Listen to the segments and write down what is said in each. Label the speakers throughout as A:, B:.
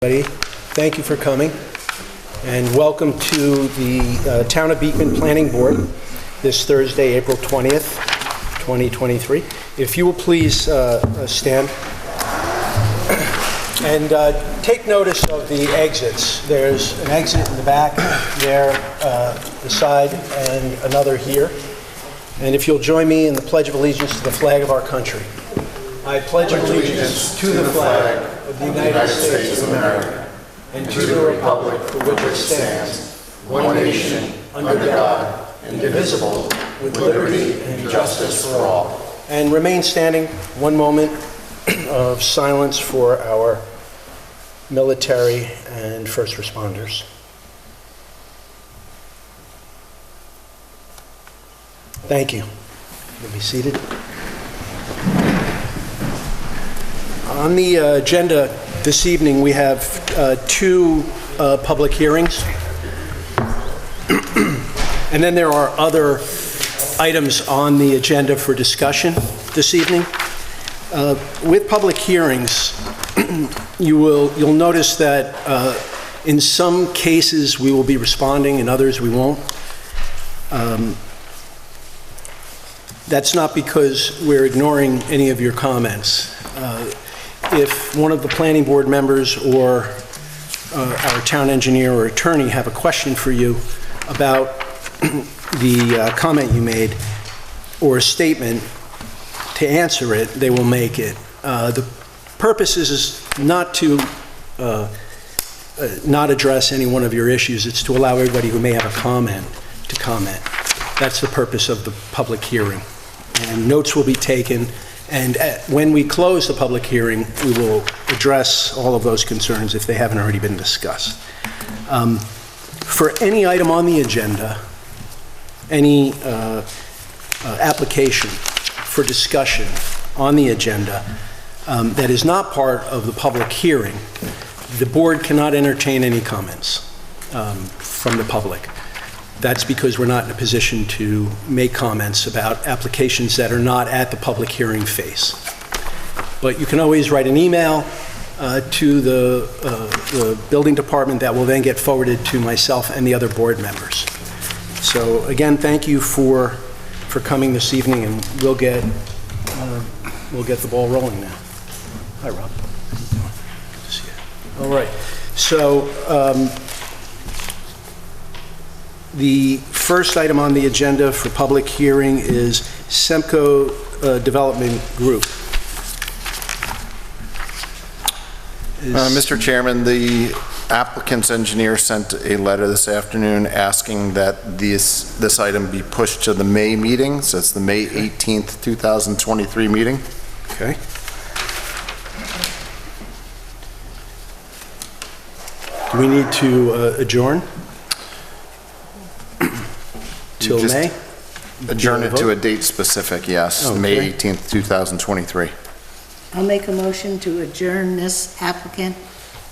A: everybody. Thank you for coming, and welcome to the Town of Beekman Planning Board this Thursday, April 20th, 2023. If you will please stand and take notice of the exits. There's an exit in the back there, the side, and another here. And if you'll join me in the Pledge of Allegiance to the flag of our country. I pledge allegiance to the flag of the United States of America and to the republic for which it stands, one nation, under God, indivisible, with liberty and justice for all. And remain standing. One moment of silence for our military and first responders. Thank you. You'll be seated. On the agenda this evening, we have two public hearings. And then there are other items on the agenda for discussion this evening. With public hearings, you'll notice that in some cases we will be responding, in others we won't. That's not because we're ignoring any of your comments. If one of the planning board members or our town engineer or attorney have a question for you about the comment you made or a statement, to answer it, they will make it. The purpose is not to not address any one of your issues. It's to allow everybody who may have a comment to comment. That's the purpose of the public hearing. And notes will be taken, and when we close the public hearing, we will address all of those concerns if they haven't already been discussed. For any item on the agenda, any application for discussion on the agenda that is not part of the public hearing, the board cannot entertain any comments from the public. That's because we're not in a position to make comments about applications that are not at the public hearing phase. But you can always write an email to the building department that will then get forwarded to myself and the other board members. So again, thank you for coming this evening, and we'll get the ball rolling now. Hi, Rob. Good to see you. All right. So. The first item on the agenda for public hearing is Semco Development Group.
B: Mr. Chairman, the applicant's engineer sent a letter this afternoon asking that this item be pushed to the May meeting, so it's the May 18th, 2023 meeting.
A: Okay. Do we need to adjourn? Till May?
B: Adjourn it to a date specific, yes,
A: Okay.
B: May 18th, 2023.
C: I'll make a motion to adjourn this applicant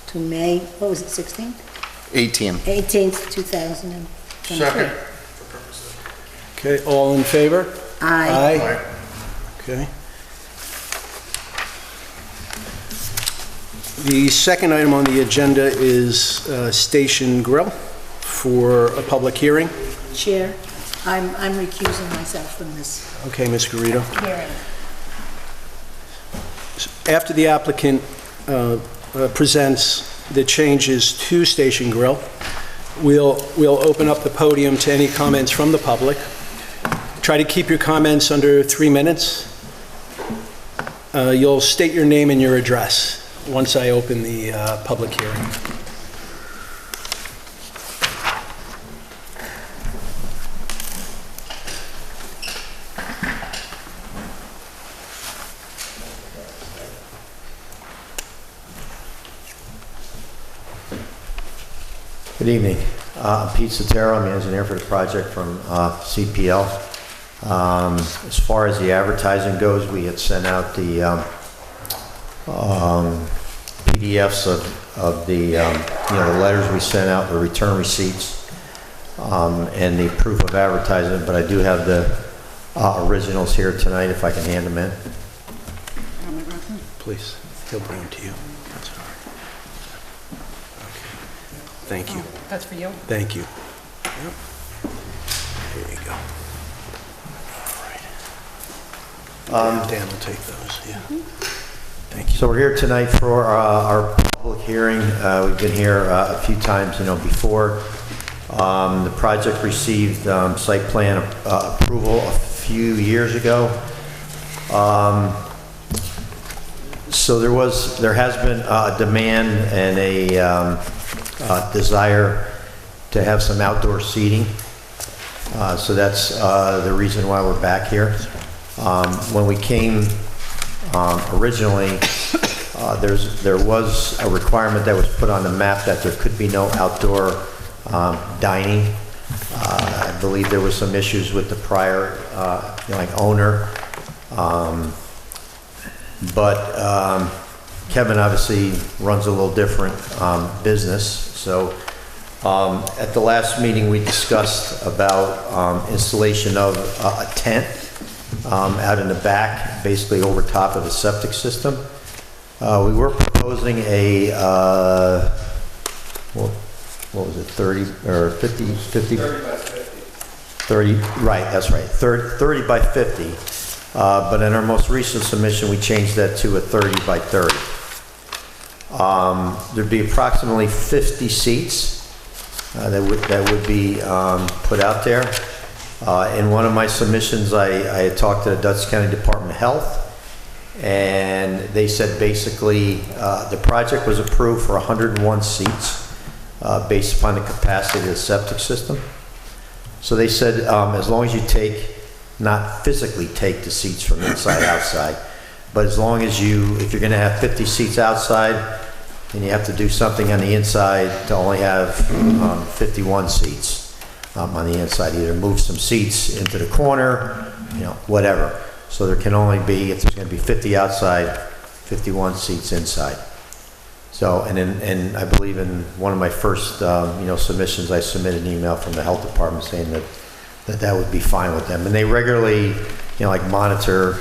C: to May, what was it, 16th? 18th, 2023.
B: Second.
A: Okay, all in favor?
C: Aye.
A: Aye. Okay. The second item on the agenda is Station Grill for a public hearing.
C: Chair, I'm recusing myself from this
A: Okay, Ms. Garrido.
C: hearing.
A: After the applicant presents the changes to Station Grill, we'll open up the podium to any comments from the public. Try to keep your comments under 3 minutes. You'll state your name and your address once I open the public hearing.
D: Good evening. I'm Pete Sotero. I'm the engineer for the project from CPL. As far as the advertising goes, we had sent out the PDFs of the the letters we sent out, the return receipts, and the proof of advertising. But I do have the originals here tonight, if I can hand them in.
A: Please, he'll bring them to you. That's all right. Thank you.
E: That's for you.
A: Thank you. Yep. There you go. All right. Dan will take those, yeah. Thank you.
D: So we're here tonight for our public hearing. We've been here a few times, before. The project received site plan approval a few years ago. So there has been a demand and a desire to have some outdoor seating. So that's the reason why we're back here. When we came originally, there was a requirement that was put on the map that there could be no outdoor dining. I believe there were some issues with the prior owner. But Kevin obviously runs a little different business. So at the last meeting, we discussed about installation of a tent out in the back, basically over top of the septic system. We were proposing a, what was it, 30 or 50? 30 by 50. 30, right, that's right, 30 by 50. But in our most recent submission, we changed that to a 30 by 30. There'd be approximately 50 seats that would be put out there. In one of my submissions, I had talked to the Dutchess County Department of Health, and they said basically the project was approved for 101 seats based upon the capacity of the septic system. So they said as long as you not physically take the seats from inside outside, but as long as if you're going to have 50 seats outside, then you have to do something on the inside to only have 51 seats on the inside. Either move some seats into the corner, whatever. So there can only be, if there's going to be 50 outside, 51 seats inside. So, and I believe in one of my first, submissions, I submitted an email from the health department saying that would be fine with them. And they regularly, monitor,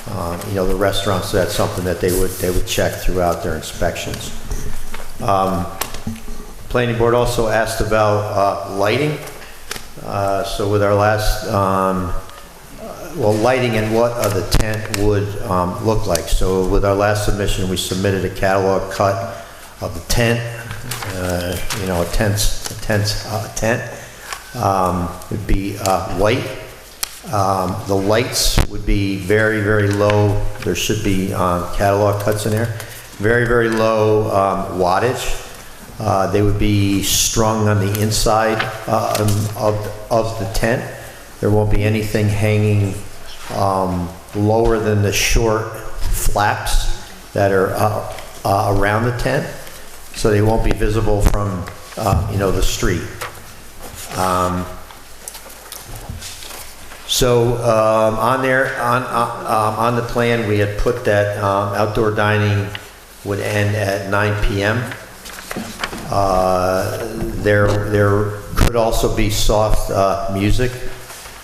D: the restaurants. So that's something that they would check throughout their inspections. Planning board also asked about lighting. So with our last, lighting and what the tent would look like. So with our last submission, we submitted a catalog cut of the tent, a tent. Would be white. The lights would be very, very low. There should be catalog cuts in there. Very, very low wattage. They would be strung on the inside of the tent. There won't be anything hanging lower than the short flaps that are around the tent, so they won't be visible from the street. On there, on the plan, we had put that outdoor dining would end at 9 p.m. There could also be soft music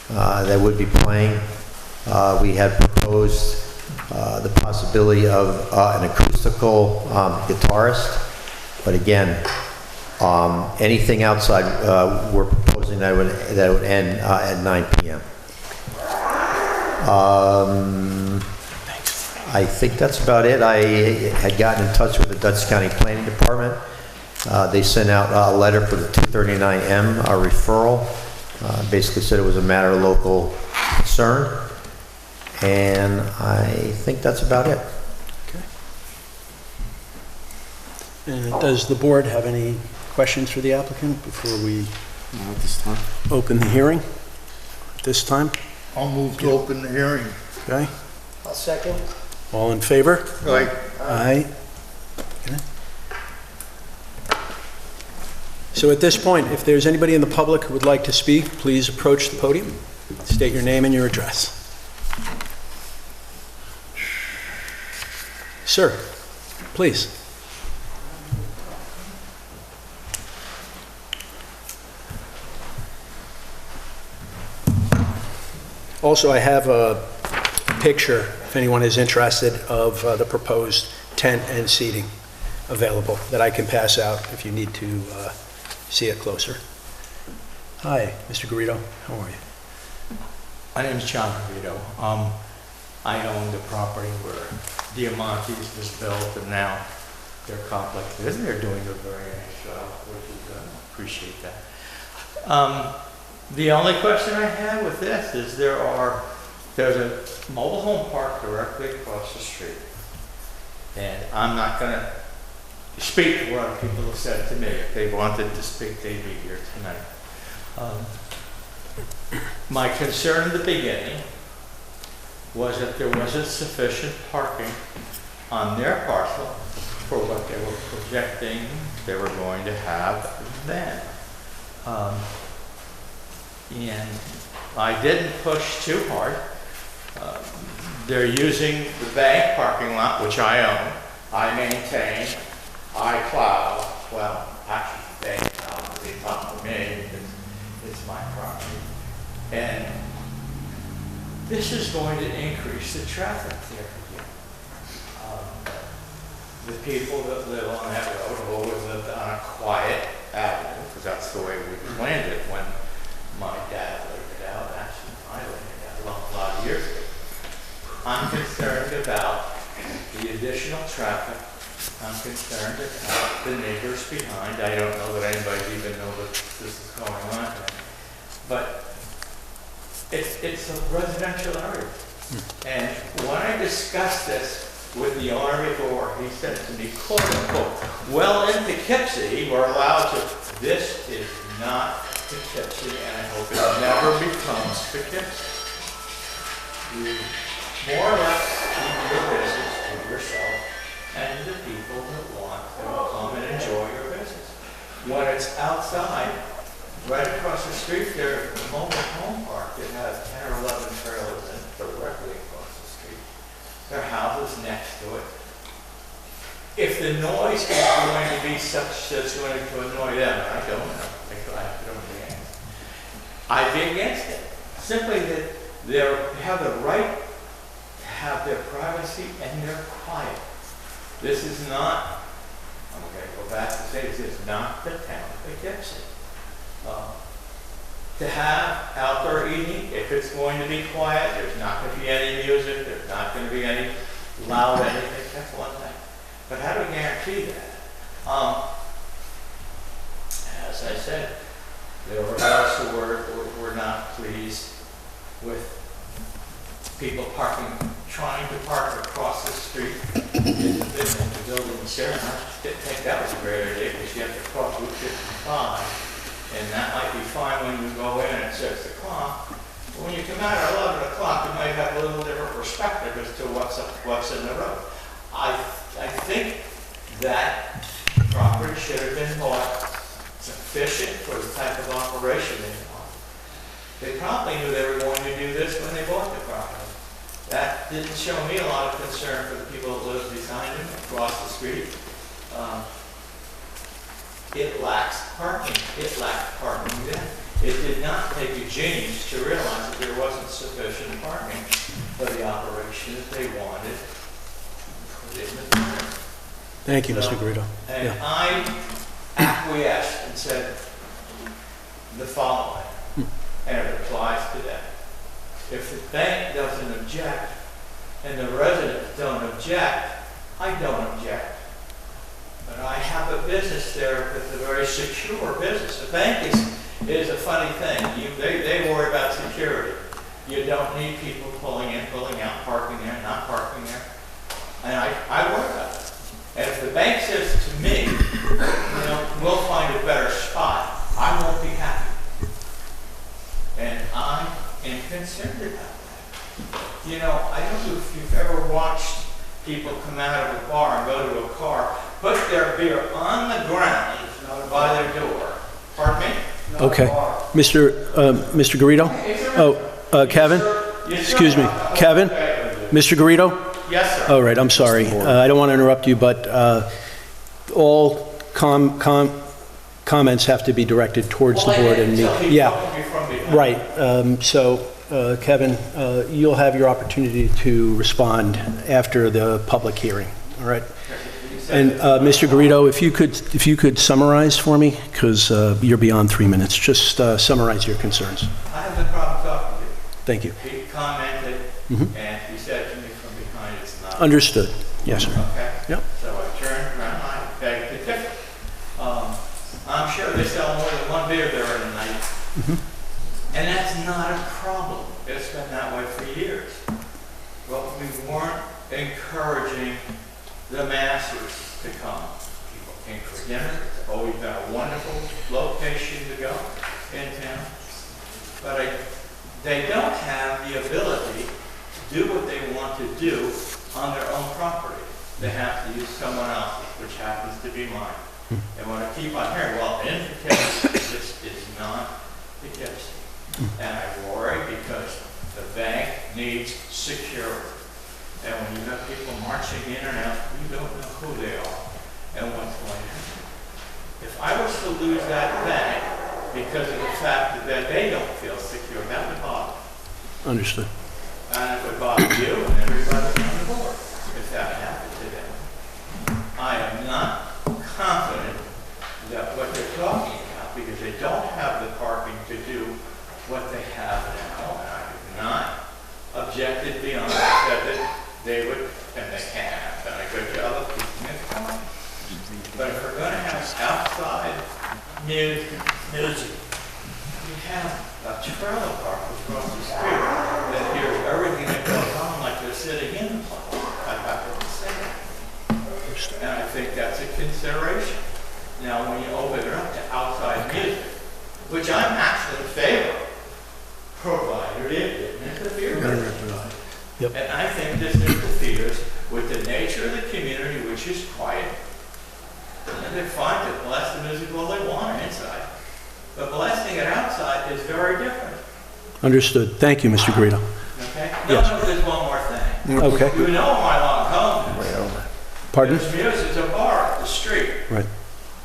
D: that would be playing. We had proposed the possibility of an acoustical guitarist, but again, anything outside, we're proposing that would end at 9 p.m. I think that's about it. I had gotten in touch with the Dutchess County Planning Department. They sent out a letter for the 239M, a referral. Basically said it was a matter of local concern. And I think that's about it.
A: Okay. And does the board have any questions for the applicant before we
B: Not this time.
A: open the hearing? This time?
F: I'll move to open the hearing.
A: Okay.
C: I'll second.
A: All in favor?
F: Right.
A: Aye. Okay. So at this point, if there's anybody in the public who would like to speak, please approach the podium. State your name and your address. Sir, please. Also, I have a picture, if anyone is interested, of the proposed tent and seating available that I can pass out if you need to see it closer. Hi, Mr. Garrido, how are you?
E: My name is John Garrido. I own the property where Diamante's was built, and now their complex is, and they're doing a very nice job, which is good. I appreciate that. The only question I have with this is there's a mobile home park directly across the street. And I'm not going to speak to what people have said to me. If they wanted to speak, they'd be here tonight. My concern in the beginning was that there wasn't sufficient parking on their parcel for what they were projecting they were going to have then. And I didn't push too hard. They're using the bank parking lot, which I own, I maintain, I plow. Well, actually, they plow, they plow for me because it's my property. And this is going to increase the traffic there again. The people that live on that road have always lived on a quiet avenue, because that's the way we planned it when my dad laid it out. Actually, I laid it out a lot of years ago. I'm concerned about the additional traffic. I'm concerned about the neighbors behind. I don't know that anybody even knows that this is going on. But it's a residential area. And when I discussed this with the owner before, he said to me, quote unquote, well, in Poughkeepsie, we're allowed to. This is not Poughkeepsie, and I hope it never becomes Poughkeepsie. You more or less keep your business to yourself and the people that want to come and enjoy your business. When it's outside, right across the street, there's a mobile home park that has 10 or 11 trailers in directly across the street. There are houses next to it. If the noise is going to be such that's going to annoy them, I don't know. I'd be against it. Simply that they have the right to have their privacy and their quiet. This is not, I'm going to go back to say, this is not the town of Poughkeepsie. To have outdoor eating, if it's going to be quiet, there's not going to be any music, there's not going to be any loud anything, that's one thing. But how do we guarantee that? As I said, there were those who were not pleased with people trying to park across the street in the buildings there. I didn't think that was a great idea because you have to cross Route 55. And that might be fine when you go in at 6 o'clock. But when you come out at 11 o'clock, you might have a little different perspective as to what's in the road. I think that property should have been bought sufficient for the type of operation they want. They probably knew they were going to do this when they bought the property. That didn't show me a lot of concern for the people that live behind them across the street. It lacks parking. It lacked parking then. It did not take a genius to realize that there wasn't sufficient parking for the operation that they wanted put in the town.
A: Thank you, Mr. Garrido.
E: And
A: Yeah.
E: I acquiesced and said the following, and it applies today. If the bank doesn't object and the residents don't object, I don't object. But I have a business there that's a very secure business. The bank is a funny thing. They worry about security. You don't need people pulling in, pulling out, parking there, not parking there. And I worry about it. And if the bank says to me, we'll find a better spot, I won't be happy. And I am concerned about that. I don't know if you've ever watched people come out of a bar and go to a car, put their beer on the ground by their door. Pardon me?
A: Okay. Mr. Garrido? Oh, Kevin? Excuse me. Kevin? Mr. Garrido?
E: Yes, sir.
A: All right, I'm sorry. I don't want to interrupt you, but all comments have to be directed towards the board and me. Yeah, right. So, Kevin, you'll have your opportunity to respond after the public hearing, all right?
E: said.
A: And Mr. Garrido, if you could summarize for me, because you're beyond 3 minutes, just summarize your concerns.
E: I have no problem talking to you.
A: Thank you.
E: He commented,
A: Mhm.
E: and he said to me from behind, it's not.
A: Understood. Yes, sir.
E: Okay?
A: Yep.
E: So I turned around, I begged to differ. I'm sure they sell more than one beer there in a night.
A: Mhm.
E: And that's not a problem. It's been that way for years. But we weren't encouraging the masses to come. People came for dinner. It's always been a wonderful location to go in town. But they don't have the ability to do what they want to do on their own property. They have to use someone else's, which happens to be mine. And when I keep on hearing, well, in Poughkeepsie, this is not Poughkeepsie. And I worry because the bank needs security. And when you have people marching in and out, you don't know who they are and what's going to happen. If I was to lose that bank because of the fact that they don't feel secure, that would bother me.
A: Understood.
E: And it would bother you and everybody on the board if that happened to them. I am not confident that what they're talking about, because they don't have the parking to do what they have now, and I have not objected beyond the fact that they would, and they have done a good job of keeping it going. But if we're going to have outside music, you have a trailer park across the street that hears everything that goes on like they're sitting in the place. I have to say that. And I think that's a consideration. Now, when you open it up to outside music, which I'm actually in favor of, provided it didn't interfere with it.
A: Yep.
E: And I think this interferes with the nature of the community, which is quiet. And they're fine to blast the music all they want inside. But blasting it outside is very different.
A: Understood. Thank you, Mr. Garrido.
E: Okay?
A: Yes.
E: No, there's one more thing.
A: Okay.
E: You know my long home is.
A: Pardon?
E: There's music, a bar up the street.
A: Right.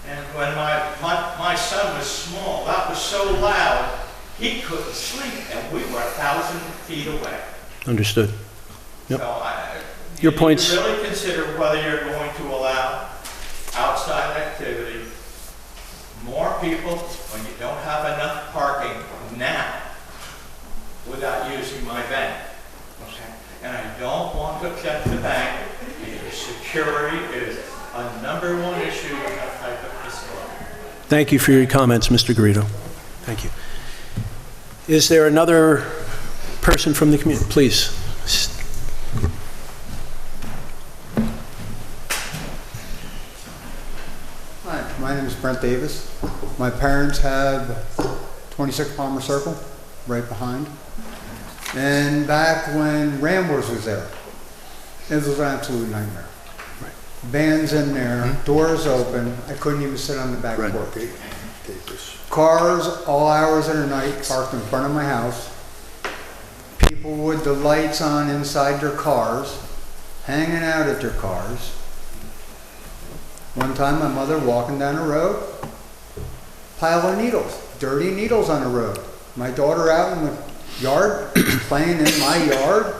E: And when my son was small, that was so loud, he couldn't sleep, and we were 1,000 feet away.
A: Understood. Yep.
E: So
A: Your points-
E: you really consider whether you're going to allow outside activity, more people when you don't have enough parking now without using my bank. Okay? And I don't want to upset the bank because security is a #1 issue in that type of facility.
A: Thank you for your comments, Mr. Garrido. Thank you. Is there another person from the community? Please.
G: Hi, my name is Brent Davis. My parents have 26 Palmer Circle, right behind. And back when Ramblers was there, it was an absolute nightmare. Bands in there, doors open, I couldn't even sit on the back porch. Cars all hours of the night parked in front of my house. People with the lights on inside their cars, hanging out at their cars. One time my mother walking down the road, pile of needles, dirty needles on the road. My daughter out in the yard, playing in my yard,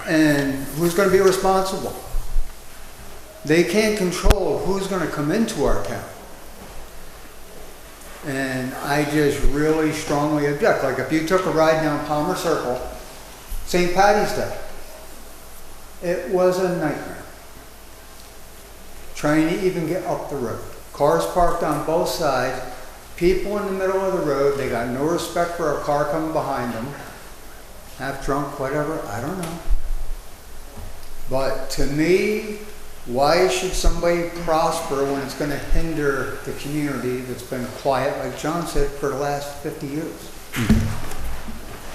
G: and who's going to be responsible? They can't control who's going to come into our town. And I just really strongly object. Like if you took a ride down Palmer Circle, St. Patty's Day, it was a nightmare. Trying to even get up the road. Cars parked on both sides, people in the middle of the road, they got no respect for a car coming behind them. Half drunk, whatever, I don't know. But to me, why should somebody prosper when it's going to hinder the community that's been quiet, like John said, for the last 50 years?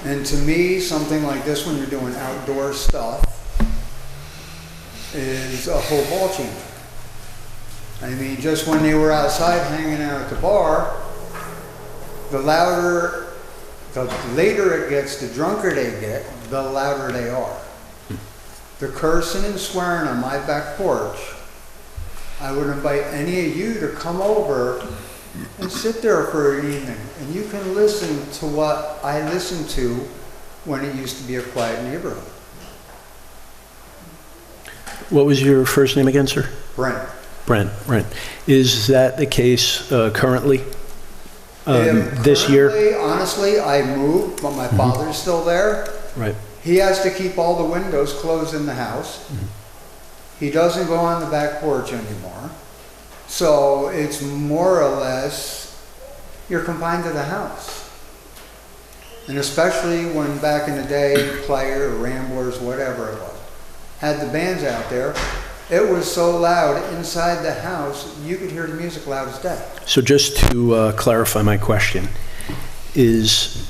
G: And to me, something like this, when you're doing outdoor stuff, is a whole ball changer. I mean, just when they were outside hanging out at the bar, the later it gets, the drunker they get, the louder they are. The cursing and swearing on my back porch, I would invite any of you to come over and sit there for an evening, and you can listen to what I listened to when it used to be a quiet neighborhood.
A: What was your first name again, sir? Brent. Is that the case currently? This year?
G: Currently, honestly, I moved, but my father's still there.
A: Right.
G: He has to keep all the windows closed in the house. He doesn't go on the back porch anymore. So it's more or less, you're confined to the house. And especially when back in the day, Player, Ramblers, whatever it was, had the bands out there, it was so loud inside the house, you could hear the music loud as day.
A: So just to clarify my question, it's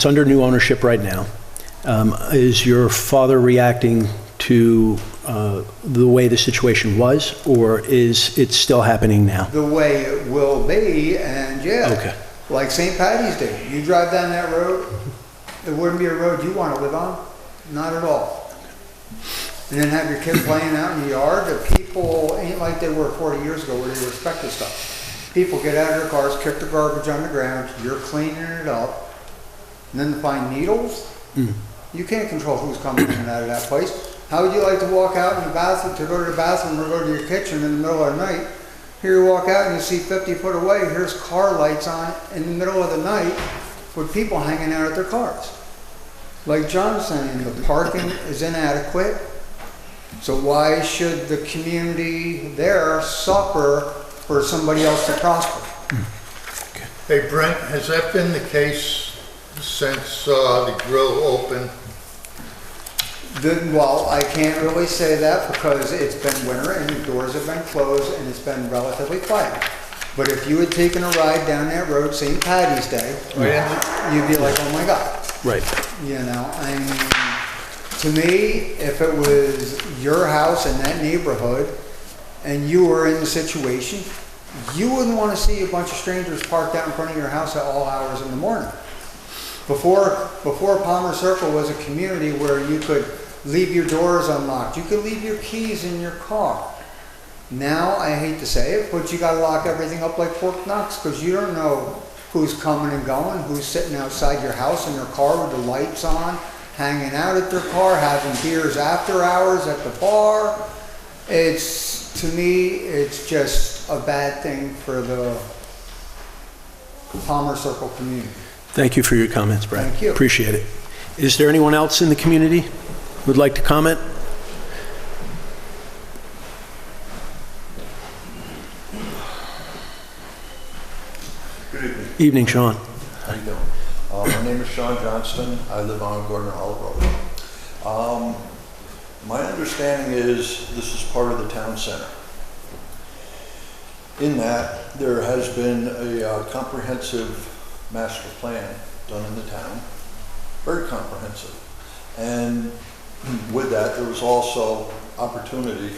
A: under new ownership right now. Is your father reacting to the way the situation was, or is it still happening now?
G: The way it will be, and yeah.
A: Okay.
G: Like St. Patty's Day, you drive down that road, it wouldn't be a road you want to live on, not at all. And then have your kids playing out in the yard. The people ain't like they were 40 years ago where they respected stuff. People get out of their cars, kick the garbage on the ground, you're cleaning it up, and then to find needles, you can't control who's coming in and out of that place. How would you like to walk out in the bathroom, to go to the bathroom or go to your kitchen in the middle of the night? Here you walk out and you see 50 foot away, here's car lights on in the middle of the night with people hanging out at their cars. Like John's saying, the parking is inadequate. So why should the community there suffer for somebody else to prosper?
F: Hey Brent, has that been the case since the grill opened?
G: Well, I can't really say that because it's been winter and the doors have been closed and it's been relatively quiet. But if you had taken a ride down that road, St. Patty's Day, you'd be like, oh my God.
A: Right.
G: You know, I mean, to me, if it was your house in that neighborhood and you were in the situation, you wouldn't want to see a bunch of strangers parked out in front of your house at all hours in the morning. Before Palmer Circle was a community where you could leave your doors unlocked. You could leave your keys in your car. Now, I hate to say it, but you got to lock everything up like Fort Knox because you don't know who's coming and going, who's sitting outside your house in their car with the lights on, hanging out at their car, having beers after hours at the bar. To me, it's just a bad thing for the Palmer Circle community.
A: Thank you for your comments, Brad.
G: Thank you.
A: Appreciate it. Is there anyone else in the community who would like to comment?
H: Good evening.
A: Evening, Sean.
H: How you doing? My name is Sean Johnston. I live on Gordon Hollow Road. My understanding is this is part of the town center. In that, there has been a comprehensive master plan done in the town, very comprehensive. And with that, there was also opportunity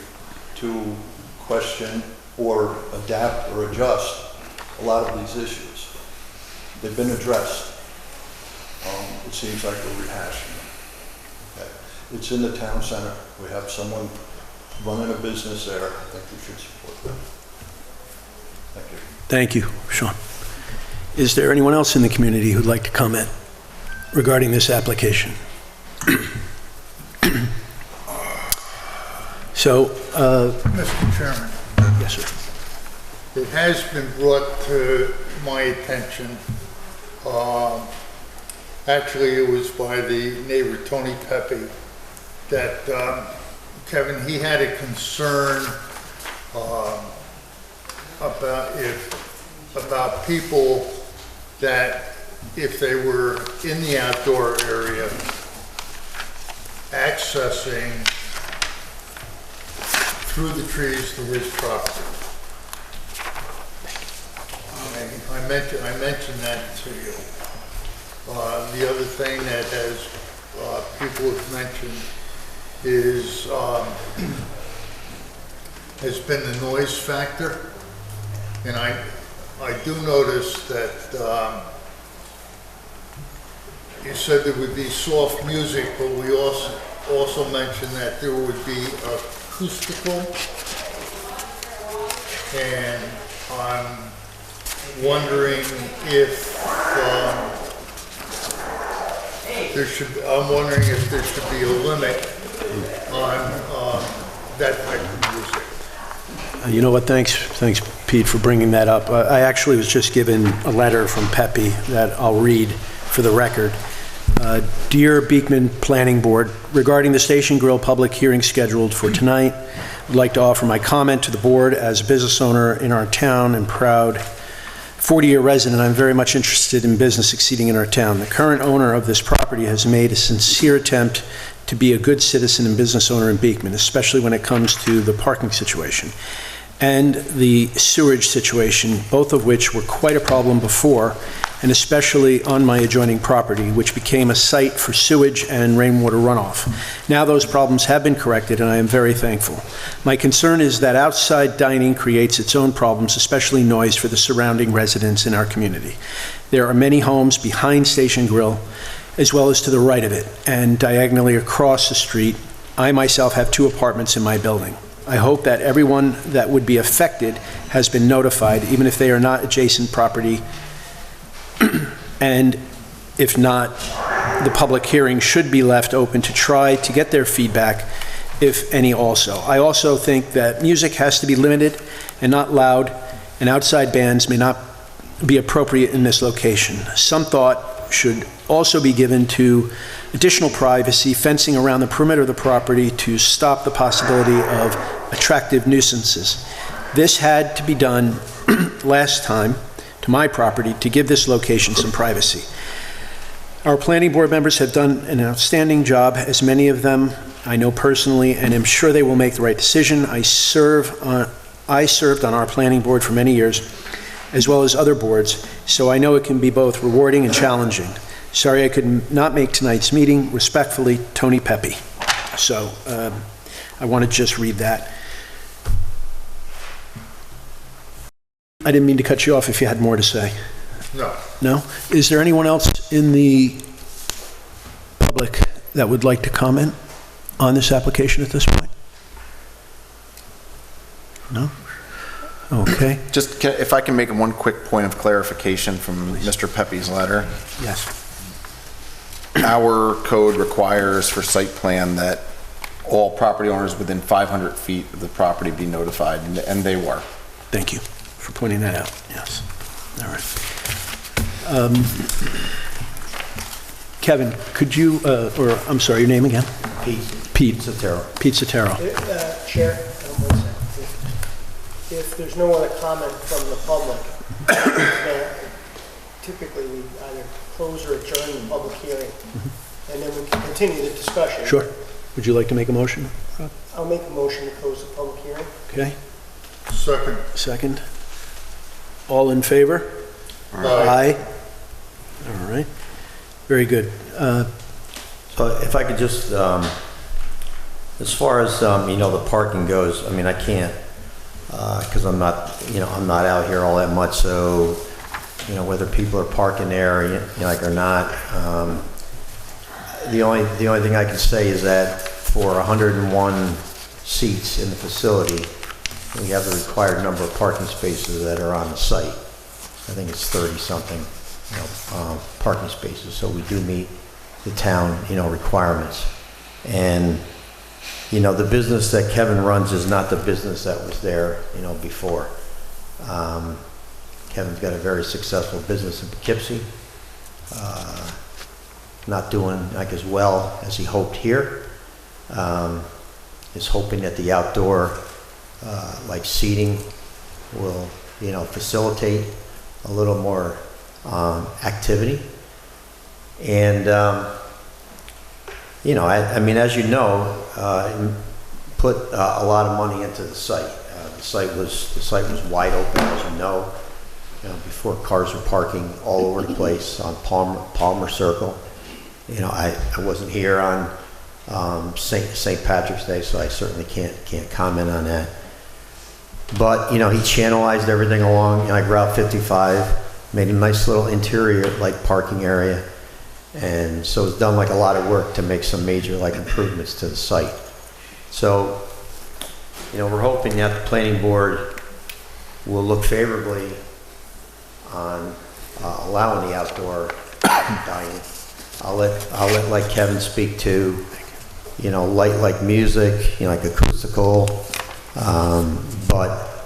H: to question or adapt or adjust a lot of these issues. They've been addressed. It seems like we're rehashing them. Okay. It's in the town center. We have someone running a business there. I think we should support them. Thank you.
A: Thank you, Sean. Is there anyone else in the community who'd like to comment regarding this application? So,
F: Mr. Chairman,
A: yes, sir.
F: it has been brought to my attention, actually it was by the neighbor Tony Pepe, that Kevin, he had a concern about people that if they were in the outdoor area accessing through the trees to his property. I mentioned that to you. The other thing that people have mentioned is has been the noise factor, and I do notice that you said there would be soft music, but we also mentioned that there would be acoustical, and I'm wondering if there should be a limit on that type of music.
A: You know what, thanks, Pete, for bringing that up. I actually was just given a letter from Pepe that I'll read for the record. Dear Beekman Planning Board, regarding the Station Grill public hearing scheduled for tonight, I'd like to offer my comment to the board as a business owner in our town and proud 40-year resident. I'm very much interested in business succeeding in our town. The current owner of this property has made a sincere attempt to be a good citizen and business owner in Beekman, especially when it comes to the parking situation and the sewage situation, both of which were quite a problem before, and especially on my adjoining property, which became a site for sewage and rainwater runoff. Now those problems have been corrected, and I am very thankful. My concern is that outside dining creates its own problems, especially noise for the surrounding residents in our community. There are many homes behind Station Grill, as well as to the right of it, and diagonally across the street, I myself have 2 apartments in my building. I hope that everyone that would be affected has been notified, even if they are not adjacent property, and if not, the public hearing should be left open to try to get their feedback, if any also. I also think that music has to be limited and not loud, and outside bands may not be appropriate in this location. Some thought should also be given to additional privacy, fencing around the perimeter of the property to stop the possibility of attractive nuisances. This had to be done last time to my property to give this location some privacy. Our planning board members have done an outstanding job, as many of them I know personally, and am sure they will make the right decision. I served on our planning board for many years, as well as other boards, so I know it can be both rewarding and challenging. Sorry I could not make tonight's meeting. Respectfully, Tony Pepe. So I want to just read that. I didn't mean to cut you off if you had more to say.
F: No.
A: No? Is there anyone else in the public that would like to comment on this application at this point? No? Okay.
B: Just, if I can make one quick point of clarification from Mr. Pepe's letter.
A: Yes.
B: Our code requires for site plan that all property owners within 500 feet of the property be notified, and they were.
A: Thank you for pointing that out. Yes. All right. Kevin, could you, or I'm sorry, your name again? Pete
D: Sotero.
A: Pete Sotero.
I: Chair, one second. If there's no other comment from the public, then typically we either close or adjourn the public hearing, and then we can continue the discussion.
A: Sure. Would you like to make a motion, Rob?
I: I'll make a motion to close the public hearing.
A: Okay.
F: Second.
A: Second. All in favor? Aye. All right. Very good.
D: So if I could just, as far as, the parking goes, I mean, I can't, because I'm not out here all that much, so, whether people are parking there, or not. The only thing I can say is that for 101 seats in the facility, we have the required number of parking spaces that are on the site. I think it's 30-something, parking spaces, so we do meet the town, requirements. And, the business that Kevin runs is not the business that was there, before. Kevin's got a very successful business in Poughkeepsie, not doing like as well as he hoped here. Is hoping that the outdoor, like seating, will, facilitate a little more activity. And, I mean, as you know, put a lot of money into the site. The site was wide open, as you know, before cars were parking all over the place on Palmer Circle. I wasn't here on St. Patrick's Day, so I certainly can't comment on that. But he channelized everything along like Route 55, made a nice little interior like parking area, and so it's done like a lot of work to make some major like improvements to the site. So we're hoping that the planning board will look favorably on allowing the outdoor dining. I'll let like Kevin speak to, light like music, like acoustical, but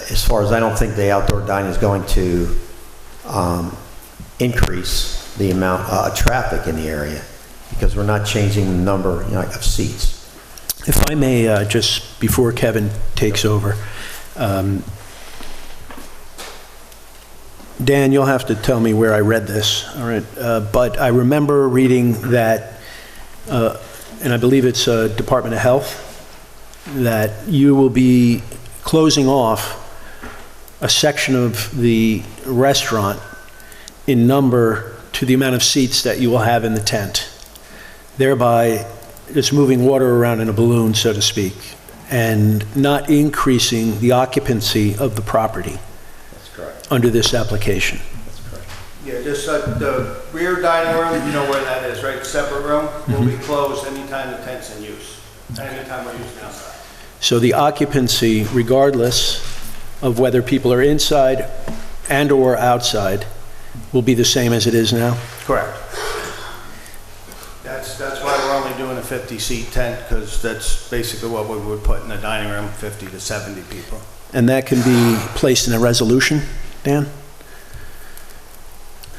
D: as far as I don't think the outdoor dining is going to increase the amount of traffic in the area, because we're not changing the number, of seats.
A: If I may, just before Kevin takes over, Dan, you'll have to tell me where I read this, all right? But I remember reading that, and I believe it's Department of Health, that you will be closing off a section of the restaurant in number to the amount of seats that you will have in the tent, thereby just moving water around in a balloon, so to speak, and not increasing the occupancy of the property.
J: That's correct.
A: Under this application.
J: That's correct.
E: Yeah, just the rear dining room, you know where that is, right? Separate room will be closed anytime the tent's in use, anytime we're using outside.
A: So the occupancy, regardless of whether people are inside and/or outside, will be the same as it is now?
E: Correct. That's why we're only doing a 50-seat tent, because that's basically what we would put in the dining room, 50 to 70 people.
A: And that can be placed in a resolution, Dan?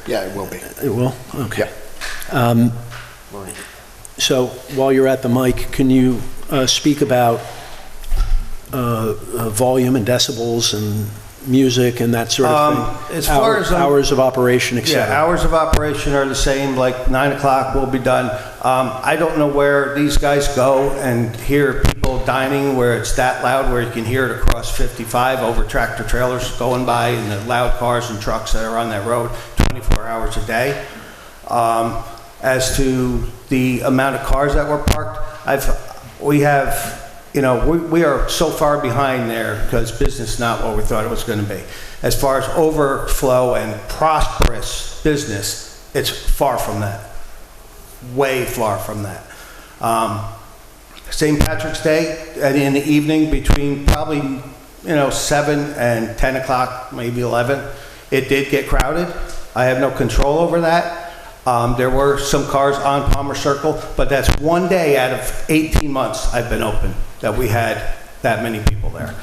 B: Yeah, it will be.
A: It will? Okay. So while you're at the mic, can you speak about volume and decibels and music and that sort of thing?
E: As far as
A: hours of operation, et cetera.
E: Yeah, hours of operation are the same, like 9 o'clock will be done. I don't know where these guys go and hear people dining where it's that loud, where you can hear it across 55 over tractor trailers going by and the loud cars and trucks that are on that road 24 hours a day. As to the amount of cars that were parked, we are so far behind there because business is not what we thought it was going to be. As far as overflow and prosperous business, it's far from that. Way far from that. St. Patrick's Day, and in the evening between probably 7 and 10 o'clock, maybe 11, it did get crowded. I have no control over that. There were some cars on Palmer Circle, but that's one day out of 18 months I've been open that we had that many people there.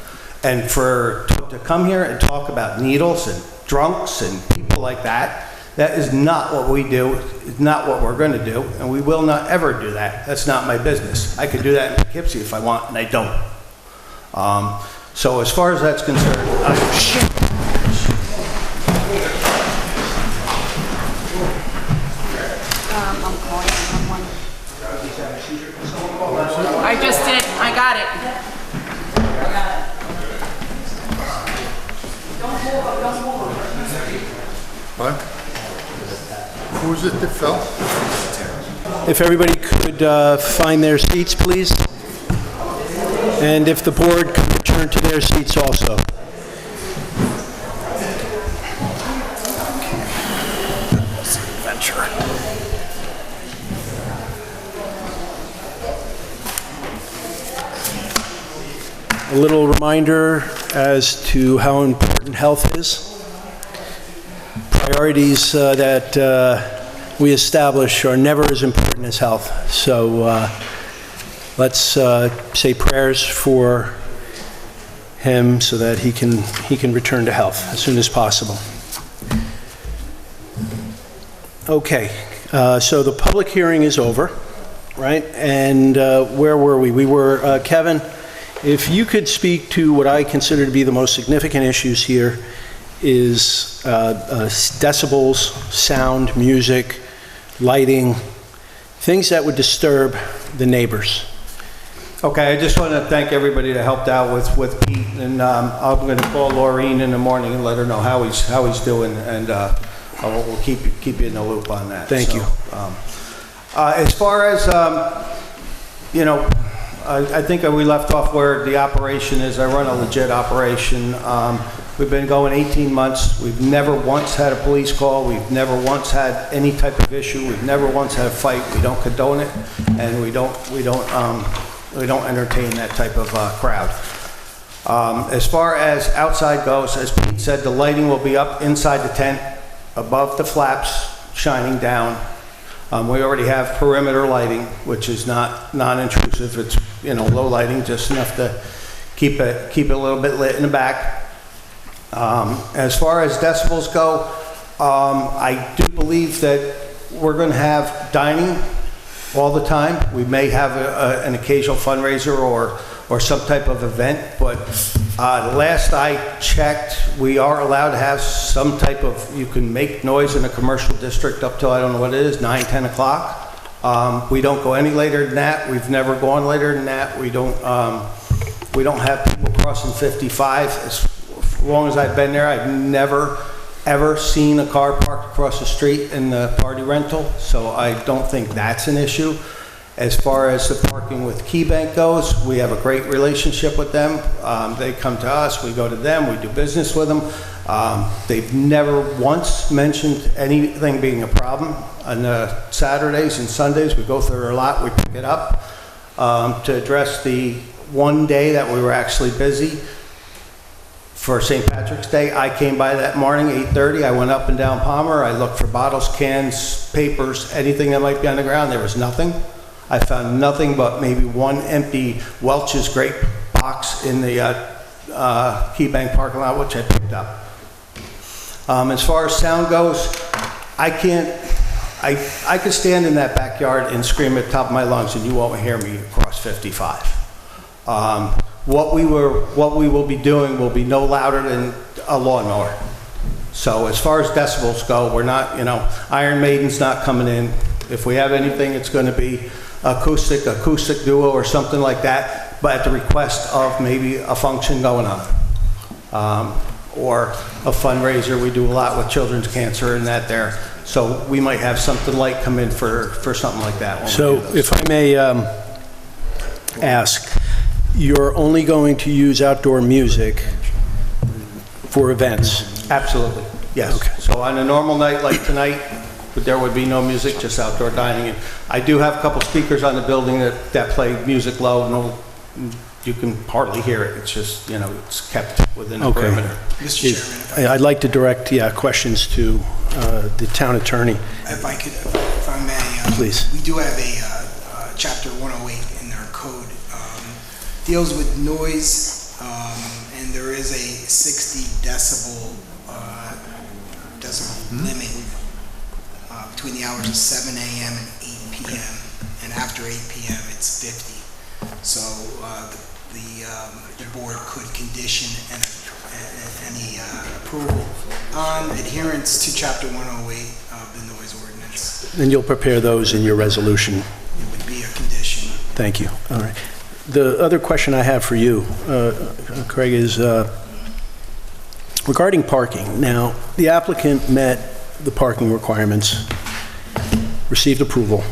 E: And to come here and talk about needles and drunks and people like that, that is not what we do. It's not what we're going to do, and we will not ever do that. That's not my business. I could do that in Poughkeepsie if I want, and I don't. So as far as that's concerned,
K: I just did. I got it.
F: What? Who was it that fell?
A: If everybody could find their seats, please. And if the board could return to their seats also. A little reminder as to how important health is. Priorities that we establish are never as important as health. So let's say prayers for him so that he can return to health as soon as possible. Okay, so the public hearing is over, right? And where were we? We were, Kevin, if you could speak to what I consider to be the most significant issues here is decibels, sound, music, lighting, things that would disturb the neighbors.
E: okay, I just want to thank everybody that helped out with Pete, and I'm going to call Laureen in the morning and let her know how he's doing, and we'll keep you in the loop on that.
A: Thank you.
E: As far as I think we left off where the operation is. I run a legit operation. We've been going 18 months. We've never once had a police call. We've never once had any type of issue. We've never once had a fight. We don't condone it, and we don't entertain that type of crowd. As far as outside goes, as Pete said, the lighting will be up inside the tent, above the flaps, shining down. We already have perimeter lighting, which is not non-intrusive. It's low lighting, just enough to keep it a little bit lit in the back.
J: As far as decibels go, I do believe that we're going to have dining all the time. We may have an occasional fundraiser or some type of event, but last I checked, we are allowed to have some type of, you can make noise in a commercial district up till, I don't know what it is, 9, 10 o'clock. We don't go any later than that. We've never gone later than that. We don't have people crossing 55. As long as I've been there, I've never, ever seen a car parked across the street in the party rental, so I don't think that's an issue. As far as the parking with KeyBank goes, we have a great relationship with them. They come to us, we go to them, we do business with them. They've never once mentioned anything being a problem. On Saturdays and Sundays, we go through their lot, we pick it up. To address the one day that we were actually busy, for St. Patrick's Day, I came by that morning, 8:30, I went up and down Palmer, I looked for bottles, cans, papers, anything that might be on the ground, there was nothing. I found nothing but maybe one empty Welch's grape box in the KeyBank parking lot, which I picked up. As far as sound goes, I could stand in that backyard and scream at the top of my lungs and you won't hear me across 55. What we will be doing will be no louder than a lawnmower. So as far as decibels go, we're not, Iron Maiden's not coming in. If we have anything, it's going to be acoustic duo or something like that, but at the request of maybe a function going on. Or a fundraiser. We do a lot with children's cancer and that there. So we might have something light come in for something like that.
A: So if I may ask, you're only going to use outdoor music for events?
J: Absolutely, yes.
A: Okay.
J: So on a normal night like tonight, there would be no music, just outdoor dining. And I do have a couple speakers on the building that play music low. No, you can hardly hear it. It's just, it's kept within a perimeter.
L: Mr. Chairman,
A: I'd like to direct questions to the town attorney.
L: if I may.
A: Please.
L: We do have a Chapter 108 in our code. Deals with noise, and there is a 60 decibel limit between the hours of 7 a.m. and 8 p.m. And after 8 p.m. it's 50. So the board could condition any approval on adherence to Chapter 108 of the noise ordinance.
A: And you'll prepare those in your resolution?
L: It would be a condition.
A: Thank you. All right. The other question I have for you, Craig, is regarding parking. Now, the applicant met the parking requirements, received approval.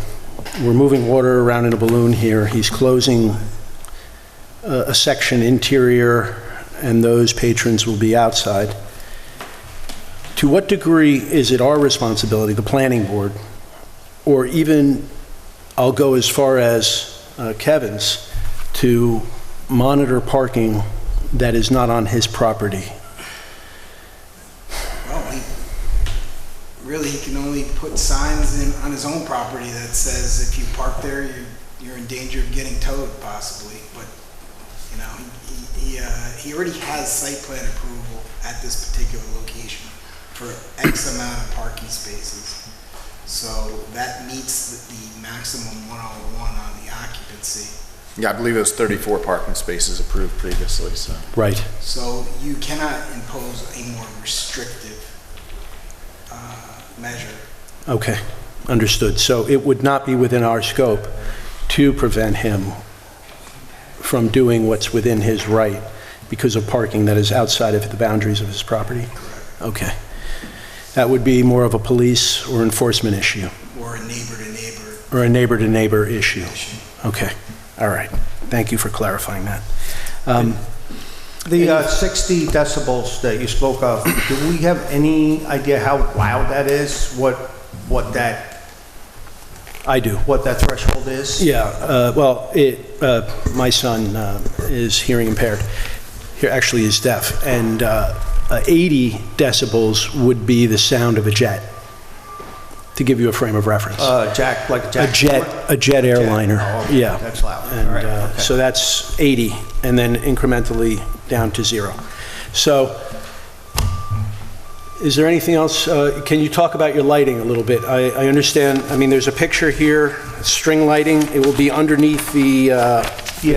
A: We're moving water around in a balloon here. He's closing a section interior, and those patrons will be outside. To what degree is it our responsibility, the planning board, or even, I'll go as far as Kevin's, to monitor parking that is not on his property?
L: Well, he can only put signs on his own property that says if you park there, you're in danger of getting towed, possibly. But he already has site plan approval at this particular location for X amount of parking spaces. So that meets the maximum 101 on the occupancy.
B: Yeah, I believe it was 34 parking spaces approved previously, so.
A: Right.
L: So you cannot impose a more restrictive measure.
A: Okay, understood. So it would not be within our scope to prevent him from doing what's within his right because of parking that is outside of the boundaries of his property? Okay. That would be more of a police or enforcement issue?
L: Or a neighbor-to-neighbor.
A: Or a neighbor-to-neighbor issue? Okay, all right. Thank you for clarifying that.
J: The 60 decibels that you spoke of, do we have any idea how loud that is? What that?
A: I do.
J: What that threshold is?
A: Yeah, well, my son is hearing impaired. He actually is deaf, and 80 decibels would be the sound of a jet, to give you a frame of reference.
J: Jack, like a jack?
A: A jet airliner.
J: Oh, okay.
A: Yeah.
J: That's loud.
A: And
J: All right. Okay.
A: so that's 80, and then incrementally down to 0. So Is there anything else? Can you talk about your lighting a little bit? I understand, I mean, there's a picture here, string lighting. It will be underneath the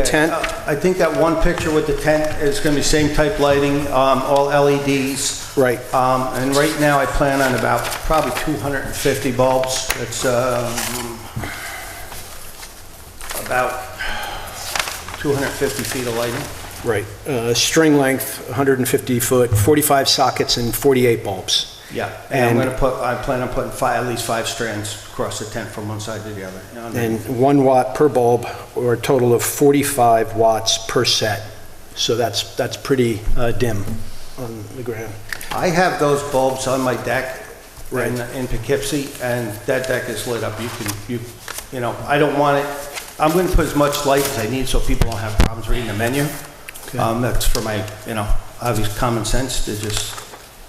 A: tent?
J: I think that one picture with the tent is going to be same type lighting, all LEDs.
A: Right.
J: And right now I plan on about probably 250 bulbs. It's about 250 feet of lighting.
A: Right. String length, 150 foot, 45 sockets and 48 bulbs.
J: Yeah, and I plan on putting at least 5 strands across the tent from one side to the other.
A: And 1 watt per bulb, or a total of 45 watts per set. So that's pretty dim on the ground.
J: I have those bulbs on my deck
A: Right.
J: in Poughkeepsie, and that deck is lit up. You know, I don't want it, I'm going to put as much light as I need so people don't have problems reading the menu.
A: Okay.
J: That's for my, obvious common sense to just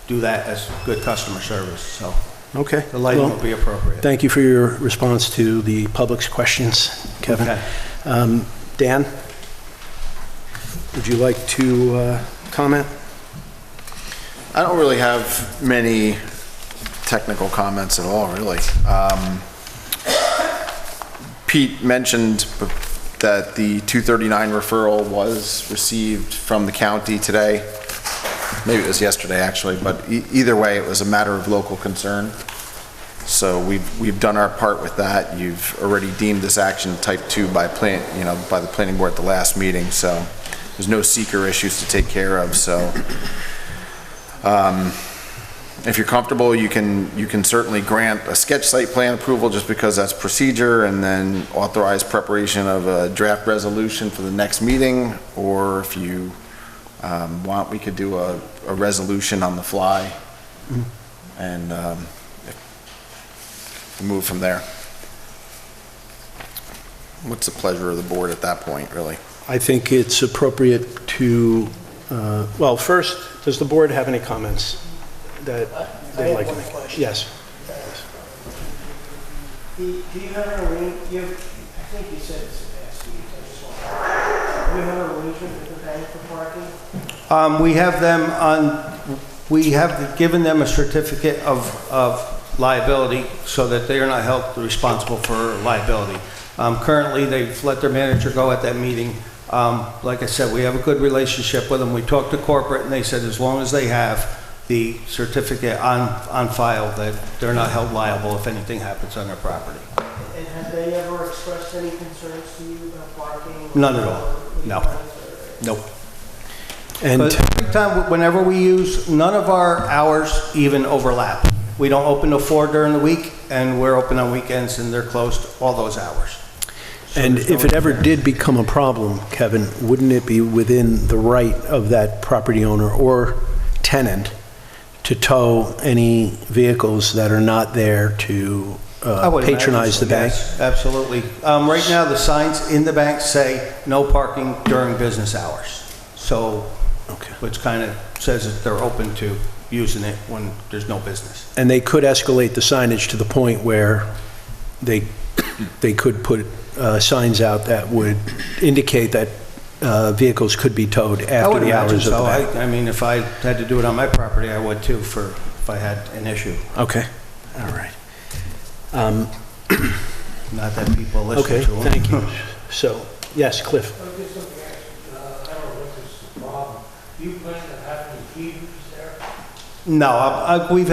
J: do that as good customer service, so
A: Okay.
J: the lighting
A: Well,
J: will be appropriate.
A: Thank you for your response to the public's questions, Kevin.
J: Okay.
A: Dan, would you like to comment?
B: I don't really have many technical comments at all, really. Pete mentioned that the 239 referral was received from the county today. Maybe it was yesterday, actually, but either way, it was a matter of local concern. So we've done our part with that. You've already deemed this action type 2 by the planning board at the last meeting, so there's no seeker issues to take care of, so if you're comfortable, you can certainly grant a sketch site plan approval just because that's procedure, and then authorize preparation of a draft resolution for the next meeting, or if you want, we could do a resolution on the fly and move from there. What's the pleasure of the board at that point, really?
A: I think it's appropriate to, well, first, does the board have any comments that they'd like to make?
I: I have one question.
A: Yes.
I: Do you have an arrangement, I think you said this last week, I just want to, do you have an arrangement with the bank for parking?
J: We have given them a certificate of liability so that they are not held responsible for liability. Currently, they've let their manager go at that meeting. Like I said, we have a good relationship with them. We talked to corporate, and they said as long as they have the certificate on file, that they're not held liable if anything happens on their property.
I: And have they ever expressed any concerns to you about parking?
J: None at all. No. Nope.
A: And
J: But every time, whenever we use, none of our hours even overlap. We don't open till 4 during the week, and we're open on weekends, and they're closed all those hours. So
A: And
J: there's no
A: if it ever
J: interference.
A: did become a problem, Kevin, wouldn't it be within the right of that property owner or tenant to tow any vehicles that are not there to
J: I would imagine
A: patronize
J: so,
A: the bank?
J: yes, absolutely. Right now, the signs in the bank say no parking during business hours. So,
A: Okay.
J: which kind of says that they're open to using it when there's no business.
A: And they could escalate the signage to the point where they could put signs out that would indicate that vehicles could be towed
J: I
A: after
J: would
A: the
J: imagine
A: hours of the
J: so.
A: bank.
J: I mean, if I had to do it on my property, I would too, if I had an issue.
A: Okay, all right.
J: Not that people listen
A: Okay,
J: to them.
A: thank you. So, yes, Cliff?
I: I just want to ask, I don't know what this is a problem. Do you plan to have any heaters there?
J: No, we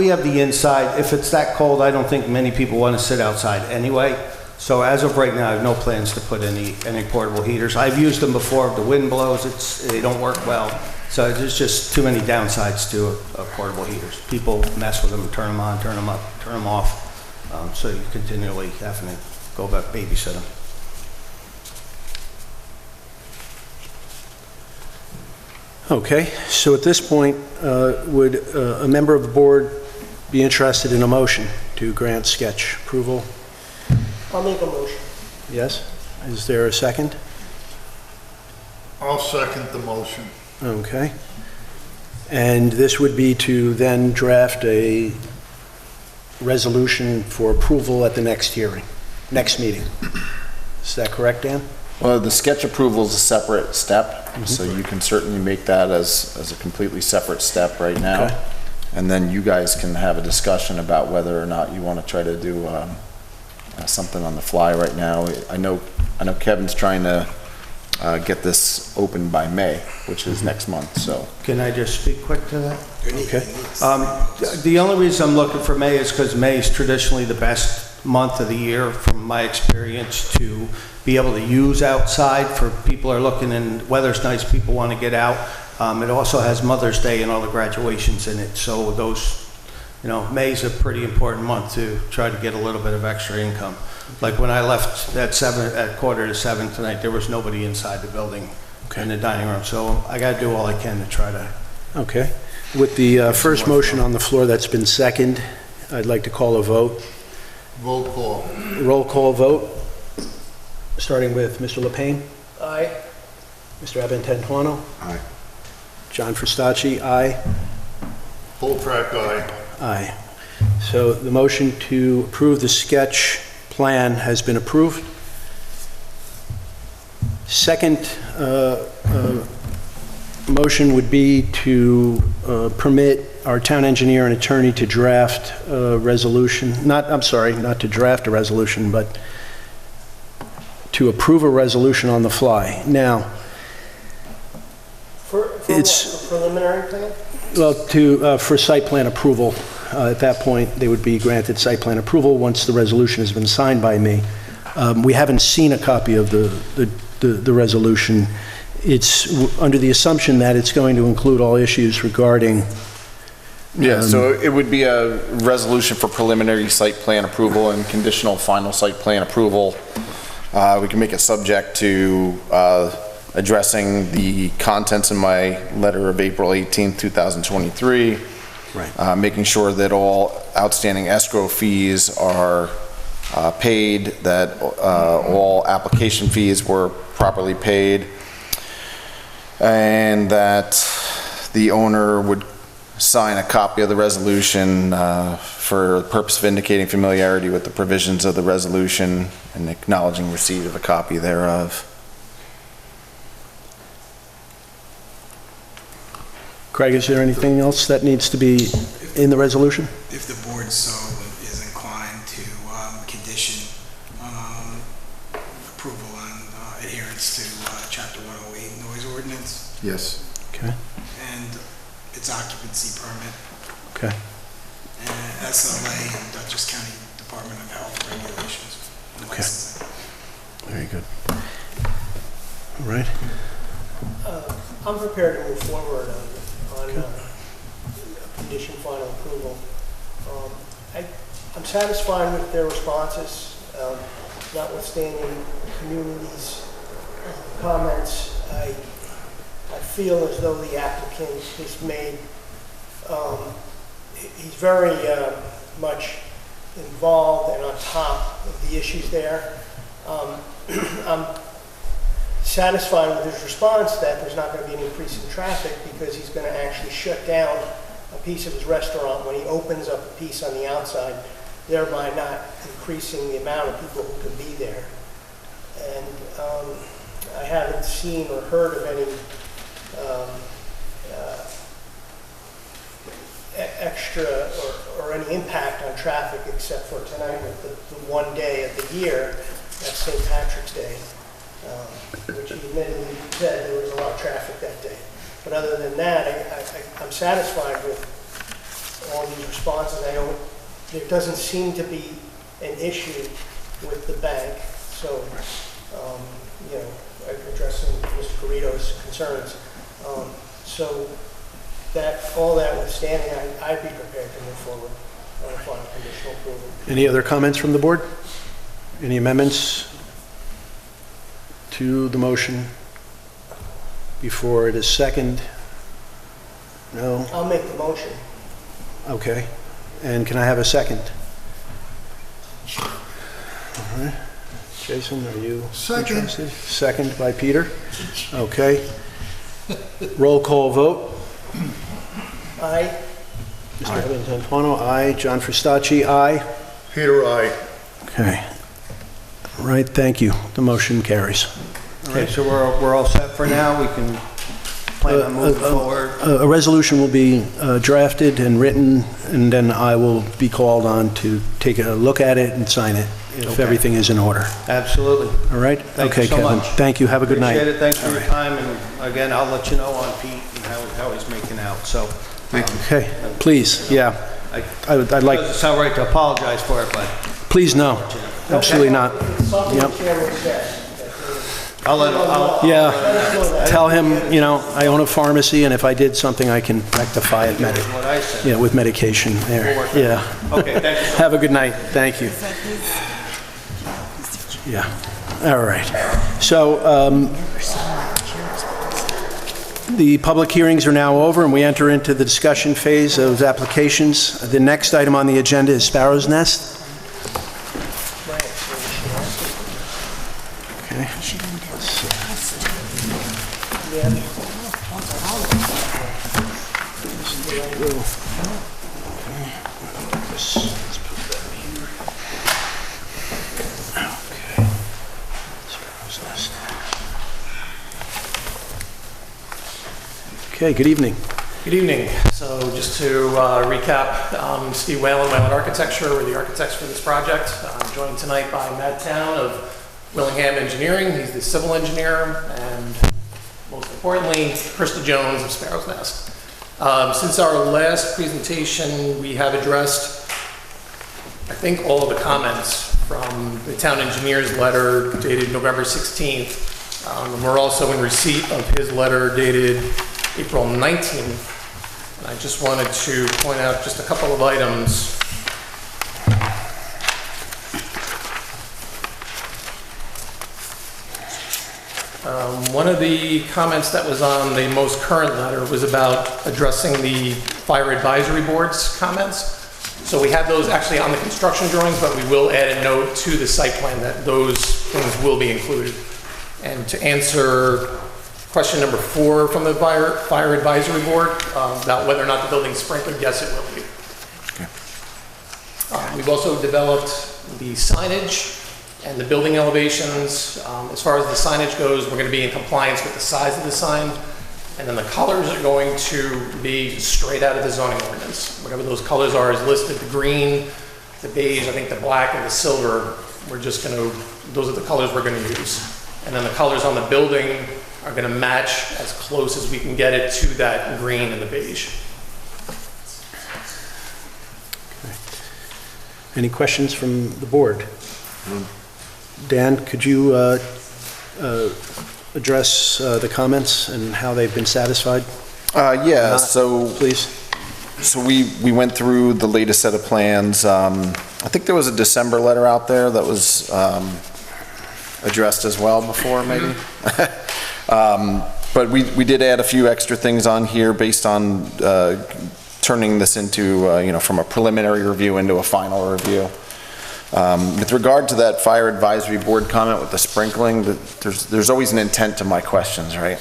J: have the inside. If it's that cold, I don't think many people want to sit outside anyway. So as of right now, I have no plans to put any portable heaters. I've used them before. If the wind blows, they don't work well. So there's just too many downsides to portable heaters. People mess with them, turn them on, turn them up, turn them off. So you continually having to go back babysit them.
A: Okay, so at this point, would a member of the board be interested in a motion to grant sketch approval?
I: I'll make a motion.
A: Yes? Is there a second?
F: I'll second the motion.
A: Okay. And this would be to then draft a resolution for approval at the next hearing, next meeting. Is that correct, Dan?
B: Well, the sketch approval is a separate step, so you can certainly make that as a completely separate step right now.
A: Okay.
B: and then you guys can have a discussion about whether or not you want to try to do something on the fly right now. I know Kevin's trying to get this open by May, which is next month, so.
J: Can I just speak quick to that? Okay. The only reason I'm looking for May is because May is traditionally the best month of the year, from my experience, to be able to use outside for people are looking, and weather's nice, people want to get out. It also has Mother's Day and all the graduations in it, so those, May's a pretty important month to try to get a little bit of extra income. Like when I left at 6:45 tonight, there was nobody inside the building in the dining room, so I got to do all I can to try to.
A: Okay. With the first motion on the floor that's been seconded, I'd like to call a vote.
F: Roll call.
A: Roll call vote, starting with Mr. Lepane.
I: Aye.
A: Mr. Abententuano.
H: Aye.
A: John Fristacci, aye.
F: Poltrack, aye.
A: Aye. So the motion to approve the sketch plan has been approved. Second motion would be to permit our town engineer and attorney to draft a resolution, not to draft a resolution, but to approve a resolution on the fly. Now,
I: For
A: It's-
I: what, a preliminary plan?
A: well, for site plan approval, at that point, they would be granted site plan approval once the resolution has been signed by me. We haven't seen a copy of the resolution. It's under the assumption that it's going to include all issues regarding.
B: Yeah, so it would be a resolution for preliminary site plan approval and conditional final site plan approval. We can make it subject to addressing the contents in my letter of April 18th, 2023.
A: Right.
B: Making sure that all outstanding escrow fees are paid, that all application fees were properly paid, and that the owner would sign a copy of the resolution for the purpose of indicating familiarity with the provisions of the resolution and acknowledging receipt of a copy thereof.
A: Craig, is there anything else that needs to be in the resolution?
L: If the board so is inclined to condition approval on adherence to Chapter 108 noise ordinance
H: Yes.
A: Okay.
L: and its occupancy permit,
A: Okay.
L: and SLA and Dutchess County Department of Health regulations and
A: Okay.
L: licensing.
A: Very good. All right.
I: I'm prepared to move forward on condition final approval. I'm satisfied with their responses, notwithstanding the community's comments. I feel as though the applicant has made, he's very much involved and on top of the issues there. I'm satisfied with his response that there's not going to be an increase in traffic because he's going to actually shut down a piece of his restaurant when he opens up a piece on the outside, thereby not increasing the amount of people who can be there. And I haven't seen or heard of any extra or any impact on traffic except for tonight with the one day of the year, that's St. Patrick's Day. Which he admittedly said there was a lot of traffic that day. But other than that, I'm satisfied with all these responses. There doesn't seem to be an issue with the bank. So, addressing Mr. Garrido's concerns. So all that withstanding, I'd be prepared to move forward on a final conditional approval.
A: Any other comments from the board? Any amendments to the motion before it is second? No?
I: I'll make the motion.
A: Okay. And can I have a second? All right. Jason, are you
F: Second.
A: interested? Second by Peter. Okay. Roll call vote.
I: Aye.
A: Mr. Abententuano, aye. John Fristacci, aye.
F: Peter, aye.
A: Okay. All right, thank you. The motion carries.
J: Okay, so we're all set for now. We can plan on moving forward?
A: A resolution will be drafted and written, and then I will be called on to take a look at it and sign it if
J: Okay.
A: everything is in order.
J: Absolutely.
A: All right?
J: Thank you
A: Okay,
J: so
A: Kevin.
J: much.
A: Thank you. Have a good night.
J: Appreciate it. Thanks for
A: All
J: your
A: right.
J: time, and again, I'll let you know on Pete and how he's making out, so.
B: Thank you.
A: Okay, please, yeah. I'd like,
J: Doesn't sound right to apologize for it, but
A: please, no, absolutely not.
I: It's something
A: Yep.
I: the chairman said.
J: I'll
A: Yeah, tell him, I own a pharmacy, and if I did something, I can rectify it
J: what I said.
A: yeah, with medication there.
J: We'll work on it.
A: Yeah.
J: Okay, thank you.
A: Have a good night. Thank you. Yeah, all right. So, the public hearings are now over, and we enter into the discussion phase of applications. The next item on the agenda is Sparrow's Nest. Okay. Okay, good evening.
M: Good evening. So just to recap, Steve Whalen, Whalen Architecture, we're the architects for this project. I'm joined tonight by Matt Town of Willingham Engineering. He's the civil engineer, and most importantly, Krista Jones of Sparrow's Nest. Since our last presentation, we have addressed, I think, all of the comments from the town engineer's letter dated November 16th. And we're also in receipt of his letter dated April 19th. And I just wanted to point out just a couple of items. One of the comments that was on the most current letter was about addressing the fire advisory board's comments. So we have those actually on the construction drawings, but we will add a note to the site plan that those things will be included. And to answer question number 4 from the fire advisory board about whether or not the building's sprinkled, yes, it will be.
B: Okay.
M: We've also developed the signage and the building elevations. As far as the signage goes, we're going to be in compliance with the size of the sign, and then the colors are going to be straight out of the zoning ordinance. Whatever those colors are is listed: the green, the beige, I think the black, and the silver. We're just going to, those are the colors we're going to use. And then the colors on the building are going to match as close as we can get it to that green and the beige.
A: Any questions from the board? Dan, could you address the comments and how they've been satisfied?
B: Yeah, so
A: Please.
B: So we went through the latest set of plans. I think there was a December letter out there that was addressed as well before, maybe. But we did add a few extra things on here based on turning this into, from a preliminary review into a final review. With regard to that fire advisory board comment with the sprinkling, there's always an intent to my questions, right?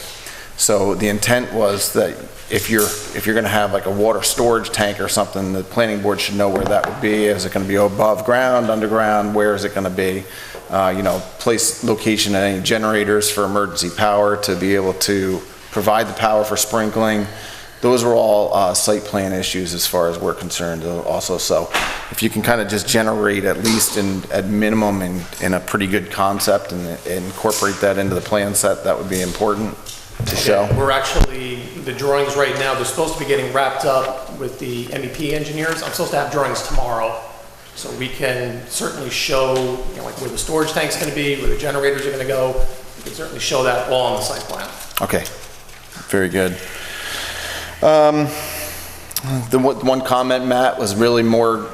B: So the intent was that if you're going to have like a water storage tank or something, the planning board should know where that would be. Is it going to be above ground, underground? Where is it going to be? Place location of any generators for emergency power to be able to provide the power for sprinkling. Those are all site plan issues as far as we're concerned also. So if you can kind of just generate at least at minimum in a pretty good concept and incorporate that into the plan set, that would be important to show.
M: We're actually, the drawings right now, they're supposed to be getting wrapped up with the MEP engineers. I'm supposed to have drawings tomorrow. So we can certainly show, like where the storage tank's going to be, where the generators are going to go. We can certainly show that all on the site plan.
B: Okay, very good. The one comment, Matt, was really more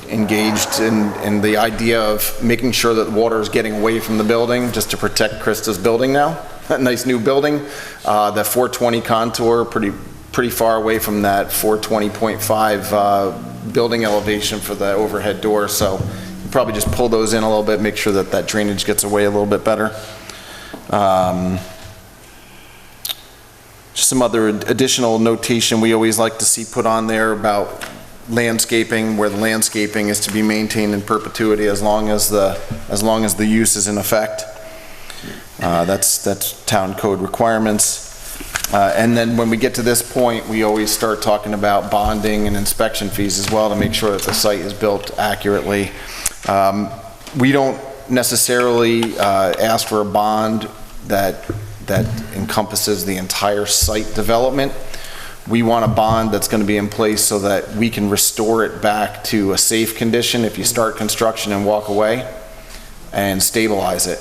B: engaged in the idea of making sure that water is getting away from the building, just to protect Krista's building now. That nice new building, that 420 contour, pretty far away from that 420.5 building elevation for the overhead door. So you probably just pull those in a little bit, make sure that drainage gets away a little bit better. Just some other additional notation we always like to see put on there about landscaping, where the landscaping is to be maintained in perpetuity as long as the use is in effect. That's town code requirements. And then when we get to this point, we always start talking about bonding and inspection fees as well to make sure that the site is built accurately. We don't necessarily ask for a bond that encompasses the entire site development. We want a bond that's going to be in place so that we can restore it back to a safe condition if you start construction and walk away, and stabilize it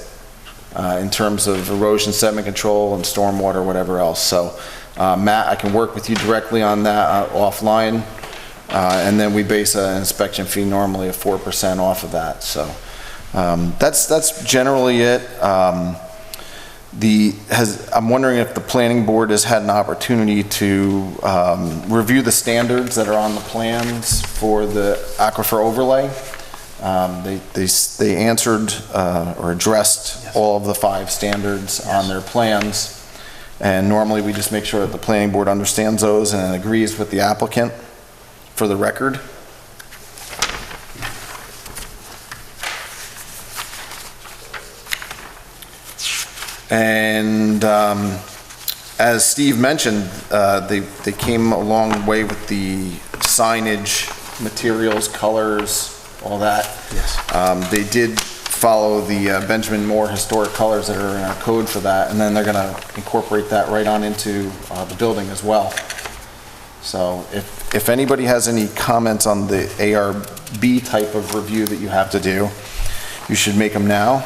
B: in terms of erosion, sediment control, and stormwater, whatever else. So, Matt, I can work with you directly on that offline, and then we base an inspection fee normally of 4% off of that. So, that's generally it. I'm wondering if the planning board has had an opportunity to review the standards that are on the plans for the aquifer overlay. They answered or addressed all of the 5 standards on their plans, and normally we just make sure that the planning board understands those and agrees with the applicant for the record. And as Steve mentioned, they came a long way with the signage, materials, colors, all that.
A: Yes.
B: They did follow the Benjamin Moore historic colors that are in our code for that, and then they're going to incorporate that right on into the building as well. So if anybody has any comments on the ARB type of review that you have to do, you should make them now.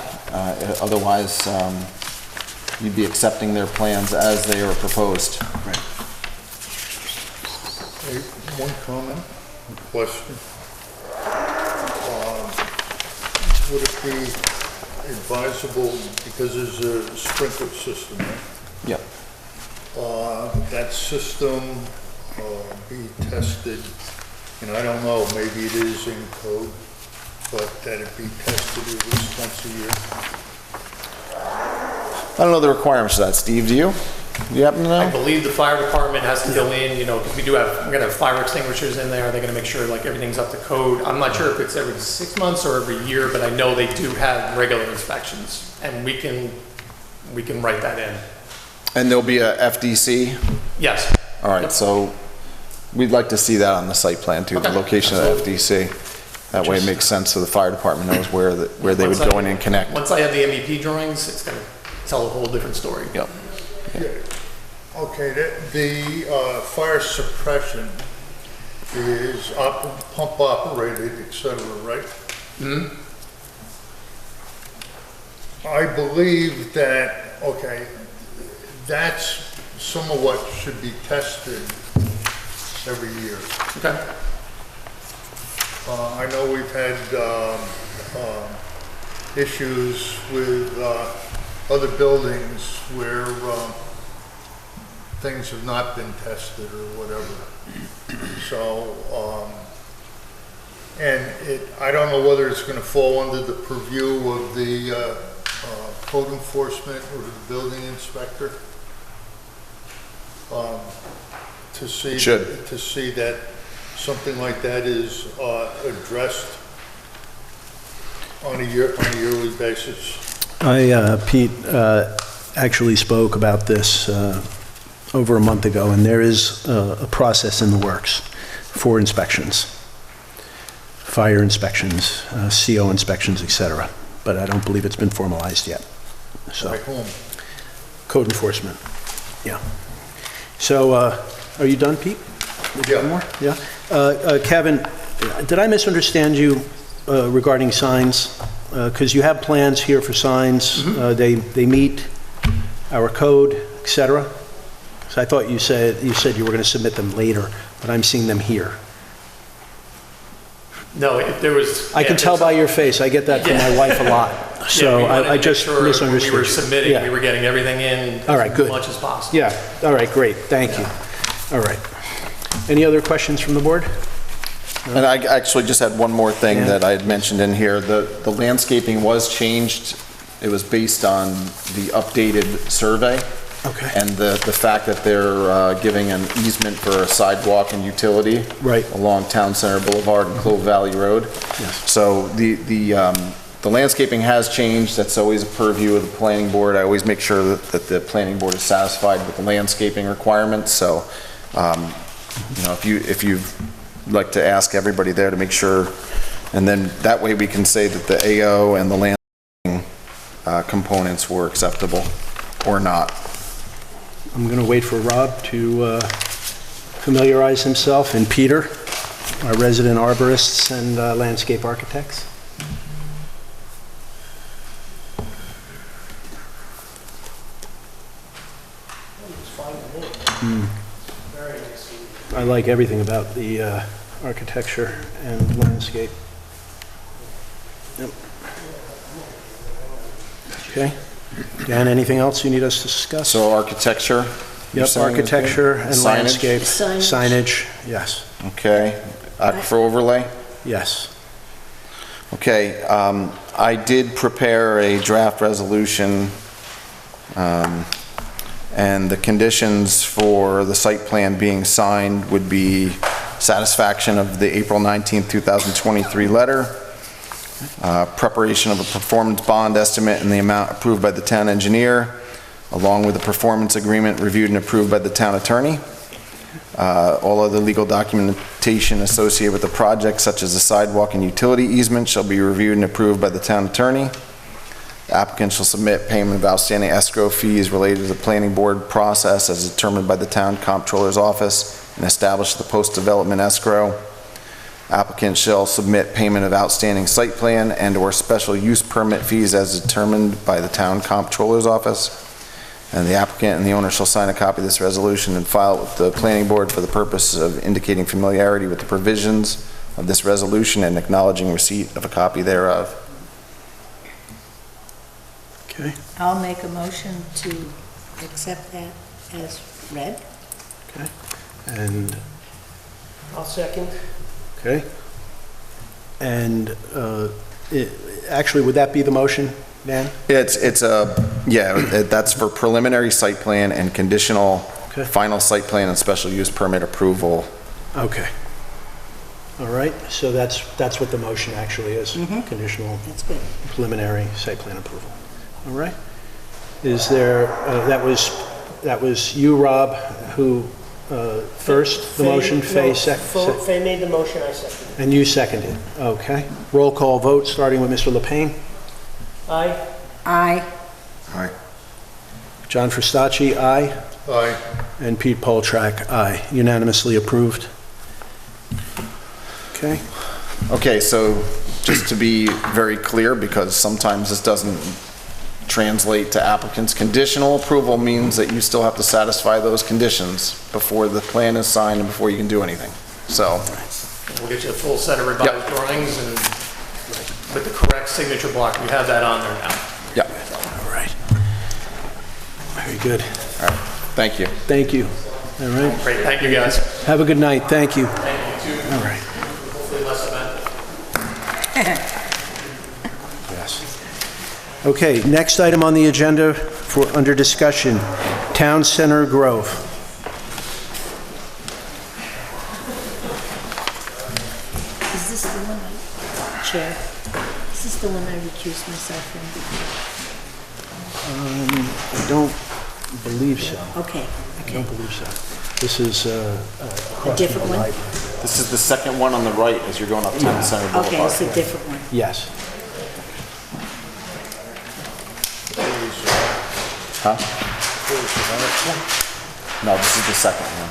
B: Otherwise, you'd be accepting their plans as they are proposed.
A: Right.
F: Hey, one comment, one question. Would it be advisable, because there's a sprinkler system, right?
B: Yep.
F: That system be tested, and I don't know, maybe it is in code, but that it be tested at least once a year?
B: I don't know the requirements for that, Steve, do you? Do you happen to know?
M: I believe the fire department has to go in, because we're gonna have fire extinguishers in there. They're gonna make sure like everything's up to code. I'm not sure if it's every 6 months or every year, but I know they do have regular inspections, and we can write that in.
B: And there'll be a FDC?
M: Yes.
B: All right,
M: Yep.
B: so we'd like to see that on the site plan too, the
M: Okay.
B: location of the FDC. That way it makes sense so the fire department knows where they would go in and connect.
M: Once I have the MEP drawings, it's gonna tell a whole different story.
B: Yep.
F: Okay, the fire suppression is pump operated, et cetera, right?
M: Mm-hmm.
F: I believe that, okay, that's some of what should be tested every year.
M: Okay.
F: I know we've had issues with other buildings where things have not been tested or whatever. So, I don't know whether it's going to fall under the purview of the code enforcement or the building inspector. To see that something like that is addressed on a yearly basis.
A: Pete actually spoke about this over a month ago, and there is a process in the works for inspections, fire inspections, CO inspections, et cetera. But I don't believe it's been formalized yet. So,
F: By whom?
A: code enforcement, yeah. So, are you done, Pete?
F: Yeah.
A: One more? Yeah. Kevin, did I misunderstand you regarding signs? Because you have plans here for signs.
M: Mm-hmm.
A: They meet our code, et cetera. So I thought you said you were going to submit them later, but I'm seeing them here.
M: No, if there was.
A: I can tell by your face. I get that from my wife a lot. So I just misunderstood.
M: We were
A: you.
M: submitting,
A: Yeah.
M: we were getting everything in
A: All right,
M: as
A: good.
M: much as possible.
A: Yeah. All right. Great. Thank you. All right. Any other questions from the board?
B: And I actually just had one more thing
A: Yeah.
B: that I had mentioned in here. The landscaping was changed. It was based on the updated survey.
A: Okay.
B: And the fact that they're giving an easement for a sidewalk and utility.
A: Right.
B: Along Town Center Boulevard and Clove Valley Road.
A: Yes.
B: So the the landscaping has changed. That's always a purview of the planning board. I always make sure that the planning board is satisfied with the landscaping requirements. So, you know, if you'd like to ask everybody there to make sure, and then that way we can say that the AO and the landscaping components were acceptable or not.
A: I'm going to wait for Rob to familiarize himself, and Peter, our resident arborists and landscape architects.
I: It's fine to me. Very nice.
A: I like everything about the architecture and landscape. Yep. Okay. Dan, anything else you need us to discuss?
B: So architecture? you're
A: Yep,
B: saying is good?
A: architecture and
B: Signage?
A: landscape.
C: Signage.
A: Yes,
B: Okay. Aquifer overlay?
A: yes.
B: Okay, I did prepare a draft resolution, and the conditions for the site plan being signed would be satisfaction of the April 19th, 2023 letter, preparation of a performance bond estimate in the amount approved by the town engineer, along with a performance agreement reviewed and approved by the town attorney. All other legal documentation associated with the project, such as the sidewalk and utility easement, shall be reviewed and approved by the town attorney. The applicant shall submit payment of outstanding escrow fees related to the planning board process as determined by the town comptroller's office and establish the post-development escrow. Applicant shall submit payment of outstanding site plan and/or special use permit fees as determined by the town comptroller's office. And the applicant and the owner shall sign a copy of this resolution and file it with the planning board for the purpose of indicating familiarity with the provisions of this resolution and acknowledging receipt of a copy thereof.
A: Okay,
C: I'll make a motion to accept that as read.
A: okay. And,
I: I'll second.
A: okay. And actually, would that be the motion, Dan?
B: That's for preliminary site plan and conditional
A: Okay.
B: final site plan and special use permit approval.
A: Okay. All right, so that's what the motion actually is, conditional
C: That's good.
A: preliminary site plan approval. All right. Is there, that was you, Rob, who first, the motion, Fay second,
I: Fay made the motion, I seconded.
A: and you seconded. Okay. Roll call vote, starting with Mr. Lepane.
I: Aye.
C: Aye.
B: Aye.
A: John Fristacci, aye.
F: Aye.
A: And Pete Poltrak, aye. Unanimously approved. Okay.
B: Okay, so just to be very clear, because sometimes this doesn't translate to applicants, conditional approval means that you still have to satisfy those conditions before the plan is signed and before you can do anything. So,
M: We'll get you a full set of revised
B: Yep.
M: drawings and with the correct signature block. We have that on there now.
B: yeah,
A: All right. Very good.
B: all right, thank you.
A: Thank you. All right.
M: Great, thank you, guys.
A: Have a good night. Thank you.
M: Thank you, too.
A: All right.
M: Hopefully less event.
A: Yes. Okay, next item on the agenda for under discussion, Town Center Grove.
C: Is this the one, Chair? Is this the one I recused myself from?
A: I don't believe so.
C: Okay,
A: I
C: okay.
A: don't believe so. This is across
C: different
A: from the
C: one?
A: library.
B: This is the second one on the right as you're going up Town Center Boulevard.
C: Okay, it's a different one.
A: Yes.
B: Huh? No, this is the second one.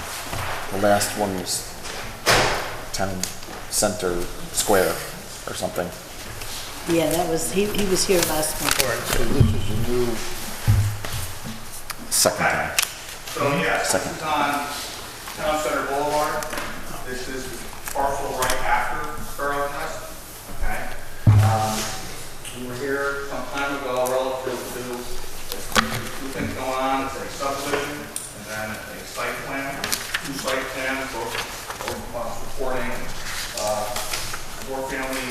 B: The last one was Town Center Square or something.
C: Yeah, that was, he was here last month.
F: All right, so this is a new,
B: Second time.
N: So yes, this
B: Second.
N: is on Town Center Boulevard. This is parcel right after Sparrow Nest, okay? We were here some time ago relative to, there's two things going on. It's a subdivision and then a site plan, two site plans, both supporting four-family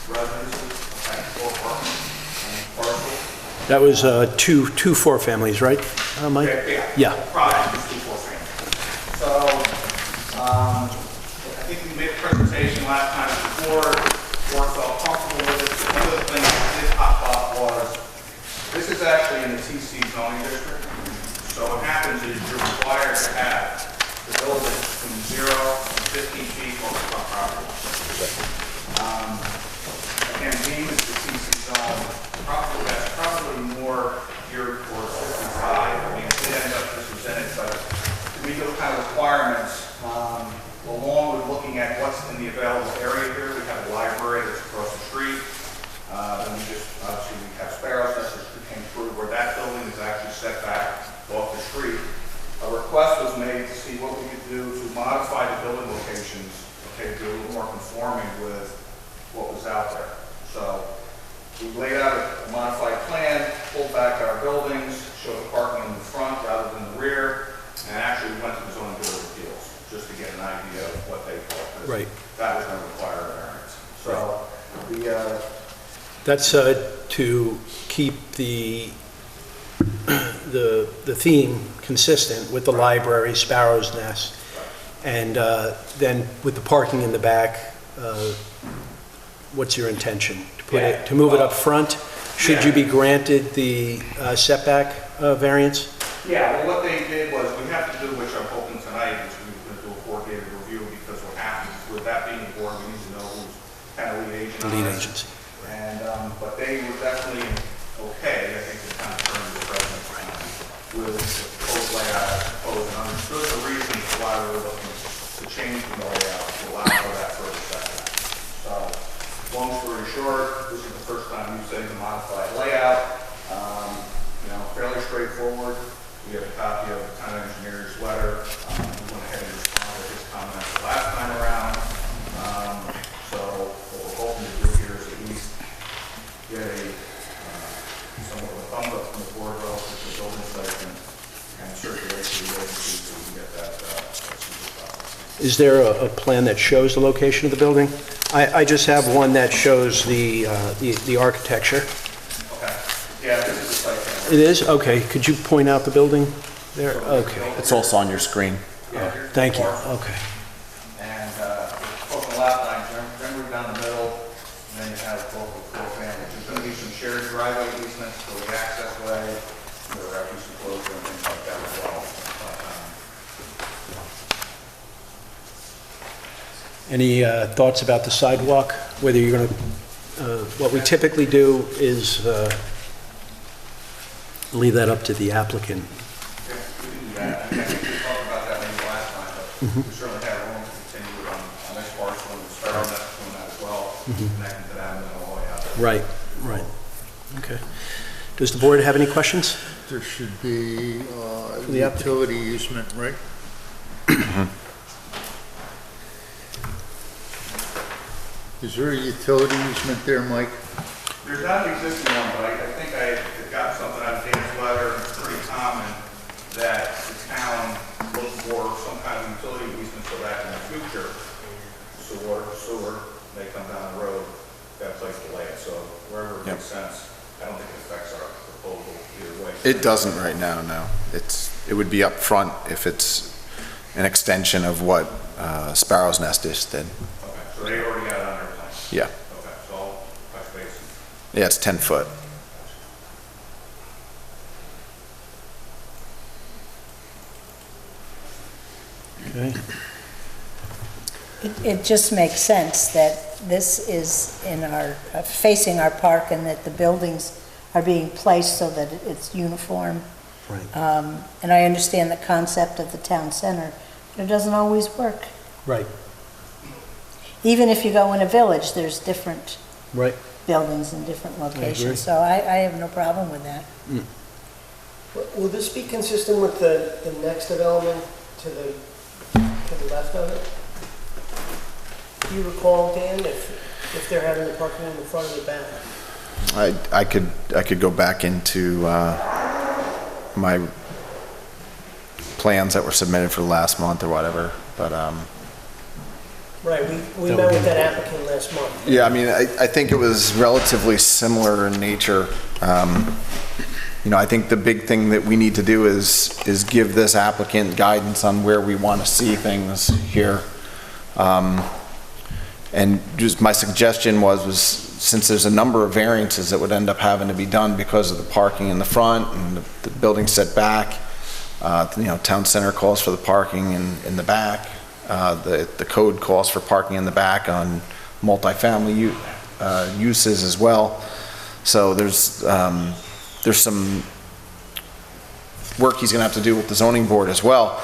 N: residences, okay, four apartments, and parcels.
A: That was two four families, right, Mike? Yeah.
N: Project is 2-4 family. So, I think we made a presentation last time before, or felt comfortable with it. One of the things that did zoning district. So what happens is you're required to have the building between 0 and 15 feet off the front property. Again, being as the CC zone, that's probably more geared towards 55. I mean, it did end up presented, but to meet those kind of requirements, along with looking at what's in the available area here, we have a library that's across the street. Then we just, obviously, we have Sparrow's Nest, which came through, where that building is actually set back off the street. A request was made to see what we could do to modify the building locations, okay, to be a little more conforming with what was out there. So we laid out a modified plan, pulled back our buildings, showed the parking in the front rather than the rear, and actually went to the zoning board of appeals just to get an idea of what they thought.
A: Right.
N: That was going to require a variance. So
A: That's to keep the theme consistent with the library, Sparrow's Nest, and then with the parking in the back, what's your intention? To move it up front? Should you be granted the setback variance?
N: Yeah, well, what they did was, we have to do, which I'm hoping tonight, is we were going to do a coordinated review, because what happens with that being the board, we need to know who's kind of lead agent.
A: The lead agency.
N: And, but they were definitely okay, I think they kind of turned the president with the proposed layout, proposed and understood the reasons why we were looking to change the layout to allow for that further setback. So, long story short, this is the first time you've seen the modified layout. You know, fairly straightforward. We have a copy of the town engineer's letter. We went ahead and responded to his comments the last time around. So what we're hoping to do here is at least get a somewhat of a thumbs up from the board relative to the building site and circulate to the agency so we can get that
A: Is there a plan that shows the location of the building? I just have one that shows the architecture.
N: Okay. Yeah, this is the site plan.
A: It is? Okay. Could you point out the building there? Okay.
B: It's also on your screen.
N: Yeah,
A: Thank you. Okay.
N: And both the lot lines, remember down the middle, and then you have both the floor families. There's going to be some shared driveway easements for the access way, the refuse enclosure and things like that as well.
A: Any thoughts about the sidewalk? Whether you're going to, what we typically do is leave that up to the applicant.
N: Okay, we can do that. I think we talked about that maybe last time, but we certainly have room to continue it on this parcel and Sparrow Nest doing that as well, connecting to that and then all the way out there.
A: Right, right. Okay. Does the board have any questions?
F: There should be
A: the applicant.
F: utility easement, right? Is there a utility easement there, Mike?
N: There's not an existing one, but I think I got something out of Dan's letter, and it's pretty common that the town looks for some kind of utility easement so that in the future, sewer may come down the road, that place to lay it. So wherever it makes sense, I don't think it affects our proposal either way.
B: It doesn't right now, no. It would be up front if it's an extension of what Sparrow's Nest did.
N: Okay, so they already got it on their plan?
B: Yeah.
N: Okay, so I'll touch base.
B: Yeah, it's 10 foot.
A: Okay.
C: It just makes sense that this is in our, facing our park, and that the buildings are being placed so that it's uniform.
A: Right.
C: And I understand the concept of the town center, but it doesn't always work.
A: Right.
C: Even if you go in a village, there's different
A: Right.
C: buildings in different
A: agree.
C: locations, so I have no problem with that.
I: Will this be consistent with the next development to the left of it? Do you recall, Dan, if they're having the parking in the front or the back?
B: I could go back into my plans that were submitted for the last month or whatever, but
I: Right, we met with that applicant last month.
B: yeah, I mean, I think it was relatively similar in nature. You know, I think the big thing that we need to do is give this applicant guidance on where we want to see things here. And just my suggestion was since there's a number of variances that would end up having to be done because of the parking in the front and the building setback, town center calls for the parking in the back. The code calls for parking in the back on multifamily uses as well. So there's some work he's gonna have to do with the zoning board as well.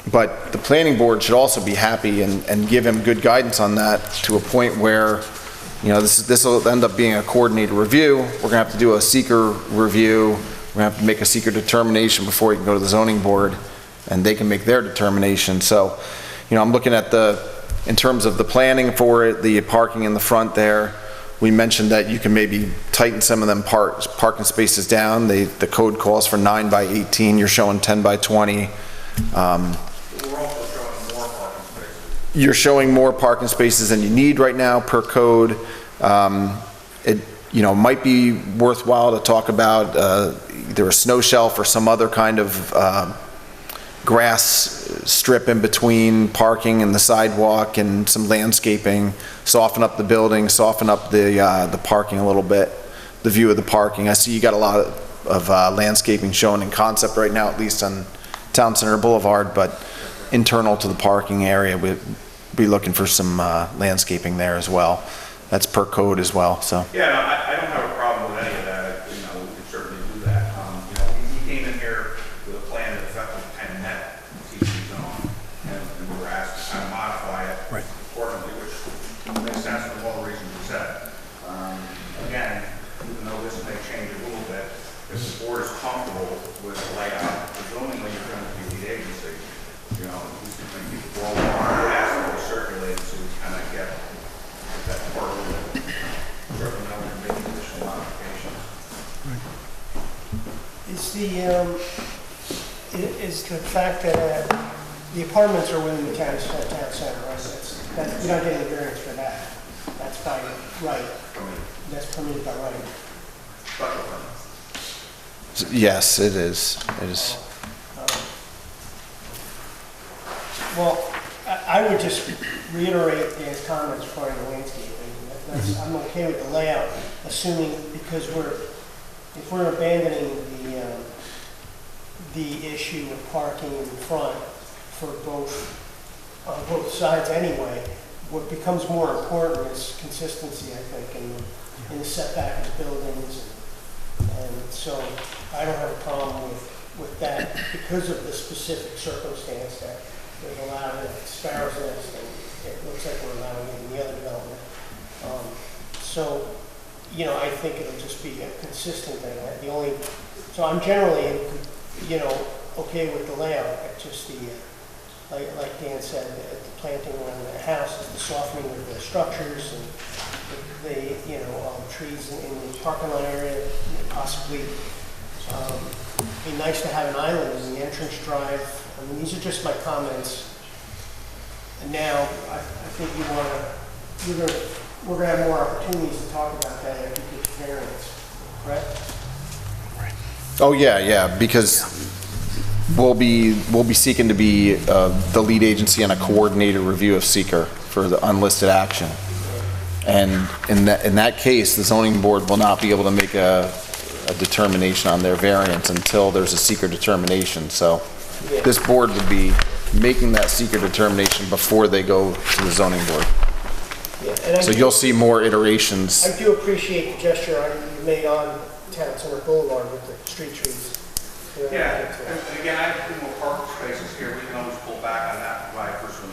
B: But the planning board should also be happy and give him good guidance on that to a point where, this will end up being a coordinated review. We're gonna have to do a seeker review. We're gonna have to make a seeker determination before he can go to the zoning board, and they can make their determination. So, I'm looking at in terms of the planning for it, the parking in the front there, we mentioned that you can maybe tighten some of them parking spaces down. The code calls for 9 by 18, you're showing 10 by 20.
N: We're also showing more parking spaces.
B: You're showing more parking spaces than you need right now per code. It might be worthwhile to talk about either a snow shelf or some other kind of grass strip in between parking and the sidewalk, and some landscaping, soften up the building, soften up the parking a little bit, the view of the parking. I see you got a lot of landscaping shown in concept right now, at least on Town Center Boulevard, but internal to the parking area, we'd be looking for some landscaping there as well. That's per code as well, so.
N: Yeah, no, I don't have a problem with any of that, we can certainly do that. He came in here with a plan that effectively kind of met TC zone, and we were asked to kind of modify it accordingly, which makes sense for all the reasons you said. Again, even though this may change a little bit, if the board is comfortable with the layout, presumably you're going to be the agency, you can keep the ball on, ask them to circulate so we kind of get that part of it. Certainly now we can make additional modifications.
I: Is the fact that the apartments are within the town center, right? You're not getting a variance for that. That's by right. That's permitted by right.
N: Special permit.
B: Yes, it is. It is.
I: Well, I would just reiterate Dan's comments regarding the landscaping. I'm okay with the layout, assuming, because if we're abandoning the issue of parking in front for on both sides anyway, what becomes more important is consistency, I think, in the setback of the buildings. And so I don't have a problem with that because of the specific circumstance that we've allowed it at Sparrow's Nest, and it looks like we're allowing it in the other development. I think it'll just be a consistent thing. So I'm generally, okay with the layout. It's just like Dan said, the planting around the houses, the softening of the structures, and the trees in the parking lot area, possibly. Be nice to have an island in the entrance drive. I mean, these are just my comments. And now, I think we're going to have more opportunities to talk about that after you get your variance, correct?
B: Oh, yeah, because we'll be seeking to be the lead agency on a coordinated review of seeker for the unlisted action. And in that case, the zoning board will not be able to make a determination on their variance until there's a seeker determination. So this board would be making that seeker determination before they go to the zoning board. So you'll see more iterations.
I: I do appreciate the gesture you made on Town Center Boulevard with the street trees.
N: Yeah, and again, I have more parking spaces here, we can always pull back on that, provide for some,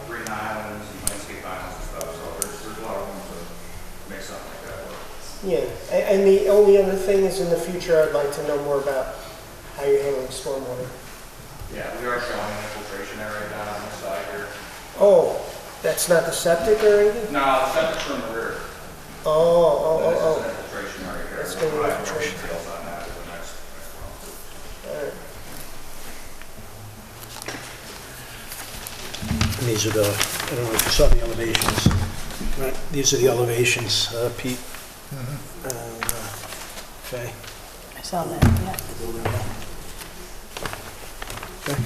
N: green islands and landscape islands and stuff, so there's a lot of room to make something like that work.
I: Yeah, and the only other thing is in the future, I'd like to know more about how you're handling stormwater.
N: Yeah, we are showing an infiltration area down on the side here.
I: Oh, that's not the septic or anything?
N: No, the septic's from the rear.
I: Oh.
N: This is an infiltration area here.
I: That's going to be
N: We'll provide more
I: infiltration.
N: details on that in the next round.
I: All right.
A: And these are I don't know if you saw the elevations. Right, these are the elevations, Pete. Okay.
C: I saw that, yeah.
A: Okay.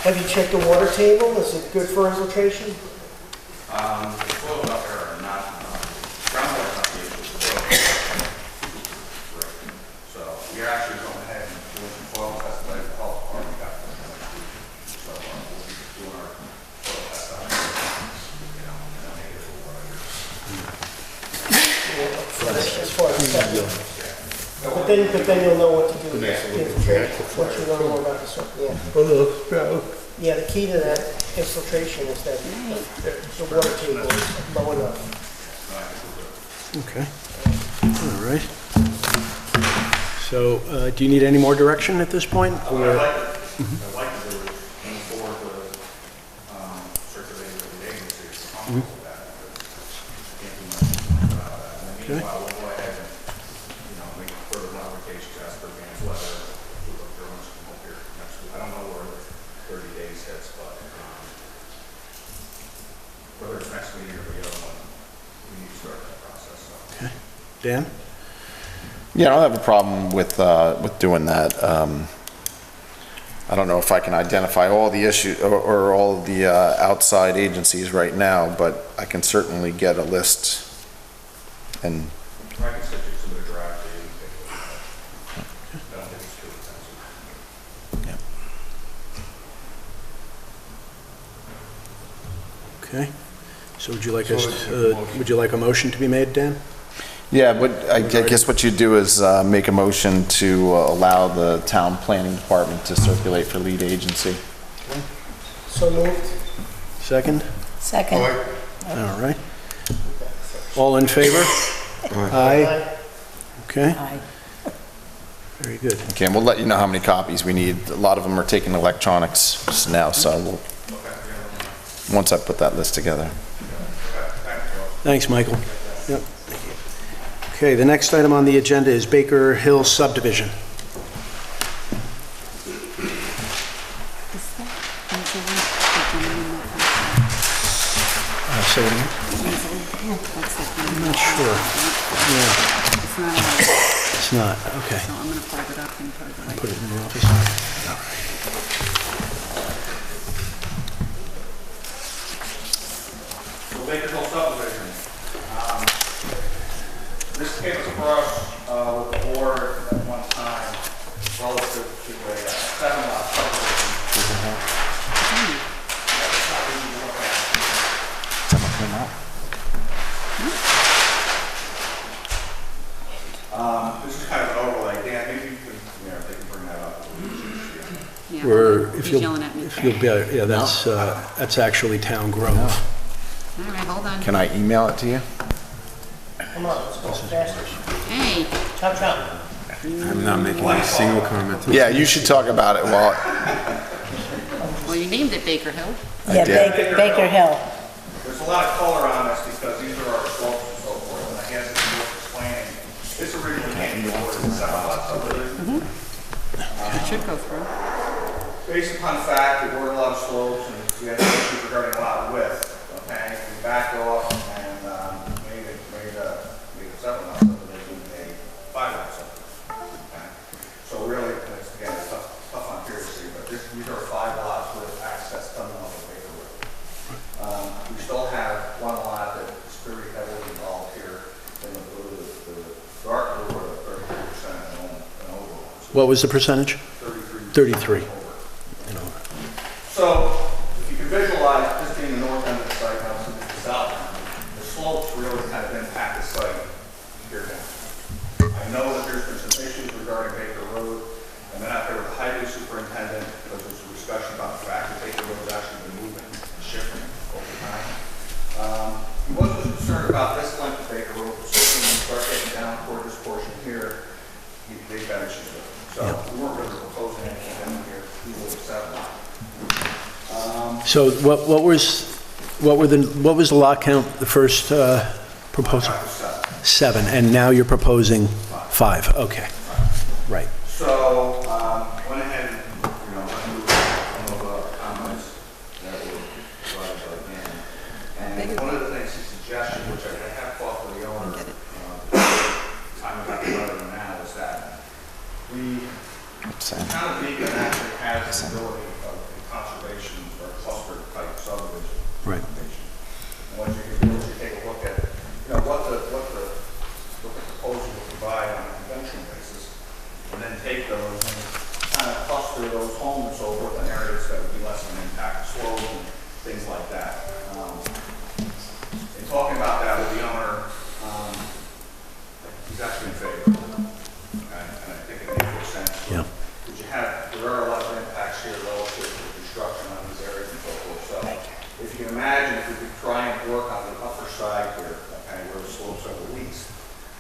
I: Have you checked the water table? Is it good for infiltration?
N: The
I: as far as septic. But then you'll know what to do with the infiltration, once you learn more about the soil, yeah. Yeah, the key to that infiltration is that the water table is low enough.
A: Okay. All right. So, do you need any more direction at this point?
N: What I'd like to do is move forward with circulating with the agency, if you're comfortable with that. Can't do much about that. In the meanwhile, we'll go ahead and, make further modifications as per advanced weather. We'll go through and come up here next week. I don't know where the 30 days hits, but whether it's next meeting or the other one, we need to start that process. So.
A: Okay. Dan?
B: Yeah, I don't have a problem with doing that. I don't know if I can identify all the issues or all of the outside agencies right now, but I can certainly get a list and.
N: I can send you some of the draft data and take a look at it. I don't think it's too expensive.
A: Okay. So would you like a motion to be made, Dan?
B: Yeah, I guess what you do is make a motion to allow the town planning department to circulate for lead agency.
I: So moved.
A: Second?
C: Second.
A: All right. All in favor? Aye. Okay,
C: Aye.
A: very good.
B: Okay, and we'll let you know how many copies we need. A lot of them are taking electronics now, so once I put that list together.
A: Thanks, Michael. Yep. Okay, the next item on the agenda is Baker Hill subdivision. Say it again? I'm not sure. Yeah. It's not, okay.
K: So I'm gonna plug it up and put it right.
A: Put it in the office? All right.
N: So Baker Hill subdivision. This came across with the board at one time relative to a 7-lot subdivision. This is kind of an overlay. Dan, maybe you can, they can bring that up.
K: Yeah,
A: We're,
K: he's yelling at me.
A: if you'll be, yeah, that's actually Town Grove.
K: All right, hold on.
B: Can I email it to you?
I: Come on, let's go faster.
K: Hey,
I: Chop, chop.
O: I'm not making a single comment.
B: Yeah, you should talk about it while.
K: well, you named it Baker Hill.
C: Yeah, Baker Hill.
N: There's a lot of color on this because these are our slopes and so forth, and I guess it's worth explaining. This originally came to the board in 7-lot subdivision.
K: It should go through.
N: Based upon the fact that we're a lot of slopes and we had issues regarding lot width, okay, we backed off and made a 7-lot subdivision, a 5-lot subdivision. Okay? So really, it's, again, it's tough on accuracy, but these are 5 lots with access coming off of Baker Road. We still have one lot that is very heavily involved here in the blue, the dark blue, or the 33% and over.
A: What was the percentage? 33.
N: So, if you can visualize, this being the north end of the site, now this is the south end, the slopes really kind of impact the site here down. I know that there's been some issues regarding Baker Road. I went out there with the highway superintendent because there's a discussion about the fact that Baker Road has actually been moving and shifting over time. He wasn't concerned about this length of Baker Road, but certainly when you start getting down toward this portion here, they've got issues with it. So we weren't really proposing anything down here. We were 7 lots.
A: So what was the lot count, the first proposal? 7, and now you're proposing 5, okay. Right.
N: So, went ahead and, went through some of the comments that were provided by Dan. And one of the things he suggested, which I have talked to the owner, time about the letter now, is that we, town of Beekman actually has the ability of conservation or cluster type subdivision.
A: Right.
N: And what you can do is you take a look at, what the proposal will provide on a conventional basis, and then take those and kind of cluster those homes and so forth in areas that would be less of an impact, slopes and things like that. In talking about that with the owner, side here, okay, where the slopes are the least.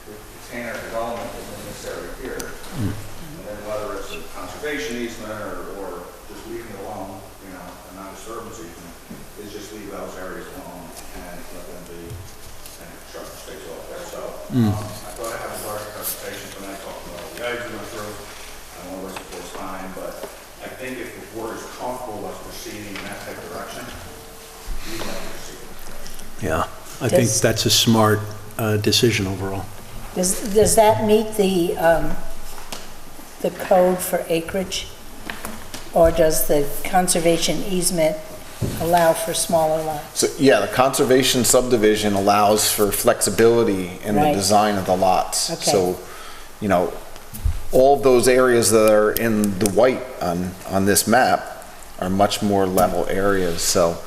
N: We contain our development within this area here. And then whether it's a conservation easement or just leaving it alone, you know, a non-disturbance easement, is just leave those areas alone and let them be, and construction stays off there. So I thought I had a large presentation tonight talking about the items we went through. I don't want to waste the board's time, but I think if the board is comfortable with proceeding in that type of direction, we might proceed.
A: Yeah, I think that's a smart decision overall.
C: Does that meet the code for acreage? Or does the conservation easement allow for smaller lots?
B: So, yeah, the conservation subdivision allows for flexibility in the
C: Right.
B: design of the lots.
C: Okay.
B: So, you know, all of those areas that are in the white on this map are much more level areas. So,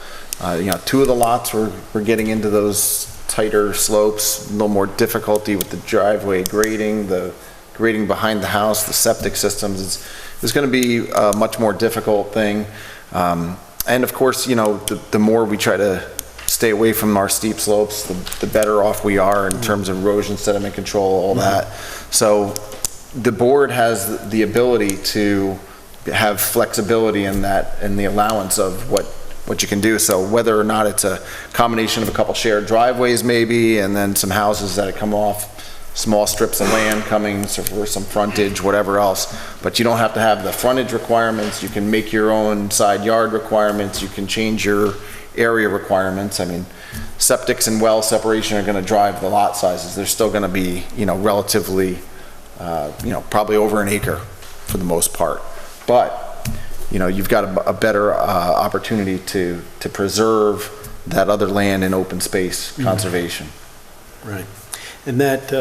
B: you know, 2 of the lots we're getting into those tighter slopes, a little more difficulty with the driveway grading, the grading behind the house, the septic systems. It's going to be a much more difficult thing. And of course, you know, the more we try to stay away from our steep slopes, the better off we are in terms of erosion, sediment control, all that. So the board has the ability to have flexibility in that, in the allowance of what you can do. So whether or not it's a combination of a couple shared driveways maybe, and then some houses that come off, small strips of land coming for some frontage, whatever else. But you don't have to have the frontage requirements. You can make your own side yard requirements. You can change your area requirements. I mean, septics and well separation are going to drive the lot sizes. They're still going to be, you know, relatively, you know, probably over an acre for the most part. But, you know, you've got a better opportunity to preserve that other land in open space conservation.
A: Right. And that,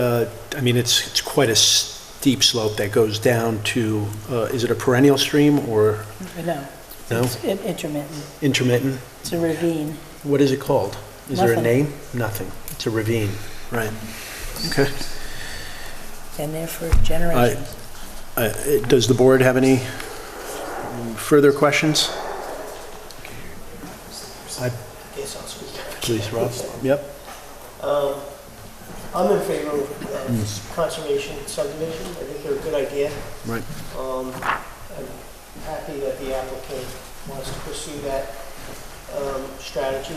A: I mean, it's quite a steep slope that goes down to, is it a perennial stream or?
C: No.
A: No?
C: It's intermittent.
A: Intermittent?
C: It's a ravine.
A: What is it called? Is there a
C: Nothing.
A: name? Nothing. It's a ravine, right. Okay.
C: Been there for generations.
A: Does the board have any further questions?
I: Yes, I'll speak.
A: Please, Rob. Yep.
I: I'm in favor of conservation subdivision. I think they're a good idea.
A: Right.
I: I'm happy that the applicant wants to pursue that strategy.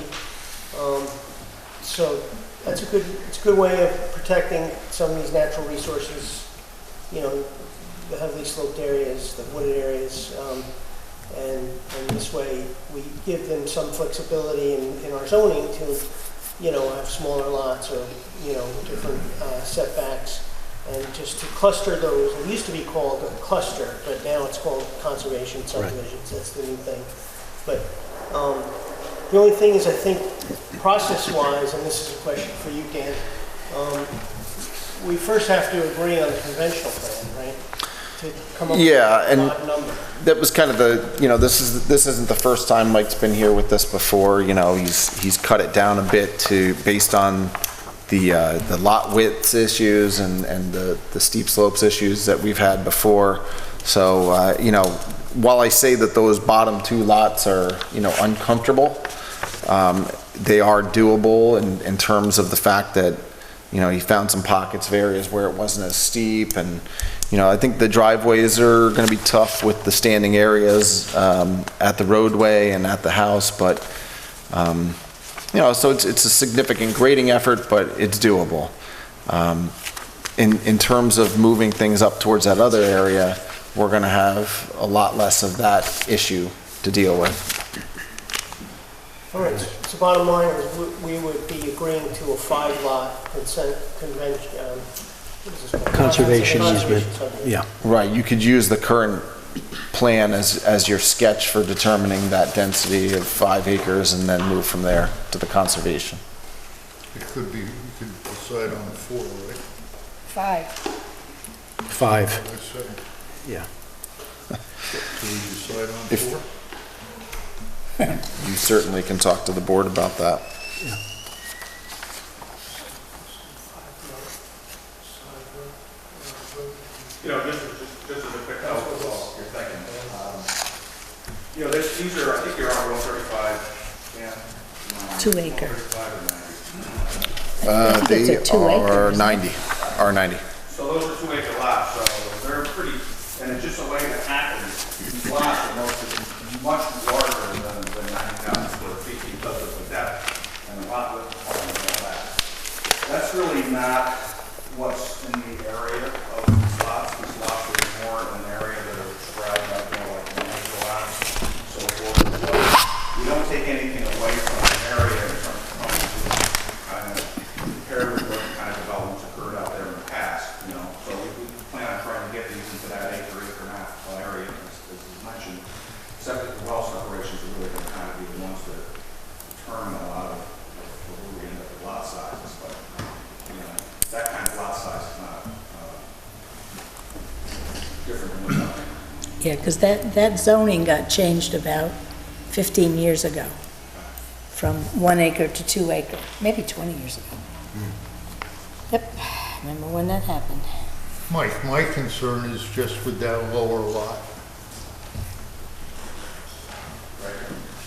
I: So it's a good way of protecting some of these natural resources, you know, the heavily sloped areas, the wooded areas, and this way we give them some flexibility in our zoning to, you know, have smaller lots or, you know, different setbacks, and just to cluster those. It used to be called a cluster, but now it's called conservation subdivisions. That's the new thing. But the only thing is, I think, process-wise, and this is a question for you, Dan, we first have to agree on the conventional plan, right? To come up with an odd number.
B: That was kind of the, you know, this isn't the first time Mike's been here with this before. You know, he's cut it down a bit based on the lot widths issues and the steep slopes issues that we've had before. So, you know, while I say that those bottom 2 lots are, you know, uncomfortable, they are doable in terms of the fact that, you know, he found some pockets of areas where it wasn't as steep. And, you know, I think the driveways are going to be tough with the standing areas at the roadway and at the house. But, you know, so it's a significant grading effort, but it's doable. In terms of moving things up towards that other area, we're going to have a lot less of that issue to deal with.
I: All right, so bottom line is we would be agreeing to a 5-lot convention,
A: Conservation easement,
I: subdivision.
A: yeah.
B: Right, you could use the current plan as your sketch for determining that density of 5 acres and then move from there to the conservation.
F: It could be, we could decide on 4, right?
C: 5.
A: 5,
F: I said,
A: yeah.
F: do we decide on
B: If-
F: 4?
B: You certainly can talk to the board about that.
N: You know, just as a quick note, while you're thinking, you know, these are, I think you're on 135, yeah?
C: 2 acre.
N: 135 or 90.
C: think it's
B: They
C: a 2
B: are
C: acres.
B: 90, R90.
N: So those are 2-acre lots, so they're pretty, and it's just the way that happens. These lots are much larger than 90,000 square feet because of the depth and the lot width and all that. That's really not what's in the area of these lots. These lots are more in an area that are described like, like commercial lots, so forth. So we don't take anything away from the area in terms of trying to kind of compare with what kind of developments occurred out there in the past, So we plan on trying to get these into that acre and a half area, as mentioned. Septic well separations are really going to kind of be the ones that determine a lot of where we end up with lot sizes, but, that kind of lot size is not different than what's happening.
C: Yeah, because that zoning got changed about 15 years ago, from 1 acre to 2 acre, maybe 20 years ago. Yep, remember when that happened.
F: Mike, my concern is just with that lower lot.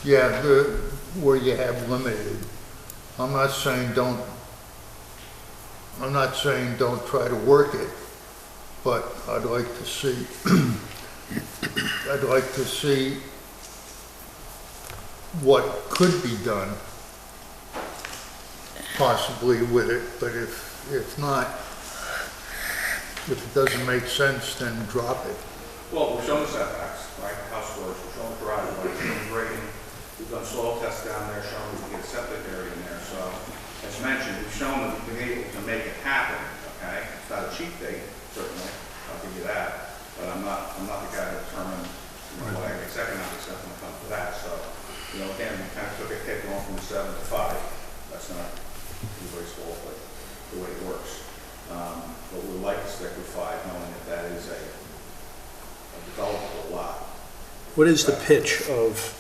F: Yeah, where you have limited. I'm not saying don't try to work it, but I'd like to see, what could be done possibly with it, but if not, if it doesn't make sense, then drop it.
N: Well, we've shown the setbacks, right, house storage, we've shown the driveway, we've shown the grading, we've done soil tests down there, showing we can get a septic area in there, so, as mentioned, we've shown that we've been able to make it happen, okay? It's not a cheap date, certainly, I'll give you that, but I'm not the guy to determine, what I think economic stuff when it comes to that, so, again, we kind of took a hit going from 7 to 5, that's not anybody's fault, but the way it works. But we would like to stick with 5, knowing that that is a developable lot.
A: What is the pitch of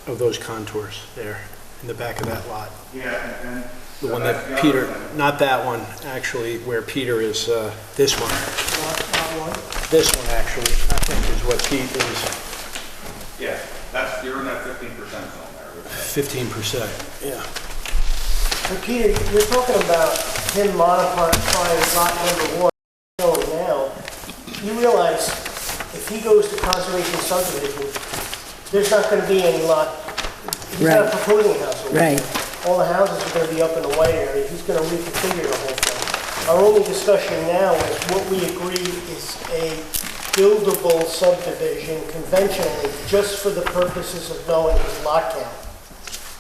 A: those contours there in the back of that lot?
N: Yeah, and
A: The
N: so
A: one
N: that's
A: that
N: the
A: Peter,
N: other thing.
A: not that one, actually, where Peter is, this one.
I: Lot one?
A: This one, actually, I think is what Pete is,
N: Yeah, you're in that 15% zone there.
A: 15%, yeah.
I: So Peter, you're talking about him modifying lot number 1, showing now. You realize if he goes to conservation subdivision, there's not going to be any lot. He's not
C: Right.
I: proposing a house.
C: Right.
I: All the houses are going to be up in the white area. He's going to reconfigure the whole thing. Our only discussion now is what we agree is a buildable subdivision conventionally, just for the purposes of knowing his lot count.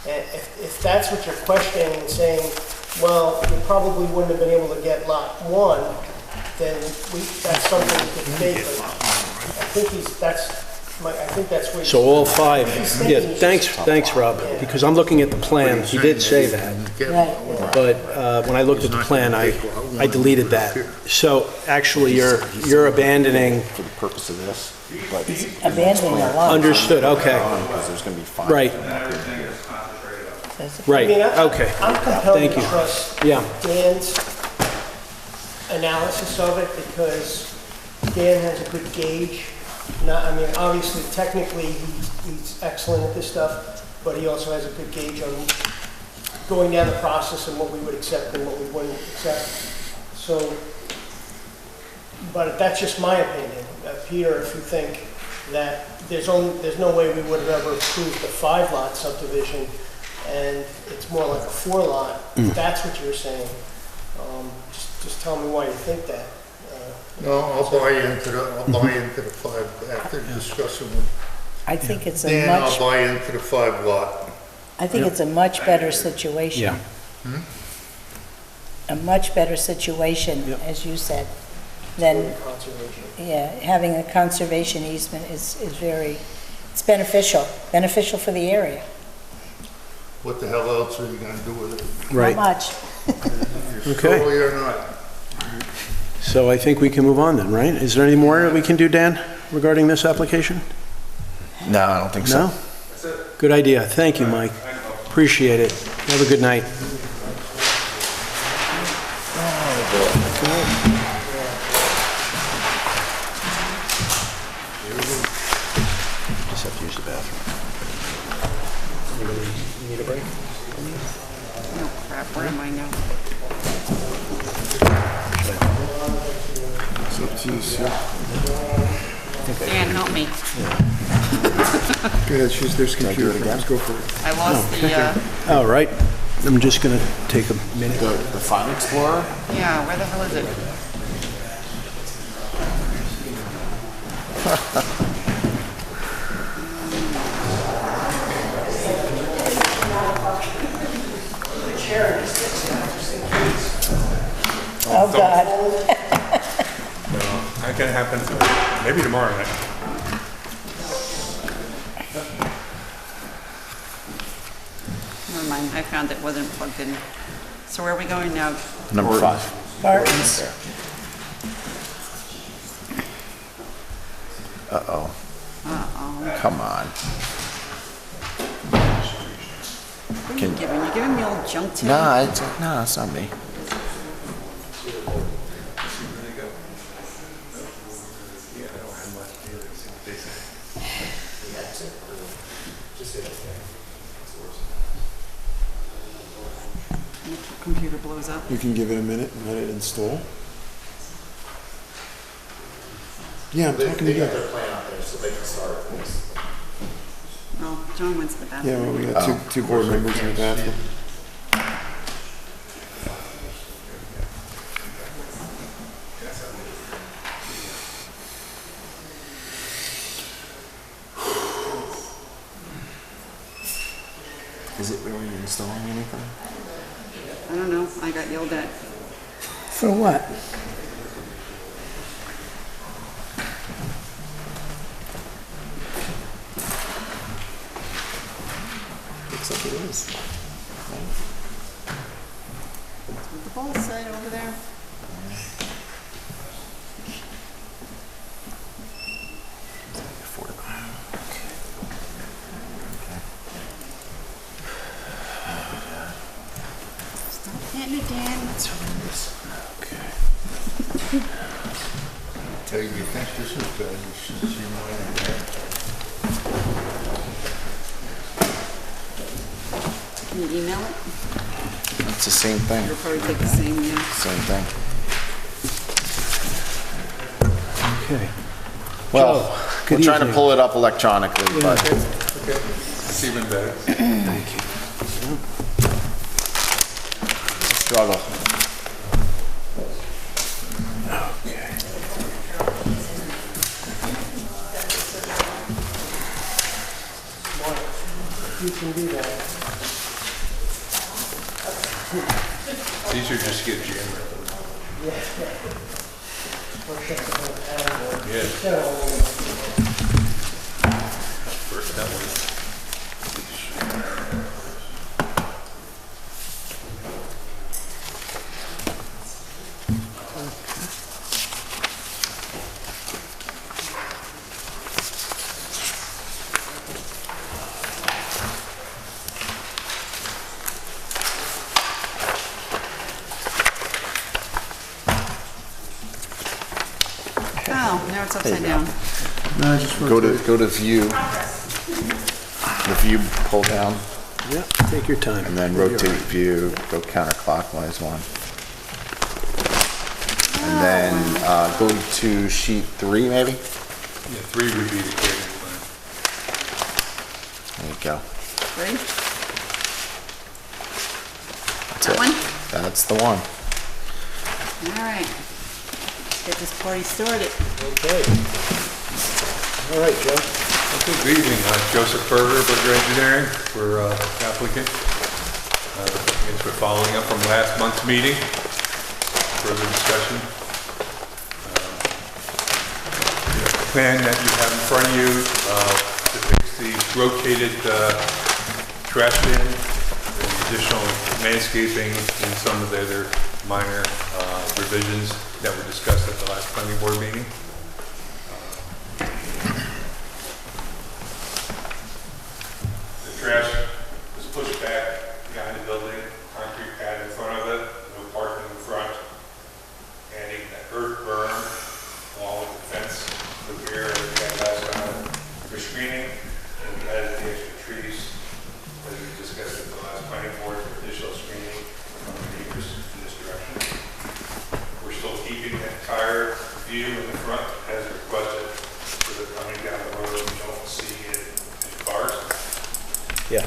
I: And if that's what you're questioning and saying, well, you probably wouldn't have been able to get lot 1, then that's something we could debate. But I think that's where.
A: So all 5, yeah,
I: thinking
A: thanks, Rob, because I'm looking at the plan, he did say that.
C: Right.
A: But when I looked at the plan, I deleted that. So actually, you're abandoning,
B: For the purpose of this, but
C: He's abandoning a lot.
A: understood, okay,
B: because there's going to be 5.
A: right,
N: And everything is concentrated on.
A: right,
I: I mean,
A: okay.
I: I'm compelled
A: Thank
I: to
A: you.
I: trust
A: Yeah.
I: Dan's analysis of it because Dan has a good gauge. Obviously, technically, he's excellent at this stuff, but he also has a good gauge on going down the process and what we would accept and what we wouldn't accept. So, but that's just my opinion. Peter, if you think that there's no way we would have ever approved a 5-lot subdivision and it's more like a 4-lot, if that's what you're saying, just tell me why you think that.
F: No, I'll buy into the 5, after discussing with
C: I think it's a
F: Dan, I'll
C: much,
F: buy into the 5 lot.
C: I think it's a much better situation.
A: Yeah.
C: A much better situation,
A: Yep.
C: as you said, than,
I: Conservation.
C: yeah, having a conservation easement is it's beneficial for the area.
F: What the hell else are you gonna do with it?
A: Right.
C: Not much.
F: You're
A: Okay.
F: slowly or not?
A: So I think we can move on then, right? Is there any more that we can do, Dan, regarding this application?
B: No, I don't think so.
A: No? Good idea. Thank you, Mike. Appreciate it. Have a good night. Just have to use the bathroom. You need a break?
K: No crap, where am I now?
O: It's up to you, sir.
K: Dan, help me.
O: Go ahead, choose their computer. Let's go for it.
K: I lost the,
A: All right, I'm just going to take a minute.
B: The File Explorer?
K: yeah, where the hell is it?
C: Oh, God.
O: No, that can happen maybe tomorrow night.
K: Never mind, I found it wasn't plugged in. So where are we going now?
B: Number 5.
C: Barton's.
B: Uh-oh.
K: Uh-oh.
B: Come on.
K: What are you giving? You're giving me old junk today?
B: No, it's not me.
K: Computer blows up.
O: You can give it a minute and let it install. Yeah, I'm talking to you.
K: Oh, John went to the bathroom.
O: Yeah, well, we got two board members in the bathroom.
B: Is it really installing anything?
K: I don't know, I got yelled at.
C: For what?
B: Looks like it is.
K: That's what the ball said over there. Stop hitting it, Dan.
F: Tell you, you think this is bad, you should see mine.
K: Can you email it?
B: It's the same thing.
K: You'll probably take the same, yeah.
B: Same thing.
A: Okay.
B: Well,
A: good
B: we're trying to
A: evening.
B: pull it up electronically, but
O: It's even better.
A: Thank you.
B: it's a struggle.
A: Okay.
I: You can do that.
O: It's easier just to get Jim. First that one.
K: Oh, now it's upside down.
G: No, just
B: Go to view. The view pull down,
A: Yeah, take your time.
B: and then rotate view, go counterclockwise one. And then go to sheet 3 maybe?
O: Yeah, 3 would be the grading plan.
B: There you go.
K: Ready?
B: That's
K: That
B: it.
K: one?
B: That's the one.
K: All right. Let's get this party started.
A: Okay. All right, Joe.
O: Good evening, Joseph Berger, Berger Engineering, for applicant. I guess we're following up from last month's meeting, further discussion. The plan that you have in front of you depicts the rotated trash bin, the additional landscaping, and some of the other minor revisions that were discussed at the last planning board meeting. The trash was pushed back behind the building, concrete pad in front of it, no parking in front, adding the earth berm along with the fence for here and we had last time for screening, and we added the extra trees as we discussed at the last planning board for additional screening from the neighbors in this direction. view in the front as requested, so that coming down the road, you don't see it in cars.
A: Yes.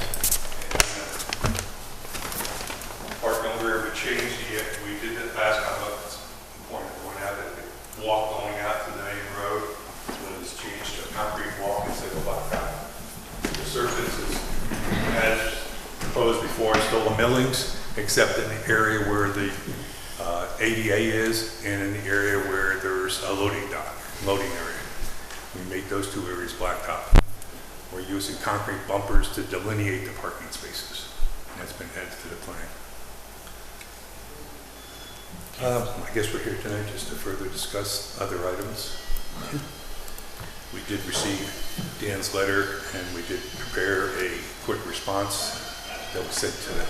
O: Parking on the rear, we changed it, we did it last time, but it's important to point out that the walk going out to the main road was changed to a concrete walk instead of a blacktop. The surface is, as proposed before, still the millings, except in the area where the ADA is and in the area where there's a loading area. We made those two areas blacktop. We're using concrete bumpers to delineate the parking spaces. And that's been added to the plan. I guess we're here tonight just to further discuss other items. We did receive Dan's letter and we did prepare a quick response that was sent to the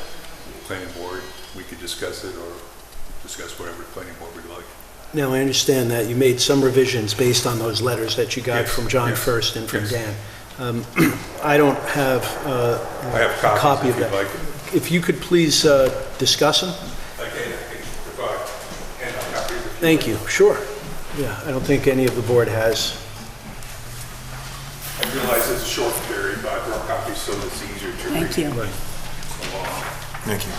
O: planning board. We could discuss it or discuss whatever the planning board would like.
A: Now, I understand that you made some revisions based on those letters that you got
O: Yes,
A: from John
O: yes,
A: first and from
O: yes.
A: Dan. I don't have
O: I have
A: a copy
O: copies
A: of
O: if
A: that.
O: you'd like.
A: If you could please discuss them?
O: I can provide handout copies. If
A: Thank you. Sure. Yeah, I don't think any of the board has.
O: I realize it's a short period, but I brought copies so it's easier to read.
C: Thank you.
O: Along.
B: Thank you.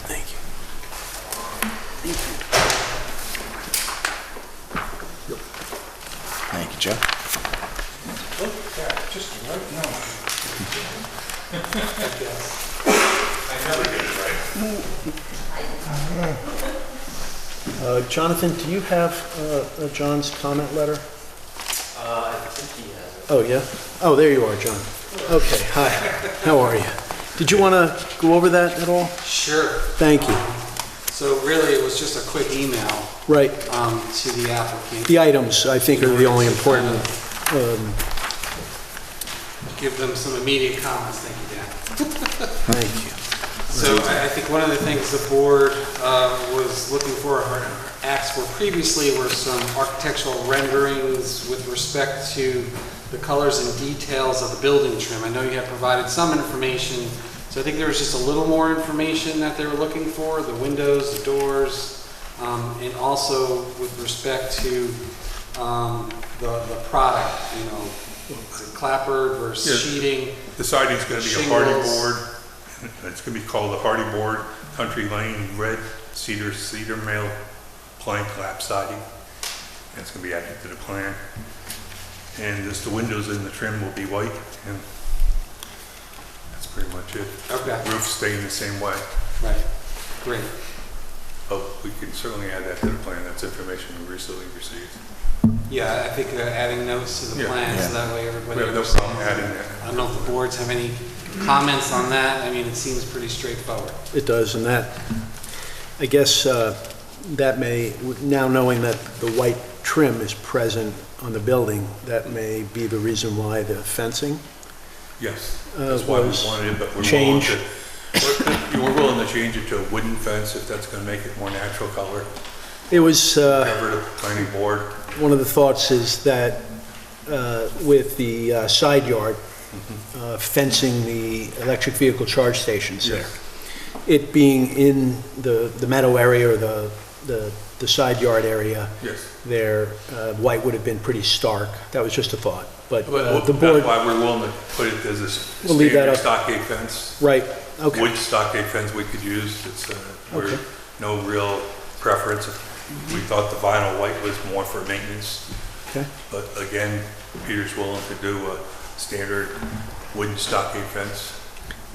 A: Thank you.
B: Thank you, Joe.
N: Just right now.
O: I never get it right.
A: Jonathan, do you have John's comment letter?
D: I think he has it.
A: Oh, yeah? Oh, there you are, John. Okay, hi. How are you? Did you want to go over that at all?
P: Sure.
A: Thank you.
P: So really, it was just a quick email
A: Right.
P: to the applicant.
A: The items, I think, are the only important.
P: Give them some immediate comments. Thank you, Dan.
A: Thank you.
P: So I think one of the things the board was looking for or asked for previously were some architectural renderings with respect to the colors and details of the building trim. I know you have provided some information, so I think there was just a little more information that they were looking for, the windows, the doors, and also with respect to the product, you know, is it clapboard versus sheeting?
O: The siding's going to be a hardy
P: Shingles.
O: board. It's going to be called the hardy board, country lane, red cedar mail plank lap siding. That's going to be added to the plan. And just the windows in the trim will be white, and that's pretty much it.
P: Okay.
O: Roof staying the same way.
P: Right, great.
O: But we can certainly add that to the plan. That's information we recently received.
P: Yeah, I think adding notes to the
O: Yeah.
P: plan, so
B: Yeah.
P: that way everybody
O: We have no
P: understands.
O: problem adding that.
P: I don't know if the boards have any comments on that. I mean, it seems pretty straightforward.
A: It does, and that, I guess, that may, now knowing that the white trim is present on the building, that may be the reason why the fencing
O: Yes, that's why we
A: was
O: wanted it, but we're willing
A: changed.
O: to, we're willing to change it to a wooden fence if that's going to make it more natural color.
A: It was,
O: Cover the planning board.
A: one of the thoughts is that with the side yard, fencing the electric vehicle charge stations there, it being in the meadow area or the side yard area
O: Yes.
A: there, white would have been pretty stark. That was just a thought, but
O: Well,
A: the board,
O: that's why we're willing to put it as a
A: We'll leave that
O: standard
A: up.
O: stockade fence.
A: right, okay.
O: Wood stockade fence we could use. It's, we're
A: Okay.
O: no real preference. We thought the vinyl white was more for maintenance.
A: Okay.
O: But again, Peter's willing to do a standard wooden stockade fence.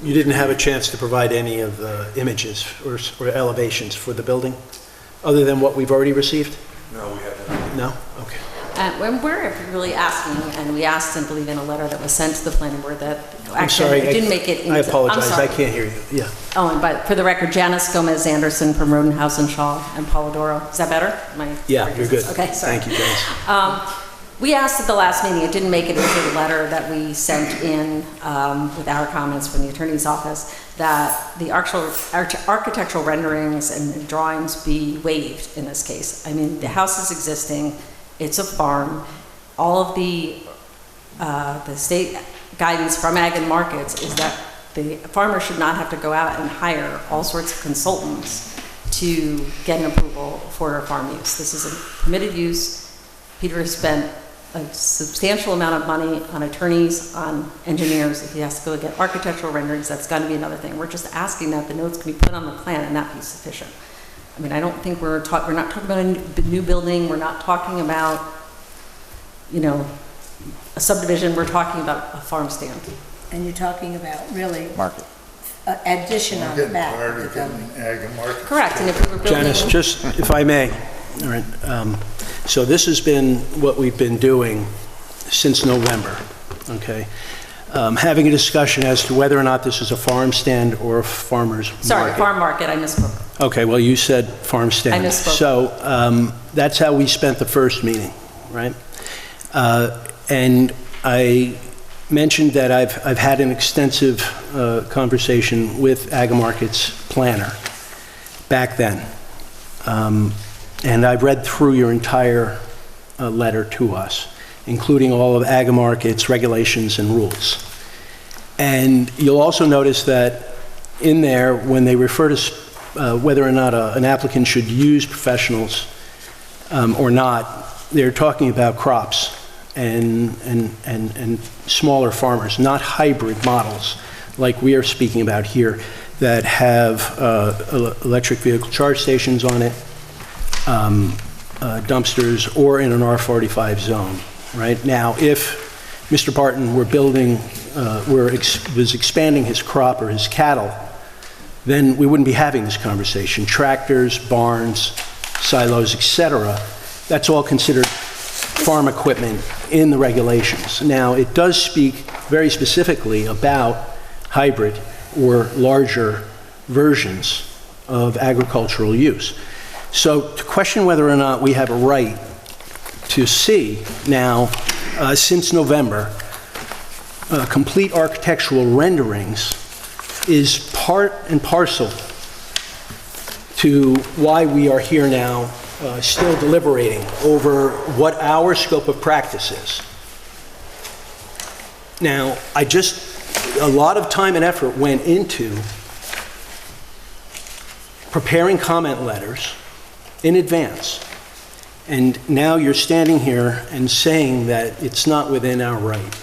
A: You didn't have a chance to provide any of the images or elevations for the building, other than what we've already received?
O: No, we haven't.
A: No? Okay.
Q: When we're really asking, and we asked, I believe, in a letter that was sent to the planning board that
A: I'm
Q: actually
A: sorry.
Q: it didn't make it into...
A: I apologize.
Q: I'm sorry.
A: I can't hear you. Yeah.
Q: Oh, and but for the record, Janice Gomez Anderson from Rodenhouse and Shaw and Polidoro. Is that better?
A: Yeah, you're good.
Q: Okay, sorry.
A: Thank you, Janice.
Q: We asked at the last meeting, it didn't make it into the letter that we sent in with our comments from the attorney's office, that the architectural renderings and drawings be waived in this case. I mean, the house is existing, it's a farm. All of the state guidance from Ag and Markets is that the farmer should not have to go out and hire all sorts of consultants to get an approval for a farm use. This is a permitted use. Peter has spent a substantial amount of money on attorneys, on engineers. If he has to go get architectural renderings, that's got to be another thing. We're just asking that the notes can be put on the plan and that be sufficient. I mean, I don't think we're not talking about a new building. We're not talking about, you know, a subdivision. We're talking about a farm stand.
C: And you're talking about really
B: Market.
C: addition on the back of the building.
F: Ag and market.
Q: Correct, and if we were building...
A: Janice, just if I may, all right, so this has been what we've been doing since November, okay? Having a discussion as to whether or not this is a farm stand or a farmer's market.
Q: Sorry, farm market, I misspoke.
A: Okay, well, you said farm stand.
Q: I misspoke.
A: So that's how we spent the first meeting, right? And I mentioned that I've had an extensive conversation with Agamarket's planner back then. And I've read through your entire letter to us, including all of Agamarket's regulations and rules. And you'll also notice that in there, when they refer to whether or not an applicant should use professionals or not, they're talking about crops and smaller farmers, not hybrid models like we are speaking about here that have electric vehicle charge stations on it, dumpsters, or in an R45 zone, right? Now, if Mr. Barton were building, was expanding his crop or his cattle, then we wouldn't be having this conversation. Tractors, barns, silos, et cetera, that's all considered farm equipment in the regulations. Now, it does speak very specifically about hybrid or larger versions of agricultural use. So to question whether or not we have a right to see now, since November, complete architectural renderings is part and parcel to why we are here now still deliberating over what our scope of practice is. Now, a lot of time and effort went into preparing comment letters in advance. And now you're standing here and saying that it's not within our right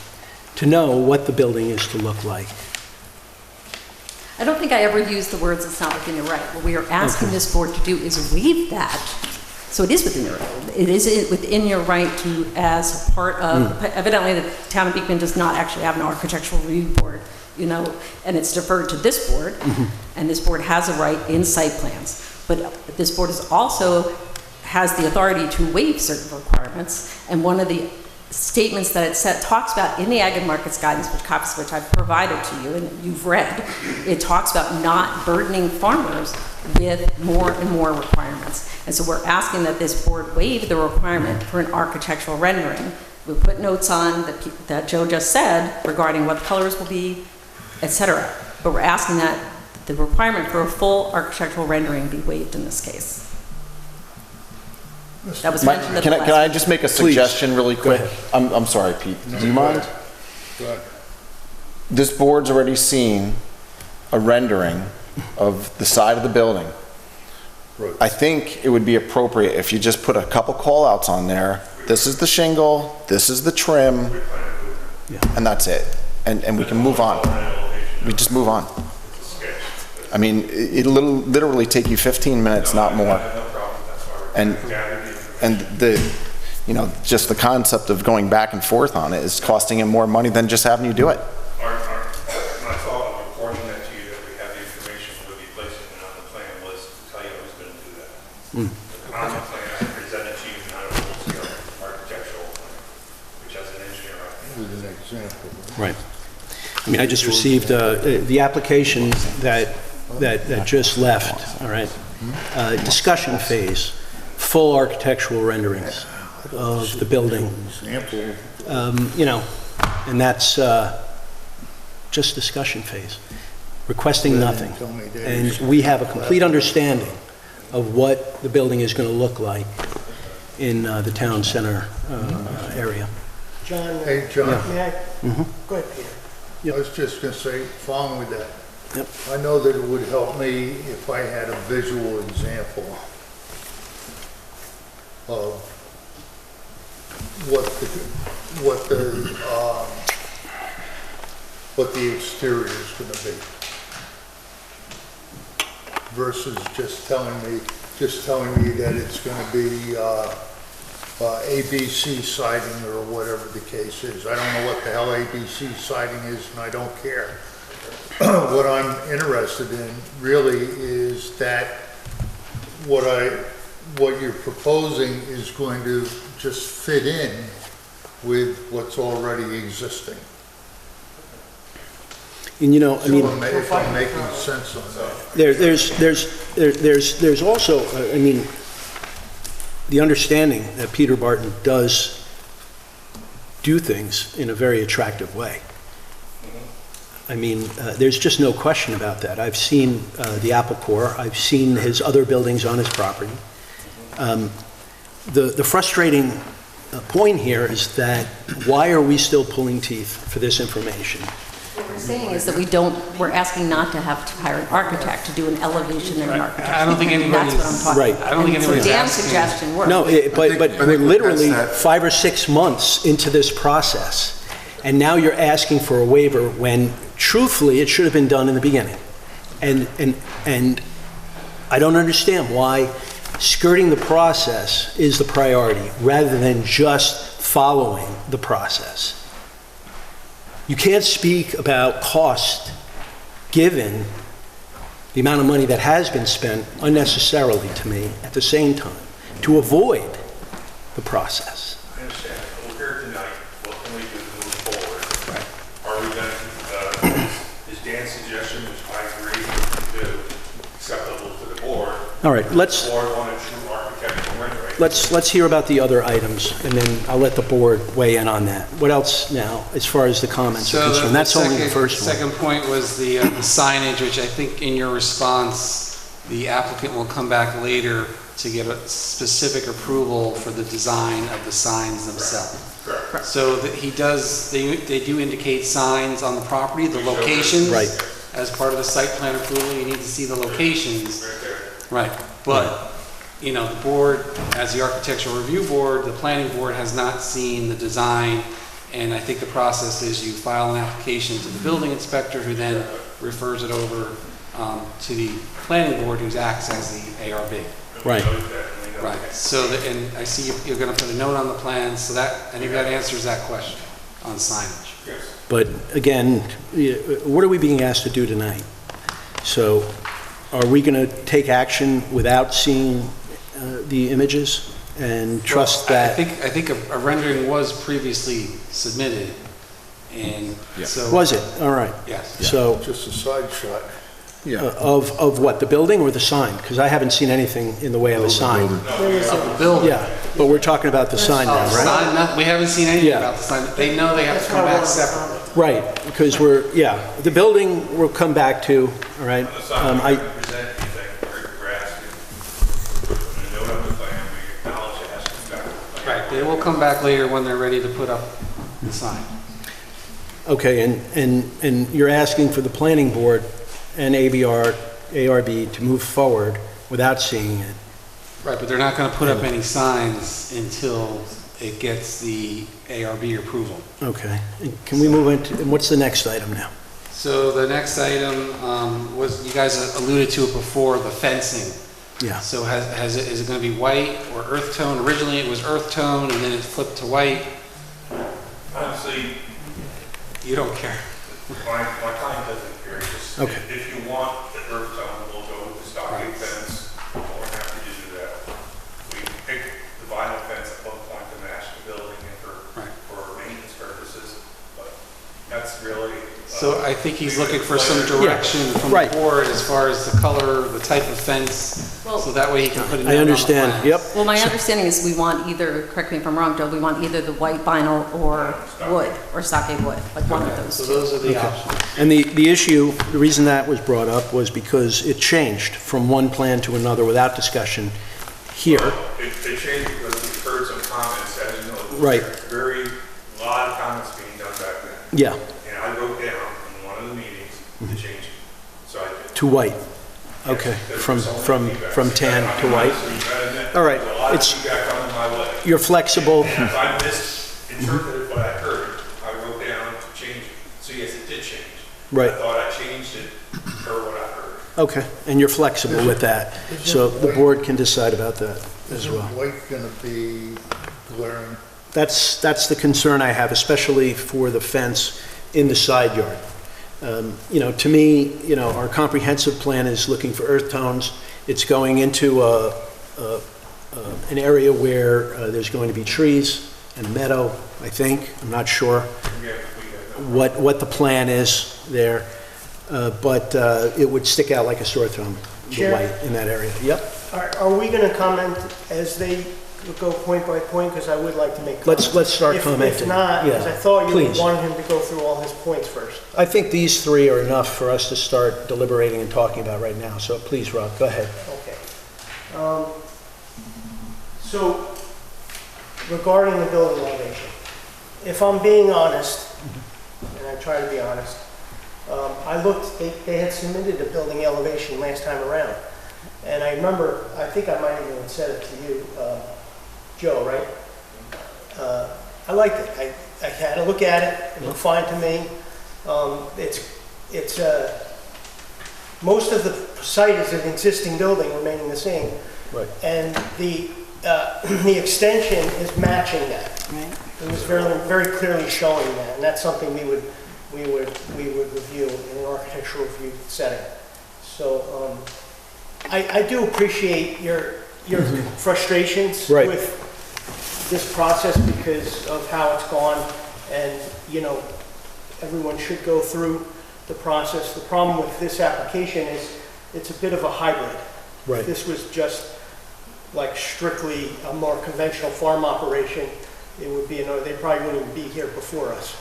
A: to know what the building is to look like.
Q: I don't think I ever used the words "it's not within your right." What we are asking this board to do is waive that. So it is within your right. It is within your right to, as part of, evidently the town of Beekman does not actually have an architectural review board, you know, and it's deferred to this board, and this board has a right in site plans. But this board is also has the authority to waive certain requirements, and one of the statements that it talks about in the Ag and Markets Guidance, which copies of which I've provided to you and you've read, it talks about not burdening farmers with more and more requirements. And so we're asking that this board waive the requirement for an architectural rendering. We put notes on that Joe just said regarding what the colors will be, etc. But we're asking that the requirement for a full architectural rendering be waived in this case. That was mentioned at the last
B: Can I just make a suggestion really quick? I'm sorry, Pete. Do you mind?
F: Go ahead.
B: This board's already seen a rendering of the side of the building.
F: Right.
B: I think it would be appropriate if you just put a couple call-outs on there. This is the shingle, this is the trim, and that's it. And we can move on. We just move on. I mean, it'll literally take you 15 minutes, not more. And the, you know, just the concept of going back and forth on it is costing him more money than just having you do it.
O: My thought of reporting that to you, that we have the information, would be placing it on the plan, was to tell you who's going to do that. On the plan, I presented to you, not a full-scale architectural plan, which has an engineer on it.
F: With an example.
A: Right. I mean, I just received the application that just left, all right? Discussion phase, full architectural renderings of the building. You know, and that's just discussion phase, requesting nothing. And we have a complete understanding of what the building is going to look like in the town center area.
I: John,
F: Hey, John.
I: may I? Go ahead, Peter.
F: I was just going to say, following with that,
A: Yep.
F: I know that it would help me if I had a visual example of what the exterior is gonna be versus just telling me that it's gonna be, ABC siding or whatever the case is. I don't know what the hell ABC siding is, and I don't care. What I'm interested in really is that what you're proposing is going to just fit in with what's already existing.
A: And you know, I mean,
F: If I'm making sense on that.
A: there's also, I mean, the understanding that Peter Barton does do things in a very attractive way. I mean, there's just no question about that. I've seen the Apple Corps. I've seen his other buildings on his property. The frustrating point here is that why are we still pulling teeth for this information?
Q: What we're saying is that we're asking not to have to hire an architect to do an elevation and an architect.
P: I don't think anybody's...
Q: That's what I'm talking
A: Right.
Q: about.
P: I don't think
Q: And
P: anybody's
Q: so Dan's
P: asking.
Q: suggestion works.
A: No, but
B: I think
A: we're literally
B: that's
A: 5 or 6 months into this process, and now you're asking for a waiver when truthfully it should have been done in the beginning. And I don't understand why skirting the process is the priority rather than just following the process. You can't speak about cost given the amount of money that has been spent unnecessarily to me at the same time to avoid the process.
O: I understand. We're here tonight. What can we do to move forward? Are we going to, is Dan's suggestion, which I agree with you, acceptable to the board?
A: All right, let's
O: The board wanted true architectural rendering.
A: let's hear about the other items, and then I'll let the board weigh in on that. What else now, as far as the comments are
P: So
A: concerned? That's only the first one.
P: second point was the signage, which I think in your response, the applicant will come back later to get a specific approval for the design of the signs themselves.
O: Correct.
P: So that they do indicate signs on the property, the locations.
A: Right.
P: As part of the site plan approval, you need to see the locations.
O: Right there.
P: Right, but, you know, the board, as the architectural review board, the planning board has not seen the design, and I think the process is you file an application to the building inspector, who then refers it over to the planning board, who acts as the ARB.
A: Right.
P: Right, so, and I see you're gonna put a note on the plan, so that, I think that answers that question on signage.
O: Yes.
A: But again, what are we being asked to do tonight? So are we going to take action without seeing the images and trust
P: Well,
A: that?
P: I think a rendering was previously submitted, and so.
A: Was it? All right.
P: Yes.
A: So
F: Just a side shot.
A: of what, the building or the sign? Because I haven't seen anything in the way of a sign.
P: The building.
A: Yeah, but we're talking about the sign now, right?
P: Sign, we haven't seen anything
A: Yeah.
P: about the sign. They know they have to come back separately.
A: Right, because the building we'll come back to, all right?
O: On the sign, we can present anything we're asking. We know of the plan, we acknowledge it has to come back to the plan.
P: Right, they will come back later when they're ready to put up the sign.
A: Okay, and you're asking for the planning board and ARB to move forward without seeing it.
P: Right, but they're not gonna put up any signs until it gets the ARB approval.
A: Okay, and can we move into, and what's the next item now?
P: So the next item was, you guys alluded to it before, the fencing.
A: Yeah.
P: So is it gonna be white or earth tone? Originally it was earth tone and then it flipped to white.
O: Honestly,
P: You don't care.
O: my client doesn't care. Just
A: Okay.
O: If you want the earth tone, we'll go with the stockade fence. We're happy to do that. We picked the vinyl fence at one point to match the building and for maintenance purposes, but that's really.
P: So I think he's looking for some direction from the
A: Right.
P: board as far as the color, the type of fence, so that way he can put it in.
A: I understand, yep.
Q: Well, my understanding is we want either, correct me if I'm wrong, Joe, we want either the white vinyl or wood, or stockade wood, like one of those
P: So
Q: two.
P: those are the options.
A: And the issue, the reason that was brought up was because it changed from one plan to another without discussion here.
O: It changed because we've heard some comments, as you know.
A: Right.
O: A lot of comments being done back then.
A: Yeah,
O: And I wrote down in one of the meetings to change it.
A: To white? Okay, from tan to white? All right,
N: There's a lot of
A: it's,
N: feedback coming my way.
A: you're flexible.
N: And if I misinterpreted what I heard, I wrote down to change it. So yes, it did change.
A: Right.
N: I thought I changed it per what I heard.
A: Okay, and you're flexible with that, so the board can decide about that as well.
F: Isn't white gonna be glaring?
A: That's the concern I have, especially for the fence in the side yard. You know, to me, you know, our comprehensive plan is looking for earth tones. It's going into an area where there's going to be trees and a meadow, I think. I'm not sure what the plan is there, but it would stick out like a sore thumb, the
I: Chair?
A: white in that area. Yep.
I: Are we going to comment as they go point by point? Because I would like to make comments.
A: Let's start
I: If
A: commenting.
I: not, because
A: Yeah,
I: I thought you
A: please.
I: wanted him to go through all his points first.
A: I think these three are enough for us to start deliberating and talking about right now, so please, Rob, go ahead.
I: Okay. So regarding the building elevation, if I'm being honest, and I try to be honest, I looked, they had submitted a building elevation last time around. And I remember, I think I might have even said it to you, Joe, right? I liked it. I had a look at it. It looked fine to me. Most of the site is an existing building remaining the same.
A: Right.
I: And the extension is matching that.
C: Right.
I: It was very clearly showing that, and that's something we would review in an architectural review setting. So I do appreciate your frustrations
A: Right.
I: with this process because of how it's gone, and you know, everyone should go through the process. The problem with this application is it's a bit of a hybrid.
A: Right.
I: If this was just like strictly a more conventional farm operation, it would be, they probably wouldn't even be here before us.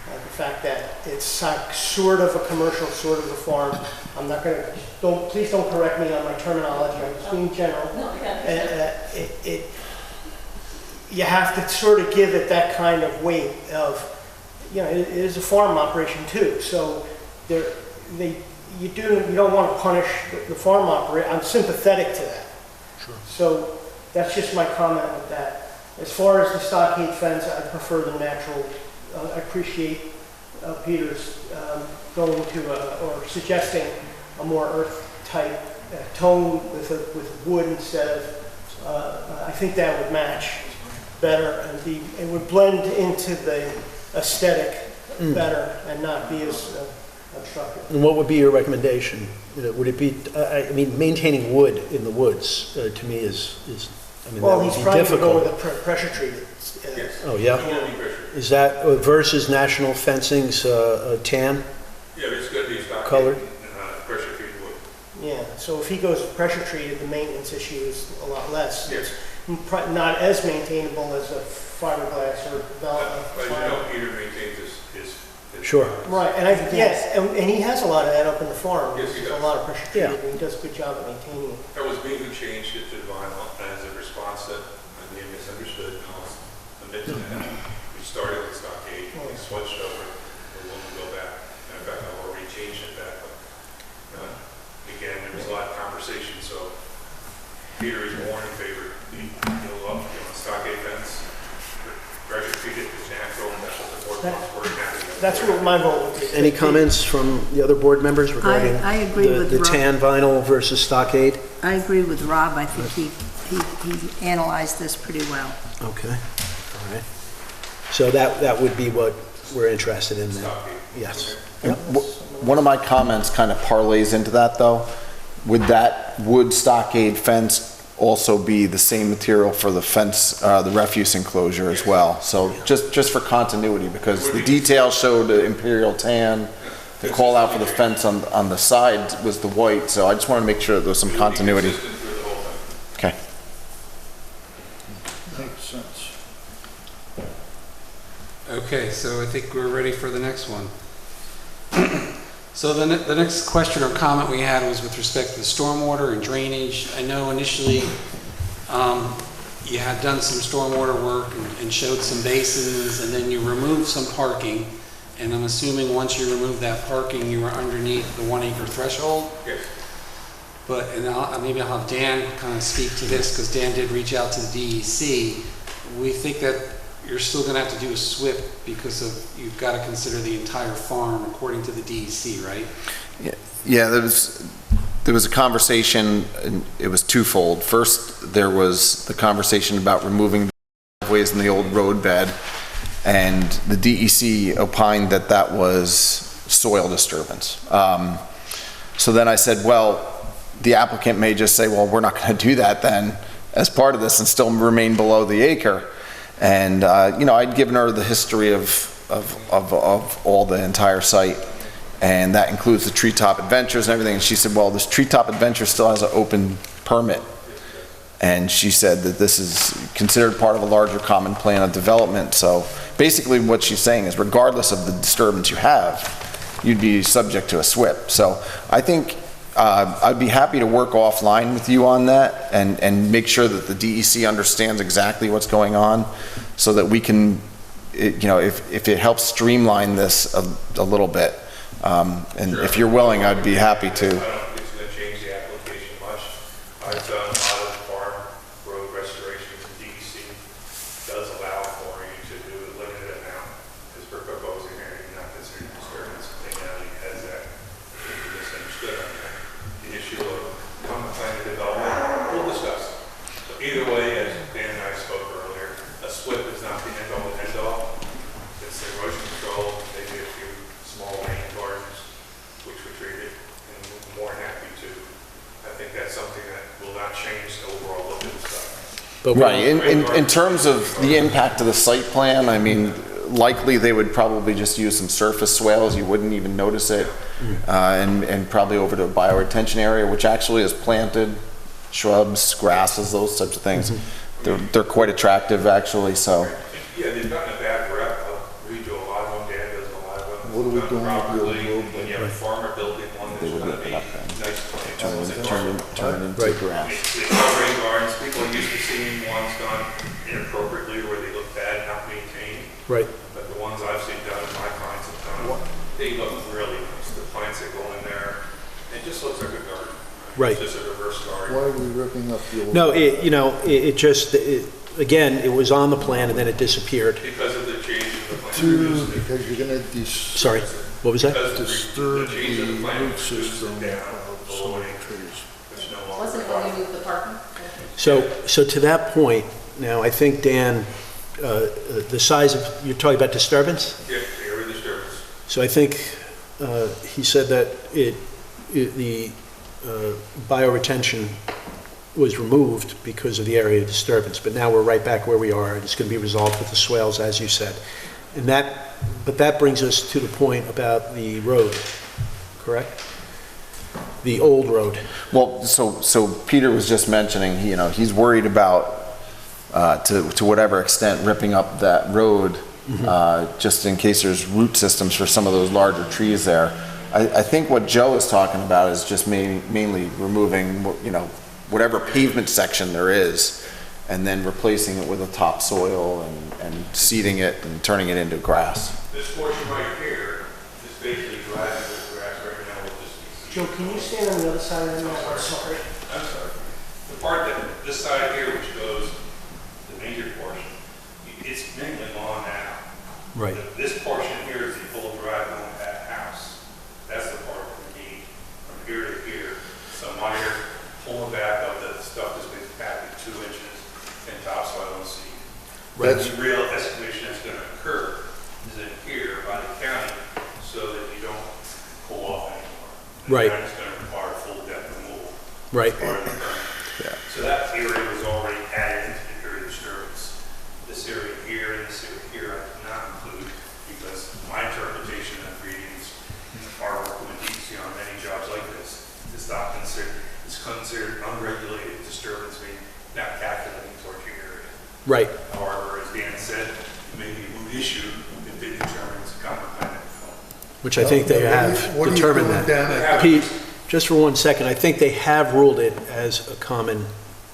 I: The fact that it's like sort of a commercial, sort of a farm. I'm not going to, please don't correct me on my terminology, I'm just being general. You have to sort of give it that kind of weight of, you know, it is a farm operation too. So you don't want to punish the farm operator. I'm sympathetic to that.
A: Sure.
I: So that's just my comment with that. As far as the stockade fence, I prefer the natural. I appreciate Peter's going to or suggesting a more earth-type tone with wood instead of. I think that would match better and it would blend into the aesthetic better and not be as obstructive.
A: And what would be your recommendation? Would it be, I mean, maintaining wood in the woods, to me is I mean,
I: Well,
A: that
I: he's
A: would be
I: probably going to go
A: difficult.
I: with a pressure treated.
A: Oh, yeah? Is that versus National Fencing's tan?
N: Yeah, but it's going to be stockade
A: Colored?
N: pressure treated wood.
I: Yeah, so if he goes with pressure treated, the maintenance issue is a lot less.
N: Yes.
I: It's not as maintainable as a fiberglass or
N: But you know,
I: velvet.
N: Peter maintains his
A: Sure.
I: Right, and and he has a lot of that up in the farm.
N: Yes, he
I: There's
N: does.
I: a lot of pressure treated,
A: Yeah.
I: and he does a good job at maintaining it.
N: That was me who changed it to vinyl as a response that I may have misunderstood, and I'll admit to that. We started with stockade, we switched over, we're willing to go back. And in fact, I've already changed it back, but again, there was a lot of conversation, so Peter is more in favor. He'll love, stockade fence, pressure treated, it's natural, and that's what the board wants, we're happy.
I: That's what my vote would be.
A: Any comments from the other board members regarding
C: I agree with
A: the
C: Rob.
A: tan vinyl versus stockade?
C: I agree with Rob. I think he analyzed this pretty well.
A: Okay, all right. So that would be what we're interested in then? Yes. Yep.
B: One of my comments kind of parlays into that, though. Would that wood stockade fence also be the same material for the fence, the refuse enclosure as well? So just for continuity, because the details showed the imperial tan, the call out for the fence on the side was the white, so I just want to make sure that there's some continuity. Okay.
F: Makes sense.
P: Okay, so I think we're ready for the next one. So the next question or comment we had was with respect to the stormwater and drainage. I know initially you had done some stormwater work and showed some basins, and then you removed some parking. And I'm assuming once you remove that parking, you are underneath the 1 acre threshold?
O: Yes.
P: But, and maybe I'll have Dan kind of speak to this, because Dan did reach out to the DEC. We think that you're still going to have to do a SWIP because of, you've got to consider the entire farm according to the DEC, right?
B: Yeah, there was a conversation, and it was twofold. First, there was the conversation about removing the driveways in the old road bed, and the DEC opined that that was soil disturbance. So then I said, well, the applicant may just say, well, we're not going to do that then as part of this and still remain below the acre. And, you know, I'd given her the history of all the entire site, and that includes the Treetop Adventures and everything. And she said, well, this Treetop Adventure still has an open permit. And she said that this is considered part of a larger common plan of development. So basically what she's saying is regardless of the disturbance you have, you'd be subject to a SWIP. So I think I'd be happy to work offline with you on that and make sure that the DEC understands exactly what's going on so that we can, you know, if it helps streamline this a little bit. And sure. If you're willing, I'd be happy to.
O: I don't think it's going to change the application much. I've done a lot of farm road restoration. The DEC does allow for you to do a limited amount, as we're proposing here, not considered disturbance. They now has that misunderstood on that. The issue of common plan of development, we'll discuss. So either way, as Dan and I spoke earlier, a SWIP is not the end-all and end-all. It's the erosion control, maybe a few small rain gardens, which we treated, and we're more than happy to. I think that's something that will not change the overall look of the site.
B: But right, in terms of the impact of the site plan, I mean, likely they would probably just use some surface swales, you wouldn't even notice it, and probably over to a bioretention area, which actually is planted, shrubs, grasses, those types of things. They're quite attractive, actually, so.
O: Yeah, they've gotten a bad rep. I'll read you a lot of them, Dan does a lot of them.
F: What are we doing with the road?
O: When you have a farmer building one that's going to be nice plants.
B: Turn it into grass.
O: It's all rain gardens. People are used to seeing ones done inappropriately where they look bad, not maintained.
A: Right.
O: But the ones I've seen done, my clients have done, they look really nice. The plants that go in there, it just looks like a garden.
A: Right.
O: It's just a reverse garden.
F: Why are we ripping up the old?
A: No, you know, it just, again, it was on the plan and then it disappeared.
O: Because of the change of the plan.
F: Because you're gonna
A: Sorry, what was that?
F: disturb the root system of some of the trees.
Q: Wasn't it when you moved the parking?
A: So to that point, now I think, Dan, the size of, you're talking about disturbance?
O: Yeah, area disturbance.
A: So I think he said that the bioretention was removed because of the area of disturbance, but now we're right back where we are, and it's going to be resolved with the swales, as you said. And but that brings us to the point about the road, correct? The old road.
B: Well, so Peter was just mentioning, you know, he's worried about, to whatever extent, ripping up that road, just in case there's root systems for some of those larger trees there. I think what Joe is talking about is just mainly removing, you know, whatever pavement section there is, and then replacing it with a topsoil and seeding it and turning it into grass.
O: This portion right here is basically grass with grass right now. Will just be
I: Joe, can you stand on the other side of that? I'm sorry.
O: I'm sorry. The part that, this side here, which goes, the major portion, it's mainly lawn now.
A: Right.
O: This portion here is the full drive going to that house. That's the part that we need from here to here. Some minor pulling back of the stuff that's been packed 2 inches in topsoil and seed.
A: Right.
O: The real excavation that's going to occur is in here by the county so that you don't pull off anymore.
A: Right.
O: And it's going to require full depth removal.
A: Right.
B: Yeah.
O: So that area was already added into the area disturbance. This area here and this area here I did not include because my interpretation of readings are working with DEC on many jobs like this. It's not considered, it's considered unregulated disturbance, meaning not calculating towards your area.
A: Right.
O: However, as Dan said, it may be a moot issue if it determines common plan.
A: Which I think they have determined that. Pete, just for 1 second, I think they have ruled it as a common.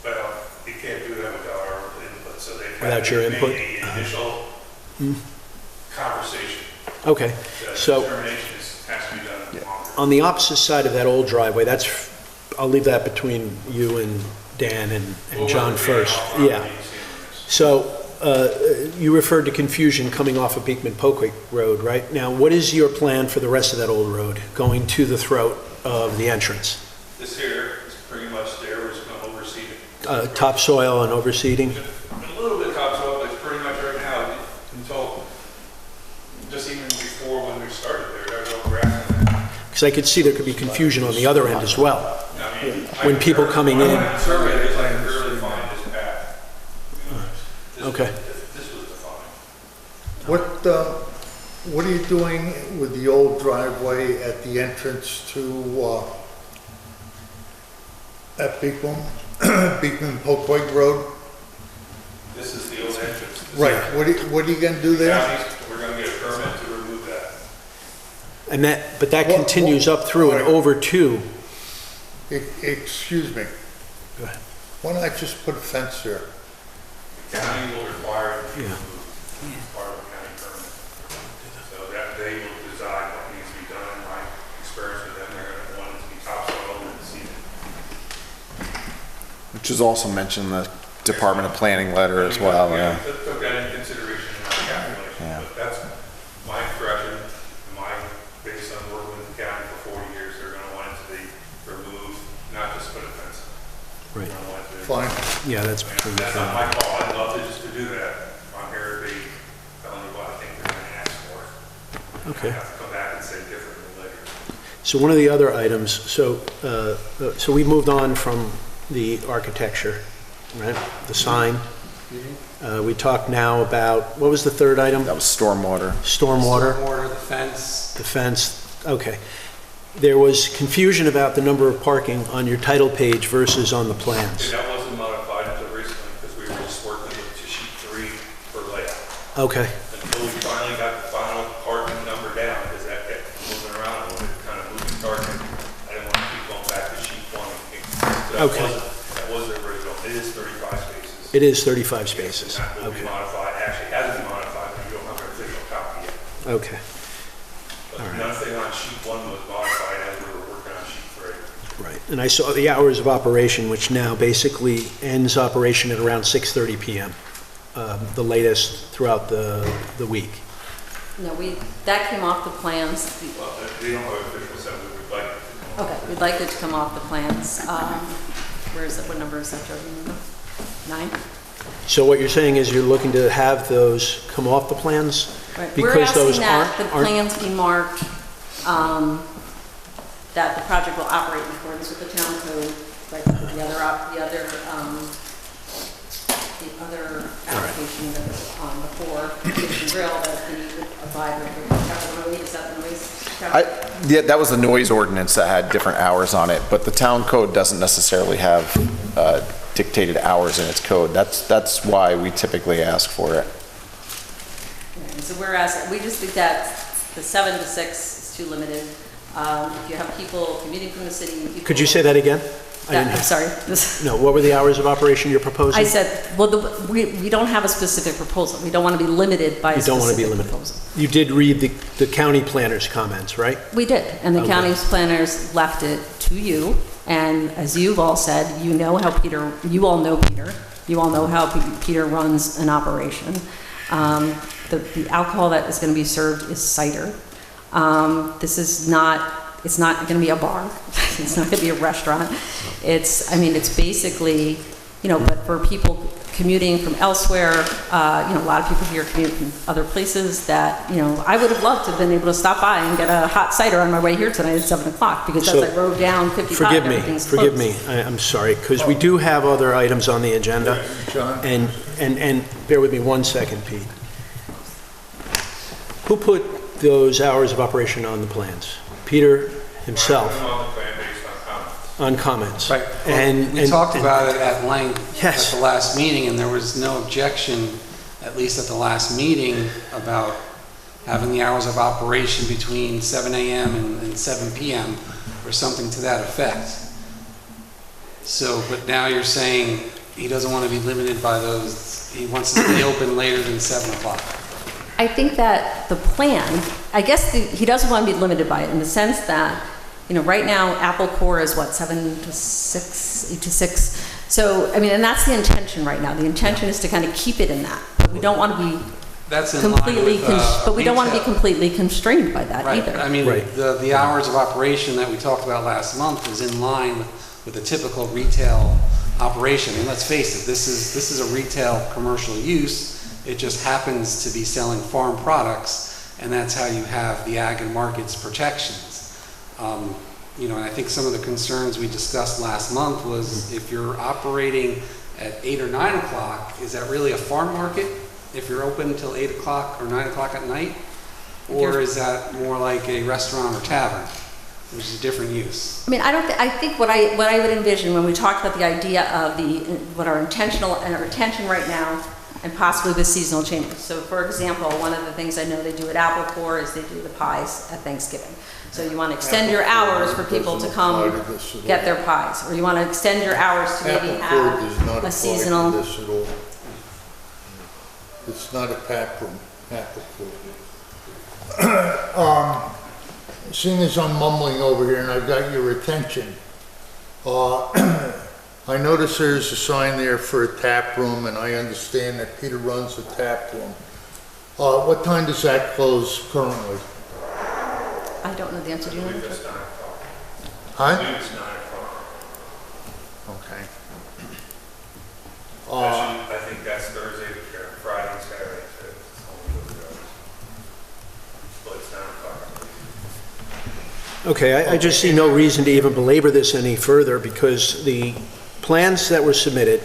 O: Well, you can't do that without our input, so they've
A: Without your input?
O: made an initial conversation.
A: Okay, so
O: Determination has to be done longer.
A: on the opposite side of that old driveway, I'll leave that between you and Dan and John first. Yeah. So you referred to confusion coming off of Beekman Poquick Road, right? Now, what is your plan for the rest of that old road going to the throat of the entrance?
O: This here is pretty much there, we're just going to overseed it.
A: Topsoil and overseeding?
O: A little bit topsoil, but it's pretty much right now, until, just even before when we started there's no grass in there.
A: Because I could see there could be confusion on the other end as well.
O: I mean,
A: When people coming in.
O: Survey is like really fine this path. You know,
A: Okay.
O: This was defined.
F: What are you doing with the old driveway at the entrance to, at Beekman, Beekman Poquick Road?
O: This is the old entrance. This
F: Right,
O: is-
F: what are you gonna do there?
O: We're going to get a permit to remove that.
A: And but that continues up through and over to,
F: Excuse me,
A: go ahead.
F: why don't I just put a fence there?
O: County will require it to be
A: Yeah.
O: removed as part of the county permit. So that they will decide what needs to be done. In my experience with them, they're going to want it to be topsoil and seeded.
B: Which is also mentioned in the Department of Planning letter as well, yeah.
O: Took that into consideration in my calculation,
B: Yeah.
O: but that's my impression, based on working with the county for 40 years, they're going to want it to be removed, not just put a fence.
A: Right.
O: They're gonna want it to-
F: Fine.
A: Yeah, that's between the
O: That's not my
A: county.
O: call, I'd love to just to do that. I'm here to be telling you what I think they're going to ask for.
A: Okay.
O: I have to come back and say differently later.
A: So one of the other items, so we moved on from the architecture, right? The sign. We talked now about, what was the third item?
B: That was stormwater.
A: Stormwater,
P: Stormwater, the fence.
A: the fence, okay. There was confusion about the number of parking on your title page versus on the plans.
O: That wasn't modified until recently because we were just working with sheet 3 for layout.
A: Okay,
O: Until we finally got the final parking number down, because that kept moving around a little bit, kind of moving target. I didn't want to keep going back to sheet 1. So
A: Okay.
O: That was the original. It is 35 spaces.
A: it is 35 spaces.
O: That will be
A: Okay,
O: modified. Actually, it hasn't been modified, but you don't have an official copy yet.
A: okay.
O: But nothing on sheet 1 was modified as we were working on sheet 3.
A: Right, and I saw the hours of operation, which now basically ends operation at around 6:30 PM, the latest throughout the week.
Q: No, that came off the plans.
O: Well, they don't have an official set, we would like to.
Q: Okay, we'd like it to come off the plans. Where is it, what number is that, Joe, do you remember? 9?
A: So what you're saying is you're looking to have those come off the plans?
Q: Right. We're
A: Because those
Q: asking that the
A: aren't,
Q: plans be marked, that the project will operate in accordance with the town code, like the other application that was on before, Kitchen Grill, that we would abide with the capital noise, is that the noise?
B: Yeah, that was the noise ordinance that had different hours on it, but the town code doesn't necessarily have dictated hours in its code. That's why we typically ask for it.
Q: And so we're asking, we just think that the 7 to 6 is too limited. If you have people commuting from the city. People,
A: could you say that again?
Q: I'm sorry.
A: No, what were the hours of operation you're proposing?
Q: I said, well, we don't have a specific proposal. We don't want to be limited by a
A: You don't want to be
Q: specific
A: limited.
Q: proposal.
A: You did read the county planner's comments, right?
Q: We did, and the
A: Okay.
Q: county's planners left it to you. And as you've all said, you all know Peter, you all know how Peter runs an operation. The alcohol that is going to be served is cider. This is not, it's not going to be a bar. It's not going to be a restaurant. It's basically, but for people commuting from elsewhere, a lot of people here commute from other places that, I would have loved to have been able to stop by and get a hot cider on my way here tonight at 7 o'clock, because
A: So,
Q: as I rode down 55, everything's closed.
A: Forgive me, I'm sorry, because we do have other items on the agenda.
F: John?
A: And bear with me 1 second, Pete. Who put those hours of operation on the plans? Peter himself,
O: I'm on the plan based on comments.
A: on comments.
P: Right.
A: And
P: We talked about it at length
A: Yes.
P: at the last meeting, and there was no objection, at least at the last meeting, about having the hours of operation between 7 a.m. and 7 p.m. or something to that effect. So, but now you're saying he doesn't want to be limited by those, he wants to stay open later than 7 o'clock.
Q: I think that the plan, I guess he doesn't want to be limited by it in the sense that, right now, Apple Core is what, 7 to 6, 8 to 6? So, and that's the intention right now. The intention is to kind of keep it in that, but we don't want to be
P: That's in
Q: completely,
P: line with,
Q: but we don't want to be
P: retail.
Q: completely constrained by that
P: Right.
Q: either.
P: I mean,
A: Right.
P: the hours of operation that we talked about last month is in line with a typical retail operation. I mean, let's face it, this is a retail commercial use. It just happens to be selling farm products, and that's how you have the ag and markets protections. And I think some of the concerns we discussed last month was if you're operating at 8 or 9 o'clock, is that really a farm market? If you're open until 8 o'clock or 9 o'clock at night? Or is that more like a restaurant or tavern, which is a different use?
Q: I think what I would envision when we talk about the idea of what our intention right now, and possibly with seasonal changes. So for example, one of the things I know they do at Apple Core is they do the pies at Thanksgiving. So you want to extend your hours for people to come get their pies, or you want to extend your hours to maybe have a seasonal.
F: This at all. It's not a tap room, Apple Core. Seeing as I'm mumbling over here and I've got your attention, I notice there's a sign there for a tap room, and I understand that Peter runs a tap room. What time does that close currently?
Q: I don't know the answer. Do you know?
O: It's 9 o'clock.
F: Huh?
O: It's 9 o'clock.
F: Okay.
O: Actually, I think that's Thursday, Friday, and Saturday, so it's only those hours. But it's 9 o'clock.
A: Okay, I just see no reason to even belabor this any further because the plans that were submitted,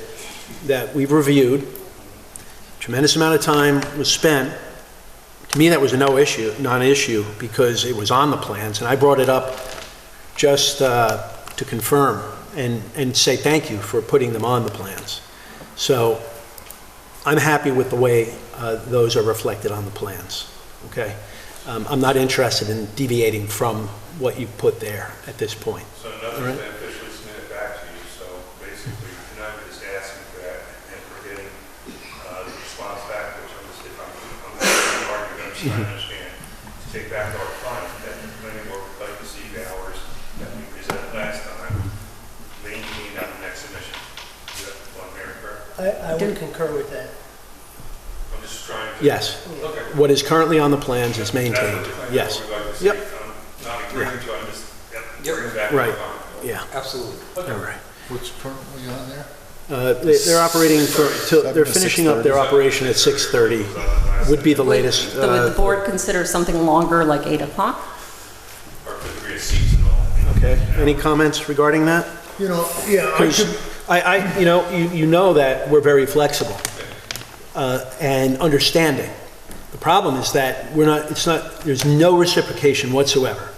A: that we've reviewed, tremendous amount of time was spent. To me, that was a non-issue, because it was on the plans, and I brought it up just to confirm and say thank you for putting them on the plans. So I'm happy with the way those are reflected on the plans, okay? I'm not interested in deviating from what you put there at this point.
O: So nothing's been officially submitted back to you, so basically tonight we're just asking for that, and we're getting the response back, which I'm just understand, to take back our client, that the planning board would like to see the hours that we presented last time, maintained on the next submission. Is that one there, correct?
I: I would concur with that.
O: I'm just trying to.
A: Yes.
O: Okay.
A: What is currently on the plans is maintained. Yes. Yep.
O: Not agreeing to, I'm just, bring it back.
A: Right. Yeah.
P: Absolutely.
A: All right.
F: What's currently on there?
A: They're operating they're finishing up their operation at 6:30, would be the latest.
Q: Would the board consider something longer, like 8 o'clock?
O: Or could it be a seasonal?
A: Okay. Any comments regarding that?
F: Yeah,
A: You know that we're very flexible and understanding. The problem is that there's no reciprocation whatsoever.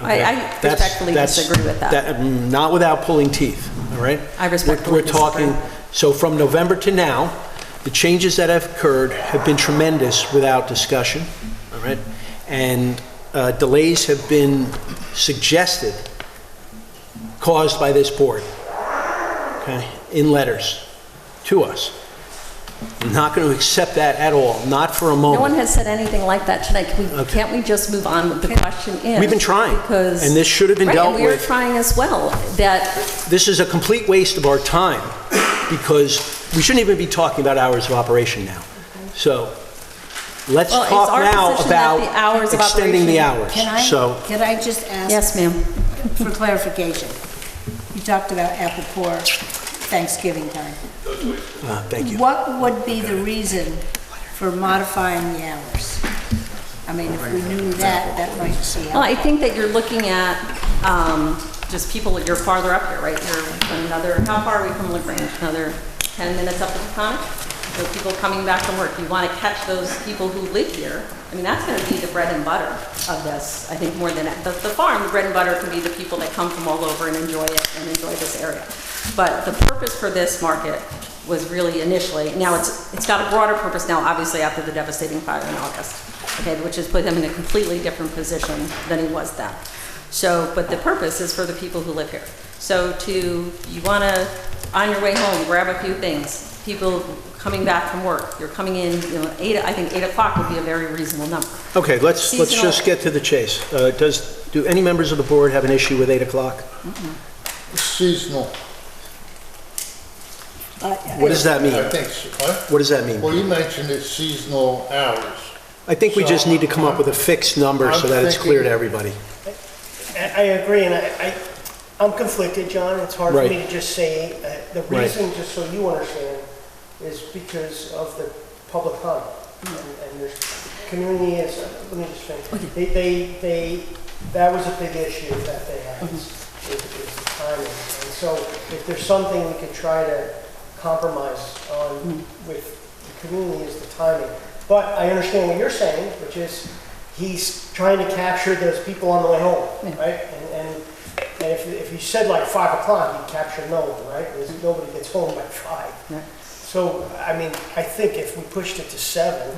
A: Okay.
Q: I respectfully disagree with that.
A: Not without pulling teeth, all right?
Q: I respectfully
A: We're talking, so from November to now, the changes that have occurred have been tremendous without discussion, all right? And delays have been suggested, caused by this board, okay, in letters to us. I'm not going to accept that at all, not for a moment.
Q: No one has said anything like that tonight. Can't we just move on with the question is?
A: We've been trying,
Q: because,
A: and this should have been dealt
Q: and we were
A: with.
Q: trying as well.
A: This is a complete waste of our time, because we shouldn't even be talking about hours of operation now. So let's talk now about extending the hours.
C: Can I just ask?
Q: Yes, ma'am.
C: For clarification. You talked about Apple Core Thanksgiving time.
A: Thank you.
C: What would be the reason for modifying the hours? I mean, if we knew that, that might see
Q: Well, I
C: how.
Q: think that you're looking at just people, you're farther up here, right? You're how far are we from LaGrange? Another 10 minutes up the Taconic? So people coming back from work, you want to catch those people who live here. I mean, that's going to be the bread and butter of this, I think, more than the farm. The bread and butter can be the people that come from all over and enjoy it and enjoy this area. But the purpose for this market was really initially, now it's got a broader purpose now, obviously, after the devastating fire in August, okay, which has put him in a completely different position than he was then. So, but the purpose is for the people who live here. So you want to, on your way home, grab a few things. people coming back from work, you're coming in, you know, I think 8 o'clock would be a very reasonable number.
A: Okay, let's
Q: Seasonal-
A: just get to the chase. Do any members of the board have an issue with 8 o'clock?
F: Seasonal.
A: What does that mean?
F: I think so. What?
A: What does that mean?
F: Well, you mentioned it's seasonal hours.
A: I think we just need to come up with a fixed number so that it's clear to everybody.
I: I agree, and I'm conflicted, John. It's hard for
A: Right.
I: me to just say, the
A: Right.
I: reason, just so you understand, is because of the public comment. And the community is, let me just finish. That was a big issue that they had, is the timing. And so if there's something we could try to compromise on with the community is the timing. But I understand what you're saying, which is he's trying to capture those people on the way home, right? And if you said like 5 o'clock, you'd capture no one, right? Because nobody gets home by 5. So, I mean, I think if we pushed it to 7,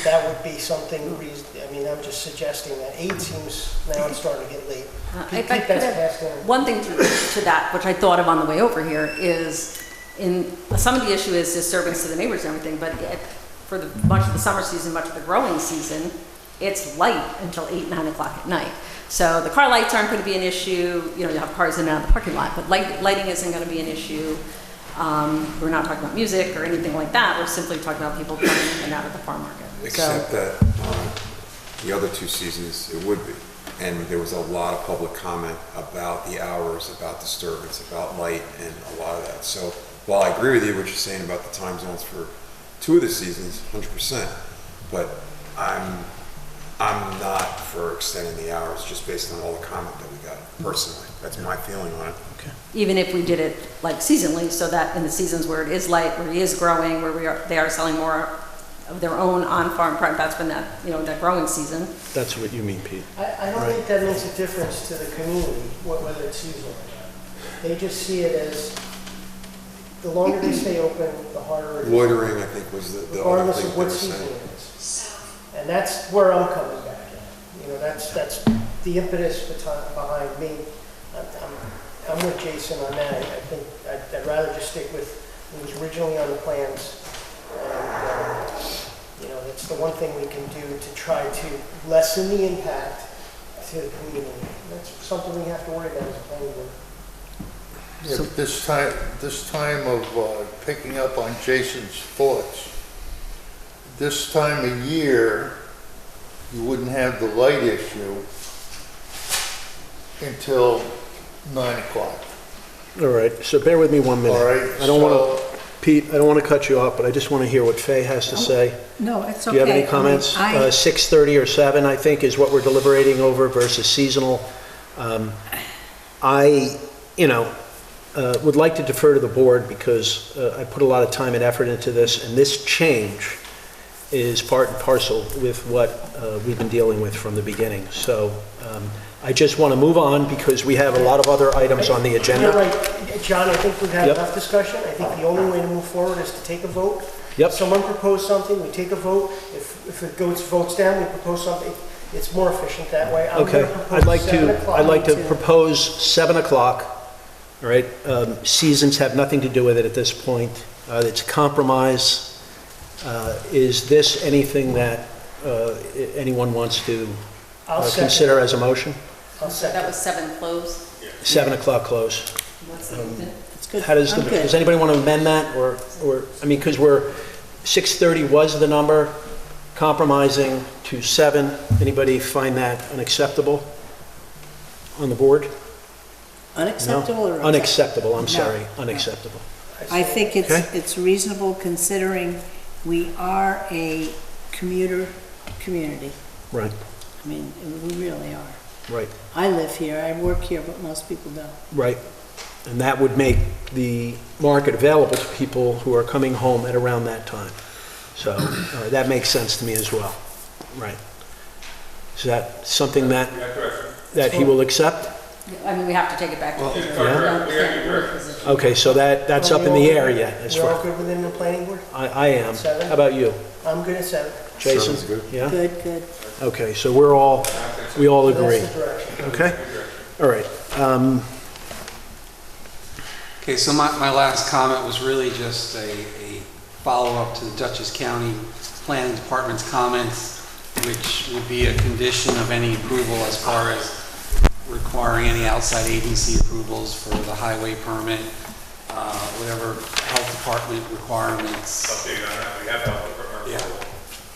I: that would be something I mean, I'm just suggesting that 8 seems, now it's starting to get late.
Q: If I could add one thing to that, which I thought of on the way over here, is some of the issue is disturbance to the neighbors and everything, but for much of the summer season, much of the growing season, it's light until 8, 9 o'clock at night. So the car lights aren't going to be an issue. You know, you have cars in and out of the parking lot, but lighting isn't going to be an issue. We're not talking about music or anything like that. We're simply talking about people coming in and out of the farm market.
R: Except that the other 2 seasons, it would be. And there was a lot of public comment about the hours, about disturbance, about light, and a lot of that. So while I agree with you, what you're saying about the time zones for 2 of the seasons, 100%, but I'm not for extending the hours just based on all the comment that we got, personally. That's my feeling on it. Okay.
Q: Even if we did it like seasonally, so that in the seasons where it is light, where he is growing, where they are selling more of their own on-farm product, that's been that, you know, that growing season.
A: That's what you mean, Pete.
I: I don't think that makes a difference to the community, whether it's seasonal or not. They just see it as, the longer they stay open, the harder it is.
R: Loitering, I think, was the other
I: Regardless
R: thing
I: of
R: they
I: what
R: were
I: season
R: saying.
I: it is. And that's where I'm coming back at. You know, that's the impetus behind me. I'm with Jason on that. I think I'd rather just stick with what was originally on the plans. And, you know, that's the one thing we can do to try to lessen the impact to the community. That's something we have to worry about as a planning board.
F: Yeah, but this time of picking up on Jason's thoughts, this time of year, you wouldn't have the light issue until 9 o'clock.
A: All right, so bear with me 1 minute.
F: All right,
A: I don't want to, Pete, I don't want to cut you off, but I just want to hear what Faye has to say.
C: No, it's okay.
A: Do you have any comments?
C: I mean,
A: 6:30 or 7, I think, is what we're deliberating over versus seasonal. I, would like to defer to the board because I put a lot of time and effort into this, and this change is part and parcel with what we've been dealing with from the beginning. So I just want to move on because we have a lot of other items on the agenda.
I: You're right, John, I think we've had
A: Yep.
I: enough discussion. I think the only way to move forward is to take a vote.
A: Yep.
I: Someone proposed something, we take a vote. If it votes down, we propose something. It's more efficient that way. I'm
A: Okay,
I: gonna propose 7 o'clock.
A: I'd like to propose 7 o'clock, all right? Seasons have nothing to do with it at this point. It's a compromise. Is this anything that anyone wants to
I: I'll second.
A: consider as a motion?
I: I'll second.
Q: That was 7 close.
A: 7 o'clock close.
Q: What's the movement?
C: It's good.
A: How does,
C: I'm good.
A: does anybody want to amend that, or, I mean, because 6:30 was the number, compromising to 7. Anybody find that unacceptable on the board?
C: Unacceptable or?
A: Unacceptable, I'm
C: No.
A: sorry, unacceptable.
C: I think
A: Okay.
C: it's reasonable considering we are a commuter community.
A: Right,
C: I mean, we really are.
A: right,
C: I live here, I work here, but most people don't.
A: right. And that would make the market available to people who are coming home at around that time. So that makes sense to me as well. Right. Is that something that he will accept?
Q: I mean, we have to take it back to the
A: Yeah. Okay, so that's up in the air yet, as
I: We're all
A: far,
I: good within the planning board?
A: I am.
I: 7?
A: How about you?
I: I'm good at 7.
A: Jason?
R: Sounds good.
A: Yeah?
C: Good.
A: Okay, so we all agree.
I: That's the direction.
A: Okay? All right.
P: Okay, so my last comment was really just a follow-up to the Dutchess County Planning Department's comments, which would be a condition of any approval as far as requiring any outside agency approvals for the highway permit, whatever health department requirements.
O: Update on that, we have health department.
P: Yeah.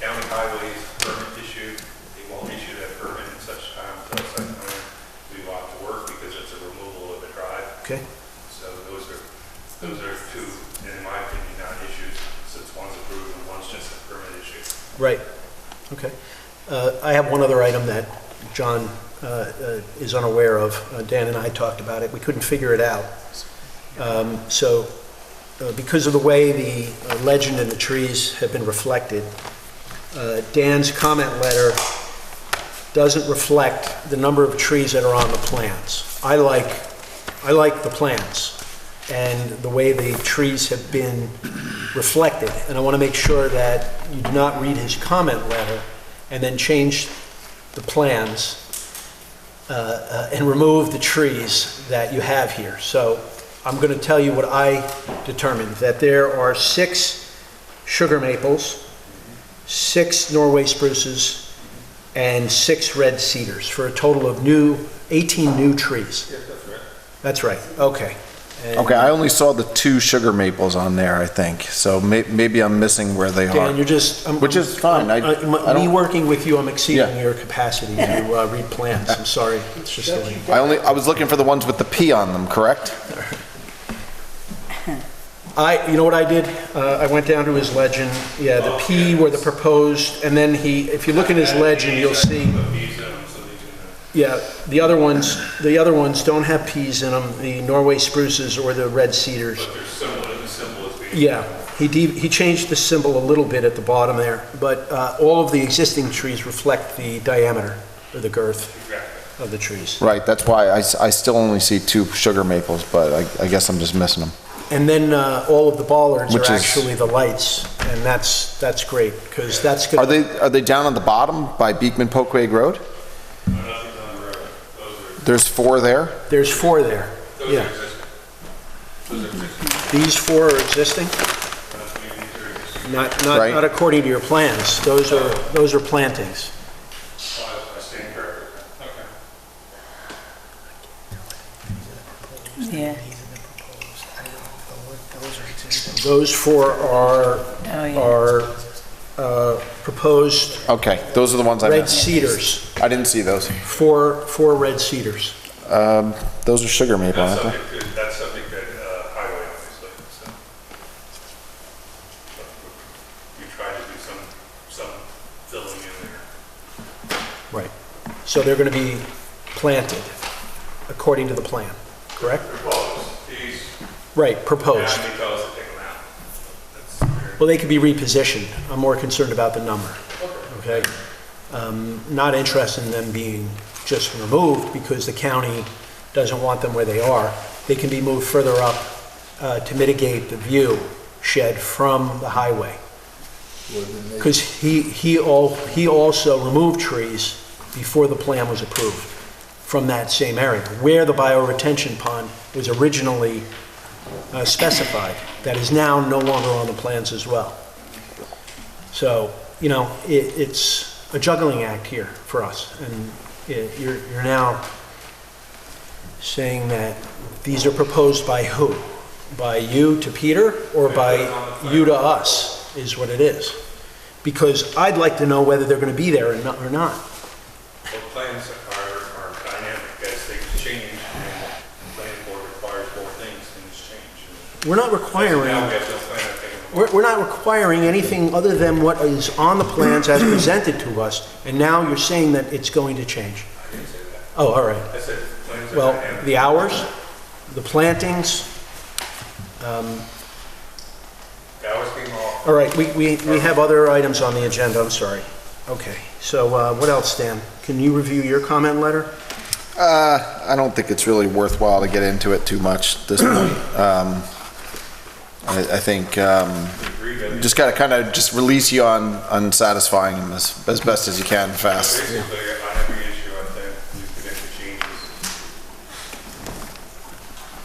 O: County highways permit issued, they won't issue that permit in such time until site plan we want to work because it's a removal of the drive.
A: Okay.
O: So those are two, in my opinion, non-issues, since one's approved and one's just a permit issue.
A: Right. Okay. I have one other item that John is unaware of. Dan and I talked about it. We couldn't figure it out. Because of the way the legend and the trees have been reflected, Dan's comment letter doesn't reflect the number of trees that are on the plans. I like the plans and the way the trees have been reflected, and I want to make sure that you do not read his comment letter and then change the plans and remove the trees that you have here. So I'm going to tell you what I determined, that there are 6 sugar maples, 6 Norway spruces, and 6 red cedars, for a total of 18 new trees.
O: Yes, that's right.
A: That's right, okay. And
B: Okay, I only saw the 2 sugar maples on there, I think, so maybe I'm missing where they are.
A: Dan, you're just...
B: Which is fine, I
A: Me
B: don't,
A: working with you, I'm exceeding
B: Yeah.
A: your capacity to read plans. I'm sorry, it's just a little...
B: I was looking for the ones with the P on them, correct?
A: You know what I did? I went down to his legend, yeah, the P were the proposed, and then if you look at his legend, you'll see, yeah, the other ones don't have Ps in them, the Norway spruces or the red cedars.
O: But they're similar, the symbol is being.
A: Yeah, he changed the symbol a little bit at the bottom there, but all of the existing trees reflect the diameter or the girth of the trees.
B: Right, that's why I still only see 2 sugar maples, but I guess I'm just missing them.
A: And then all of the bollards
B: Which
A: are
B: is-
A: actually the lights, and that's great, because that's good.
B: Are they down on the bottom by Beekman Poquay Road?
O: No, nothing's on the road. Those
B: There's 4 there?
A: There's 4 there,
O: are
A: yeah.
O: existing. Those are existing.
A: These 4 are existing?
B: Right.
A: Not according to your plans. Those are plantings.
O: I stand corrected. Okay.
C: Yeah.
A: Those 4 are proposed
B: Okay, those are the ones I
A: red
B: missed.
A: cedars,
B: I didn't see those.
A: 4 red cedars.
B: Those are sugar maple, aren't they?
O: That's subject to highway, obviously, so. But we tried to do some filling in there.
A: Right. So they're going to be planted according to the plan, correct?
O: Proposed, these,
A: Right, proposed.
O: and because they take them out. That's very.
A: Well, they could be repositioned. I'm more concerned about the number, okay? Not interested in them being just removed because the county doesn't want them where they are. They can be moved further up to mitigate the view shed from the highway. Because he also removed trees before the plan was approved from that same area, where the bioretention pond was originally specified, that is now no longer on the plans as well. So, you know, it's a juggling act here for us, and you're now saying that these are proposed by who? By you to Peter, or by you to us, is what it is. Because I'd like to know whether they're going to be there or not.
O: Well, plans are dynamic as things change, and the planning board requires both things, things change.
A: We're not requiring...
O: Now we have no plan to take them.
A: We're not requiring anything other than what is on the plans as presented to us, and now you're saying that it's going to change.
O: I didn't say that.
A: Oh, all right.
O: I said plans are
A: Well,
O: dynamic.
A: the hours, the plantings,
O: The hours came off.
A: all right, we have other items on the agenda, I'm sorry. Okay, so what else, Dan? Can you review your comment letter?
B: I don't think it's really worthwhile to get into it too much at this point. I think just gotta kind of just release you on satisfying them as best as you can, fast.
O: Basically, on every issue, I think we could make the changes.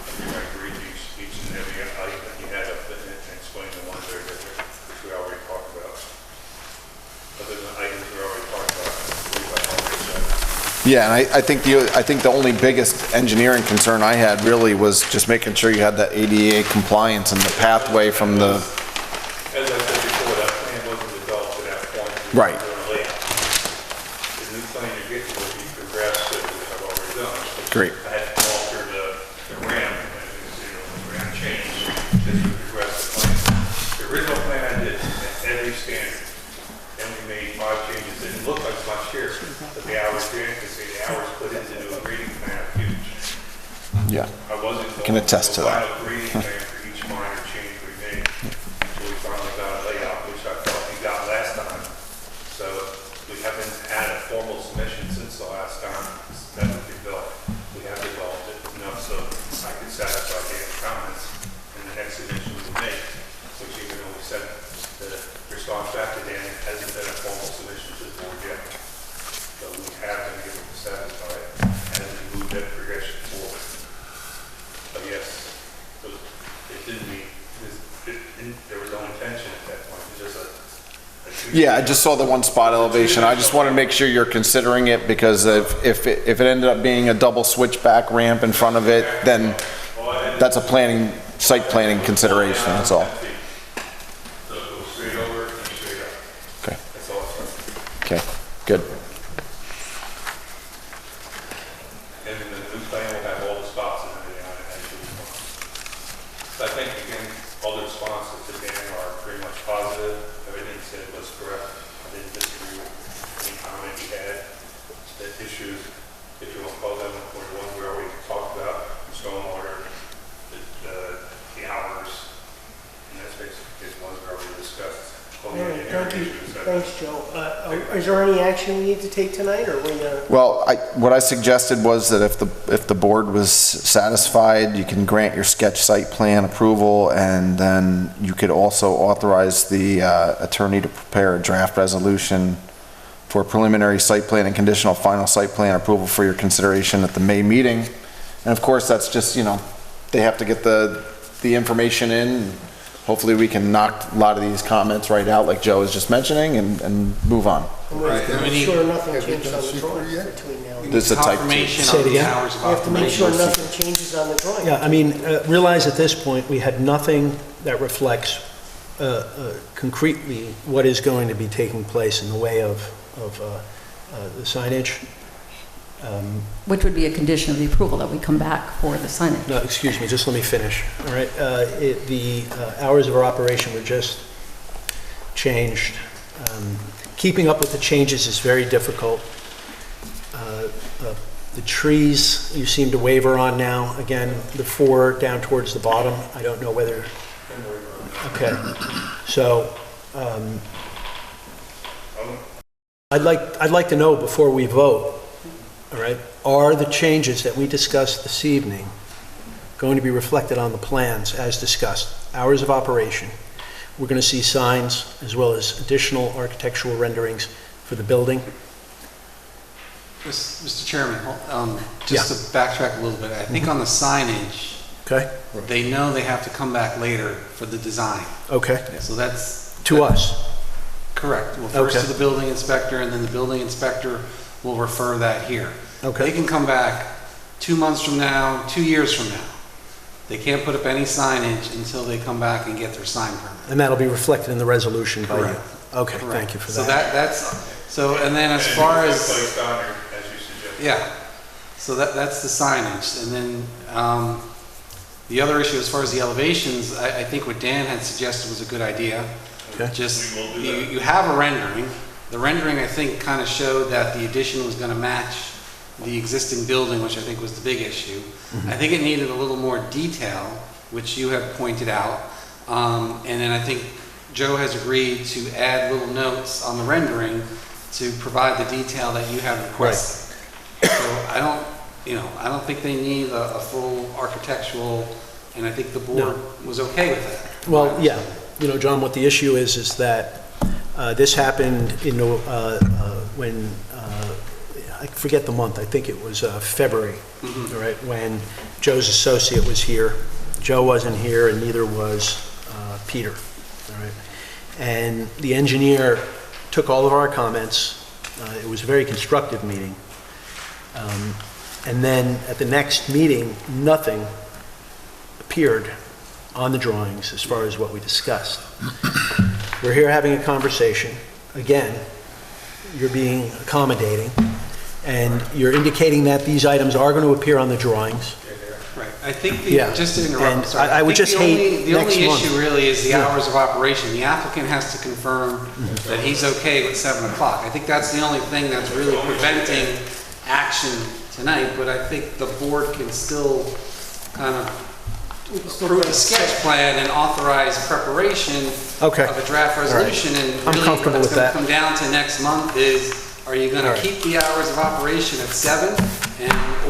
O: I think I agreed to each and every item that you had up and explain the ones that are different.
B: Yeah, and I think the only biggest engineering concern I had really was just making sure you had that ADA compliance and the pathway from the,
O: As I said before, that plan wasn't developed at that point.
B: Right.
O: The new plan you're getting will be progressive, which I've already done.
B: Great.
O: I had to alter the ramp, and the ramp changed, this would progress the plan. The original plan I did, at every standard, then we made 5 changes, it didn't look like much here, but the hours here, you can see the hours put into a grading plan are huge.
B: yeah.
O: I wasn't
B: I can attest to that.
O: final grading plan for each minor change we made. So we finally got a layout, which I thought we got last time. So we haven't had a formal submission since the last time that we built. We have developed it enough so I can satisfy Dan's comments in the next submission we make, which even though we sent the response back to Dan, it hasn't been a formal submission to the board yet. So we have been able to satisfy it as we move that progression forward. But yes, it didn't mean, there was no intention at that point, it was just a
B: Yeah, I just saw the one spot elevation. I just want to make sure you're considering it, because if it ended up being a double switchback ramp in front of it, then that's a site planning consideration, that's all.
O: So it goes straight over and straight up.
B: Okay.
O: That's all it's like.
B: Okay, good.
O: And then the new plan will have all the spots and everything on it as you want. So I think, again, all the responses to Dan are pretty much positive. Everything he said was correct. I didn't disagree with any comment he had. The issues, if you want to call them, were the ones we already talked about, the stormwater, the hours, and that's basically the ones we already discussed. All the engineering issues.
I: Thanks, Joe. Is there any action we need to take tonight, or we,
B: Well, what I suggested was that if the board was satisfied, you can grant your sketch site plan approval, and then you could also authorize the attorney to prepare a draft resolution for preliminary site plan and conditional final site plan approval for your consideration at the May meeting. And of course, that's just, they have to get the information in. Hopefully, we can knock a lot of these comments right out, like Joe was just mentioning, and move on.
I: we have to make sure nothing changes on the drawing between now and then.
B: This is a type 2.
P: Confirmation
A: Say
P: on
A: it
P: the
A: again?
P: hours of
I: We have to make sure
P: operation.
I: nothing changes on the drawing.
A: Yeah, I mean, realize at this point, we had nothing that reflects concretely what is going to be taking place in the way of the signage.
Q: Which would be a condition of the approval that we come back for the signage.
A: No, excuse me, just let me finish, all right? The hours of our operation were just changed. Keeping up with the changes is very difficult. The trees, you seem to waver on now. Again, the 4 down towards the bottom, I don't know whether... Okay, so I'd like to know before we vote, all right, are the changes that we discussed this evening going to be reflected on the plans as discussed? Hours of operation. We're going to see signs as well as additional architectural renderings for the building.
P: Mr. Chairman, just to backtrack a little bit, I think on the signage,
A: Okay?
P: they know they have to come back later for the design.
A: Okay.
P: So that's...
A: To us.
P: Correct. Well, first
A: Okay.
P: to the building inspector, and then the building inspector will refer that here.
A: Okay.
P: They can come back 2 months from now, 2 years from now. They can't put up any signage until they come back and get their sign permit.
A: And that'll be reflected in the resolution by you?
P: Correct.
A: Okay,
P: Correct.
A: thank you for
P: So
A: that.
P: and then as far as...
O: Placed on there, as you suggested.
P: Yeah, so that's the signage, and then the other issue as far as the elevations, I think what Dan had suggested was a good idea.
A: Okay.
P: Just, you have a rendering, the rendering I think kind of showed that the addition was going to match the existing building, which I think was the big issue. I think it needed a little more detail, which you have pointed out, and then I think Joe has agreed to add little notes on the rendering to provide the detail that you have requested. So I don't think they need a full architectural, and I think the board was okay with that.
A: Well, yeah, John, what the issue is that this happened when, I forget the month, I think it was February, all right, when Joe's associate was here. Joe wasn't here, and neither was Peter, all right? And the engineer took all of our comments. It was a very constructive meeting. And then at the next meeting, nothing appeared on the drawings as far as what we discussed. We're here having a conversation. Again, you're being accommodating, and you're indicating that these items are going to appear on the drawings.
P: Right, I think,
A: Yeah.
P: just to interrupt,
A: And
P: sorry.
A: I would
P: think
A: just
P: the
A: hate
P: only- The
A: next
P: only
A: month.
P: issue really is the
A: Yeah.
P: hours of operation. The applicant has to confirm that he's okay with 7 o'clock. I think that's the only thing that's really preventing action tonight, but I think the board can still kind of approve the sketch plan and authorize preparation
A: Okay.
P: of a draft
A: All right.
P: resolution. And
A: I'm
P: really
A: comfortable
P: what it's
A: with
P: going
A: that.
P: to come down to next month is, are you going
A: All
P: to
A: right.
P: keep the hours of operation at 7?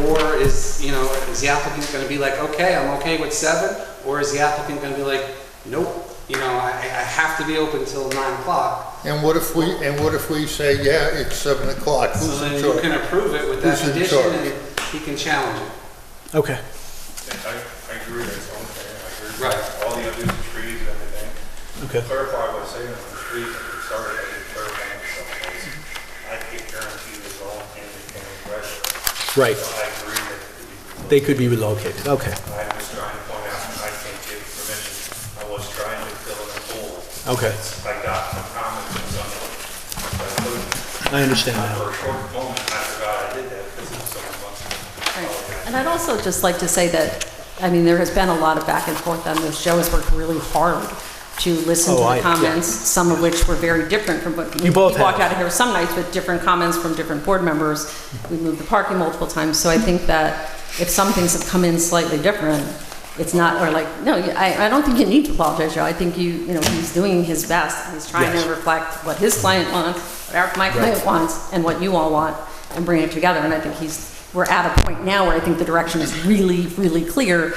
P: Or is the applicant going to be like, okay, I'm okay with 7? Or is the applicant going to be like, nope, I have to be open till 9 o'clock?
F: And what if we say, yeah, it's 7 o'clock?
P: So
F: Who's
P: then
F: in
P: you
F: charge?
P: can approve it with that
F: Who's in
P: condition
F: charge?
P: and he can challenge it.
A: Okay.
O: I agree, that's the only thing, I agree.
P: Right.
O: All the other trees and everything.
A: Okay.
O: Clarify what I'm saying on the trees, and we started, I didn't clarify myself, because I can't guarantee this all can be registered.
A: Right.
O: So I agree that it could be.
A: They could be relocated. Okay.
O: I was trying to point out, I can't give permission, I was trying to fill in a hole.
A: Okay.
O: I got some comments from someone, but I couldn't.
A: I understand that.
O: For a short moment, I forgot I did that, because it was so much.
Q: And I'd also just like to say that, there has been a lot of back and forth on this. Joe has worked really hard to listen to the comments, some of which were very different from what we
A: both
Q: walked
A: have.
Q: out of here some nights with different comments from different board members. We moved the parking multiple times, so I think that if some things have come in slightly different, it's not, or like, no, I don't think you need to apologize, Joe. I think he's doing his best. He's trying
A: Yes.
Q: to reflect what his client wants, what my client wants, and what you all want, and bring it together. And I think we're at a point now where I think the direction is really, really clear,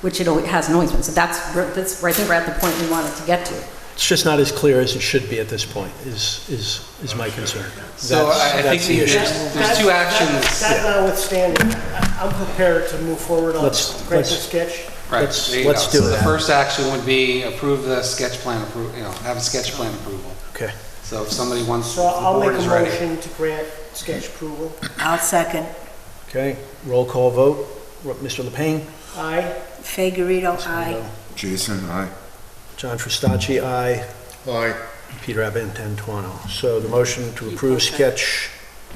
Q: which it hasn't always been. So that's where I think we're at the point we wanted to get to.
A: It's just not as clear as it should be at this point, is my concern.
P: So I think
A: That's the issue.
P: there's two actions.
I: That notwithstanding, I'm prepared to move forward on
A: Let's-
I: granting
A: let's-
I: sketch.
P: Right,
A: Let's-
P: there you
A: let's
P: go.
A: do
P: So the
A: that.
P: first action would be approve the sketch plan, have a sketch plan approval.
A: Okay.
P: So if somebody wants,
I: So
P: the
I: I'll
P: board
I: make a
P: is ready.
I: motion to grant sketch approval.
C: I'll second.
A: Okay, roll call vote. Mr. Lepane?
I: Aye.
C: Figurito, aye.
R: Jason, aye.
A: John Fristacci, aye.
F: Aye.
A: Peter Abentantuono. So the motion to approve sketch,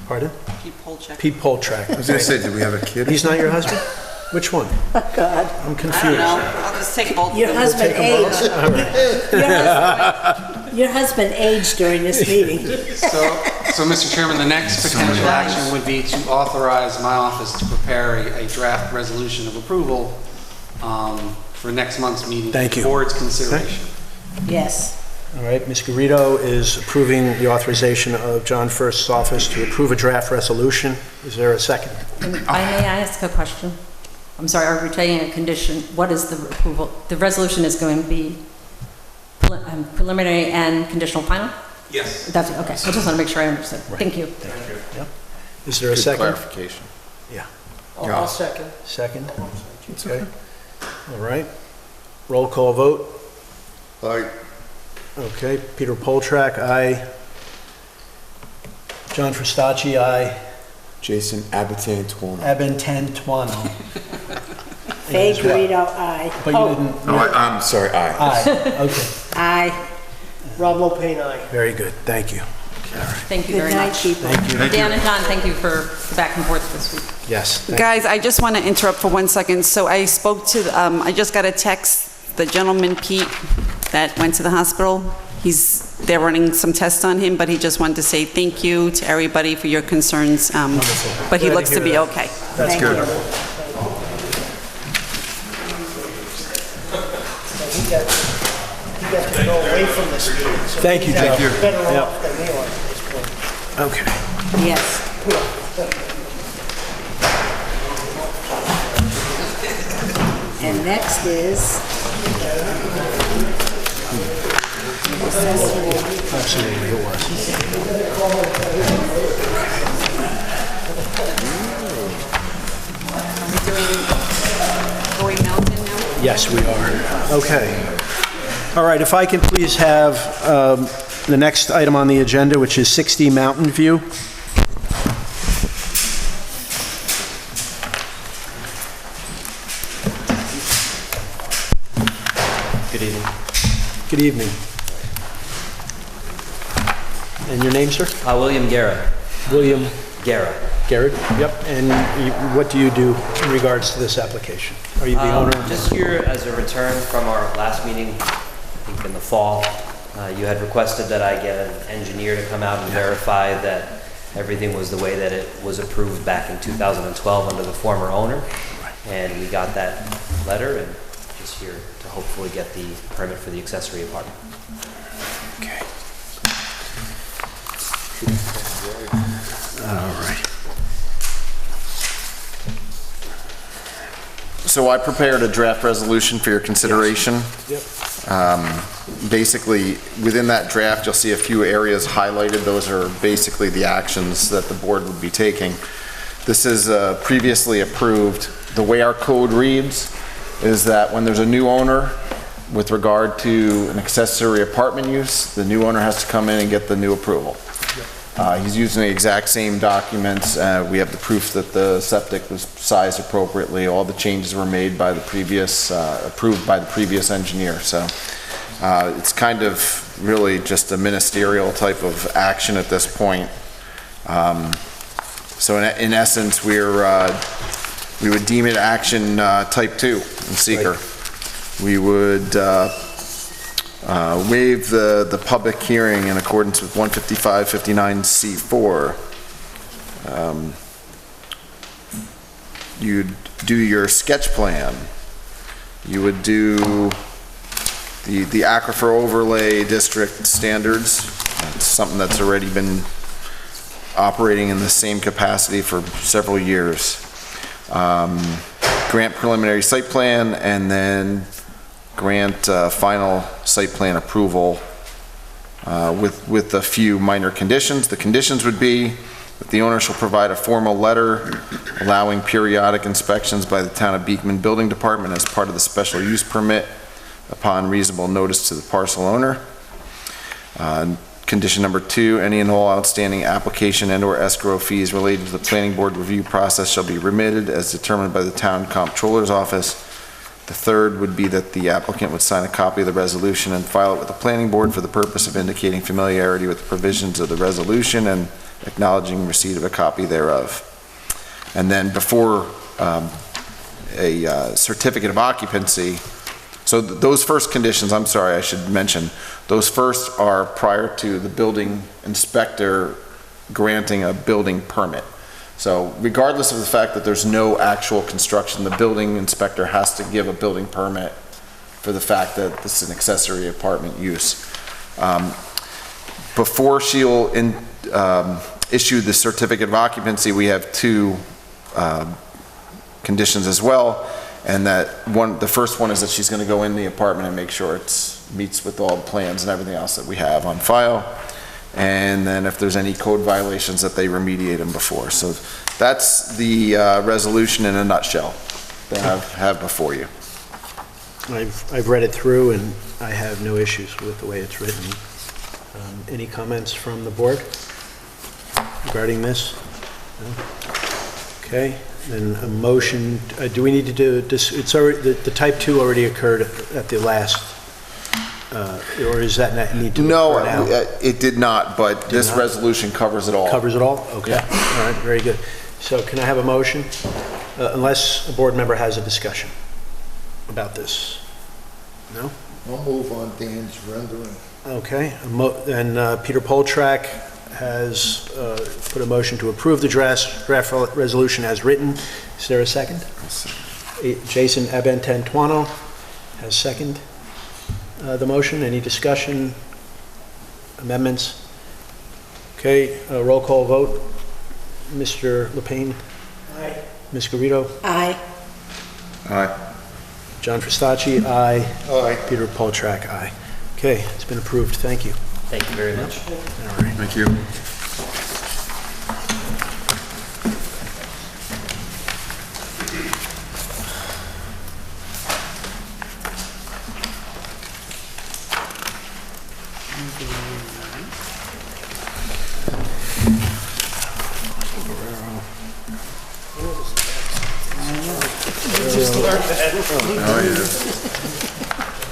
A: pardon?
K: Pete Polchek.
A: Pete Polchak.
R: I was gonna say, did we have a kid?
A: He's not your husband? Which one?
C: Oh, God.
A: I'm
K: I
A: confused.
K: don't know, I'll just take both of
C: Your
K: them.
C: husband
A: Take 'em both?
C: aged.
A: All right.
C: Your husband aged during this meeting.
P: So Mr. Chairman, the next potential action would be to authorize my office to prepare a draft resolution of approval for next month's meeting.
A: Thank you.
P: For board's consideration.
C: Yes.
A: All right, Ms. Garrido is approving the authorization of John First's office to approve a draft resolution. Is there a second?
Q: I may ask a question? I'm sorry, are we taking a condition? What is the approval? The resolution is going to be preliminary and conditional final?
P: Yes.
Q: That's, okay, I just want to make sure I understood. Thank you.
A: Yep. Is there a
B: Good
A: second?
B: clarification.
A: Yeah.
I: I'll second.
A: Second? Okay. All right. Roll call vote.
F: Aye.
A: Okay, Peter Poltrak, aye. John Fristacci, aye.
R: Jason Abentantuono.
A: Abentantuono.
C: Figurito, aye.
A: But you didn't.
R: Oh, I'm sorry, aye.
A: Aye, okay.
C: Aye.
I: Rob Lopane, aye.
A: Very good, thank you.
Q: Thank you
C: Good
Q: very
C: night,
Q: much.
C: people.
A: Thank you.
Q: Dan and John, thank you for the back and forth this week.
A: Yes. thank you.
K: Guys, I just want to interrupt for 1 second. So I spoke to, I just got a text, the gentleman, Pete, that went to the hospital. They're running some tests on him, but he just wanted to say thank you to everybody for your concerns. But he
A: Glad to
K: looks to
A: hear
K: be
A: that.
K: okay.
A: That's
C: Thank
A: good.
C: you.
I: He got to go away from this meeting. So
A: Thank you,
I: he's
A: Joe.
I: better
A: Yep.
I: off than we are at this point.
A: Okay.
C: Yes. And next is
A: Absolutely, it was.
K: Going Mountain now?
A: Yes, we are. Okay. All right, if I can please have the next item on the agenda, which is 60 Mountain View.
S: evening.
A: Good evening. And your name, sir?
S: William Guerra.
A: William
S: Guerra.
A: Garrett? Yep. And what do you do in regards to this application? Are you the owner?
S: Just here as a return from our last meeting, I think in the fall. You had requested that I get an engineer to come out and verify that everything was the way that it was approved back in 2012 under the former owner. And we got that letter, and just here to hopefully get the permit for the accessory apartment.
A: Okay. All right.
B: So I prepared a draft resolution for your consideration.
A: Yep.
B: Basically, within that draft, you'll see a few areas highlighted. Those are basically the actions that the board would be taking. This is previously approved. The way our code reads is that when there's a new owner with regard to an accessory apartment use, the new owner has to come in and get the new approval. He's using the exact same documents. We have the proof that the septic was sized appropriately. All the changes were made by the previous, approved by the previous engineer. So it's kind of really just a ministerial type of action at this point. So in essence, we would deem it action type 2 in seeker. Right. We would waive the public hearing in accordance with 155-59C4. You'd do your sketch plan. You would do the aquifer overlay district standards. That's something that's already been operating in the same capacity for several years. Grant preliminary site plan, and then grant final site plan approval with a few minor conditions. The conditions would be that the owner shall provide a formal letter allowing periodic inspections by the Town of Beekman Building Department as part of the special use permit upon reasonable notice to the parcel owner. Condition number 2, any and all outstanding application and/or escrow fees related to the planning board review process shall be remitted as determined by the town comptroller's office. The third would be that the applicant would sign a copy of the resolution and file it with the planning board for the purpose of indicating familiarity with the provisions of the resolution and acknowledging receipt of a copy thereof. And then before a certificate of occupancy, so those first conditions, I'm sorry, I should mention, those first are prior to the building inspector granting a building permit. So regardless of the fact that there's no actual construction, the building inspector has to give a building permit for the fact that this is an accessory apartment use. Before she'll issue the certificate of occupancy, we have 2 conditions as well. And that the first one is that she's going to go in the apartment and make sure it meets with all the plans and everything else that we have on file. And then if there's any code violations, that they remediate them before. So that's the resolution in a nutshell that I have before you.
A: I've read it through and I have no issues with the way it's written. Any comments from the board regarding this? No? Okay. Then a motion, do we need to do, it's already, the type 2 already occurred at the last, or does that not need to occur now?
B: No, it did not, but this resolution covers it all.
A: Covers it all? Okay.
B: Yeah.
A: All right, very good. So can I have a motion, unless a board member has a discussion about this? No?
F: I'll move on Dan's rendering.
A: Okay, then Peter Poltrak has put a motion to approve the draft resolution as written. Is there a second? Jason Abentantuano has seconded the motion. Any discussion, amendments? Okay, roll call vote. Mr. Lepane?
I: Aye.
A: Ms. Garrido?
C: Aye.
B: Aye.
A: John Fristacci? Aye.
F: Aye.
A: Peter Poltrak? Aye. Okay, it's been approved. Thank you.
S: Thank you very much.
A: All right.
B: Thank you.